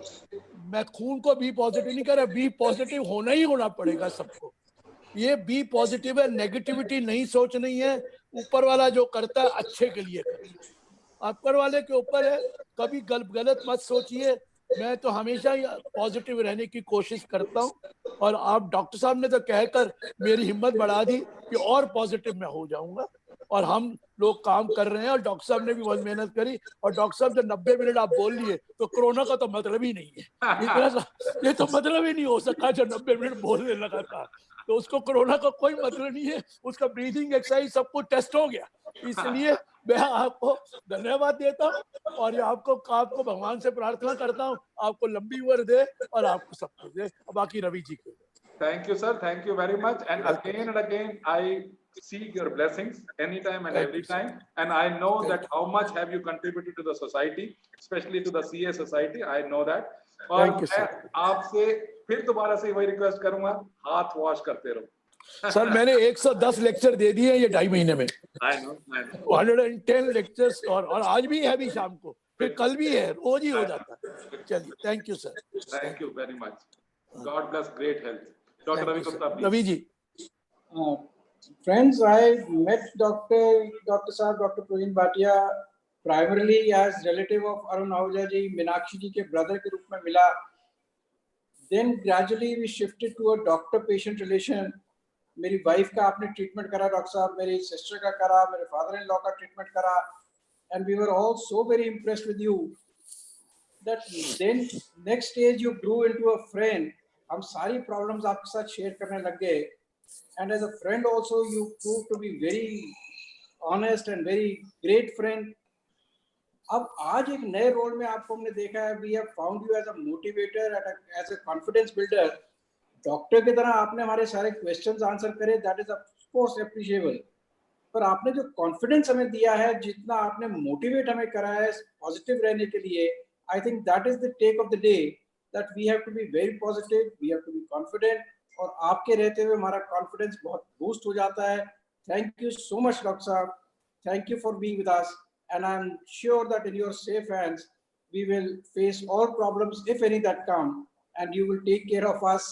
मैं खून को बी पॉजिटिव नहीं कर रहा, बी पॉजिटिव होना ही होना पड़ेगा सबको। ये बी पॉजिटिव है, नेगेटिविटी नहीं सोचनी है। ऊपर वाला जो करता है अच्छे के लिए करता है, ऊपर वाले के ऊपर है, कभी गलत मत सोचिए। मैं तो हमेशा पॉजिटिव रहने की कोशिश करता हूँ और आप डॉक्टर साहब ने तो कहकर मेरी हिम्मत बढ़ा दी कि और पॉजिटिव मैं हो जाऊंगा। और हम लोग काम कर रहे हैं और डॉक्टर साहब ने भी बहुत मेहनत करी। और डॉक्टर साहब जब 90 मिनट आप बोल लिए तो कोरोना का तो मतलब ही नहीं है, इतना ये तो मतलब ही नहीं हो सका जो 90 मिनट बोलने लगा था। तो उसको कोरोना का कोई मतलब नहीं है, उसका ब्रीथिंग एक्सरसाइज सब कुछ टेस्ट हो गया। इसलिए मैं आपको धन्यवाद देता हूँ और आपको भगवान से प्रार्थना करता हूँ आपको लंबी उम्र दे और आपको सब कुछ दे। बाकी रवि जी को Thank you, sir. Thank you very much. And again, I seek your blessings anytime and every time. And I know that how much have you contributed to the society, especially to the CA society. I know that. और मैं आपसे फिर दोबारा से वही रिक्वेस्ट करूंगा, हाथ वॉश करते रहो। सर मैंने 110 लेक्चर दे दिए ये 2.5 महीने में। I know. 110 लेक्चर्स और आज भी है, भी शाम को, फिर कल भी है, रोज ही हो जाता है। चलिए, thank you sir. Thank you very much. God bless, great health. Dr. Ravi Gupta, please. Ravi ji. Friends, I met Dr. Saab, Dr. Praveen Bhatia primarily as relative of Arun Ahuja ji, Meenakshi ji के brother के रूप में मिला। Then gradually we shifted to a doctor-patient relation. मेरी wife का आपने treatment करा डॉक्टर साहब, मेरी sister का करा, मेरे father-in-law का treatment करा, and we were all so very impressed with you that then next stage you grew into a friend. हम सारी प्रॉब्लम्स आपके साथ शेयर करने लग गए and as a friend also you prove to be very honest and very great friend. अब आज एक नए रोल में आपको हमने देखा है, we have found you as a motivator and as a confidence builder. Doctor की तरह आपने हमारे सारे क्वेश्चंस आंसर करे, that is of course appreciable, पर आपने जो कॉन्फिडेंस हमें दिया है, जितना आपने मोटिवेट हमें करा है पॉजिटिव रहने के लिए, I think that is the take of the day, that we have to be very positive, we have to be confident, और आपके रहते हुए हमारा कॉन्फिडेंस बहुत बूस्ट हो जाता है। Thank you so much doctor साहब, thank you for being with us, and I am sure that in your safe hands we will face all problems if any that come, and you will take care of us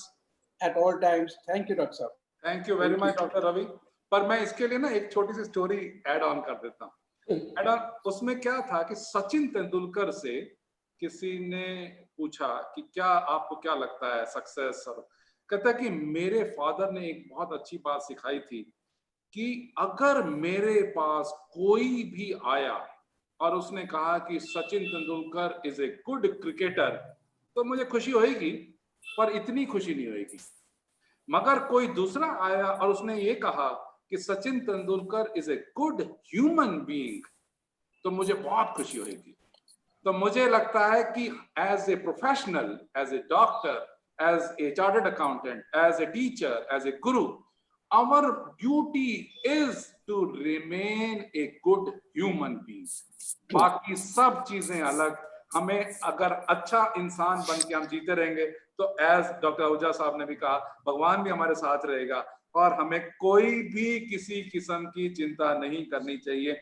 at all times. Thank you Dr. Sahab. Thank you very much Dr. Ravi. पर मैं इसके लिए ना एक छोटी सी स्टोरी ऐड ऑन कर देता हूँ। ऐड ऑन उसमें क्या था कि सचिन तेंदुलकर से किसी ने पूछा कि क्या आपको क्या लगता है सक्सेस, और कहता कि मेरे फादर ने एक बहुत अच्छी बात सिखाई थी कि अगर मेरे पास कोई भी आया और उसने कहा कि Sachin Tendulkar is a good cricketer, तो मुझे खुशी होगी, पर इतनी खुशी नहीं होगी। मगर कोई दूसरा आया और उसने ये कहा कि Sachin Tendulkar is a good human being, तो मुझे बहुत खुशी होगी। तो मुझे लगता है कि as a professional, as a doctor, as a chartered accountant, as a teacher, as a guru, our duty is to remain a good human being. बाकी सब चीजें अलग, हमें अगर अच्छा इंसान बन के हम जीते रहेंगे तो एज डॉक्टर आहूजा साहब ने भी कहा, भगवान भी हमारे साथ रहेगा और हमें कोई भी किसी किस्म की चिंता नहीं करनी चाहिए।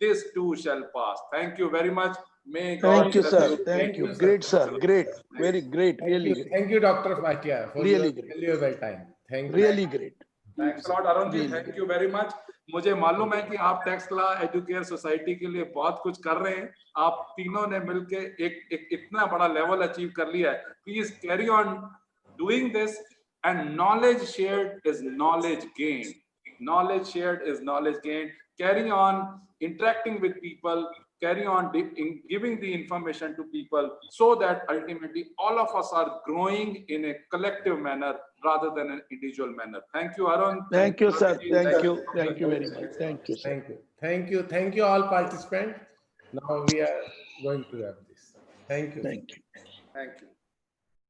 This too shall pass. Thank you very much. May God Thank you, bless sir. you. Thank you. Great, sir. Great. Very great. Really great. Thank you, Dr. Bhatia, for Really your great. valuable time. Thank you. Really great. Thanks a lot, Arun ji. Thank you very much. मुझे मालूम है कि आप टैक्स लॉ एजुकेयर सोसाइटी के लिए बहुत कुछ कर रहे हैं। आप तीनों ने मिलके एक इतना बड़ा लेवल अचीव कर लिया है। Please carry on doing this, and knowledge shared is knowledge gain. Knowledge shared is knowledge gained. Carry on interacting with people, carry on giving the information to people, so that ultimately all of us are growing in a collective manner rather than an individual manner. Thank you, Arun. Thank you, sir. Thank you. Thank you very much. Thank you, sir. Thank you. Thank you. Thank you all participants. Now we are going to have this. Thank you. Thank you. Thank you.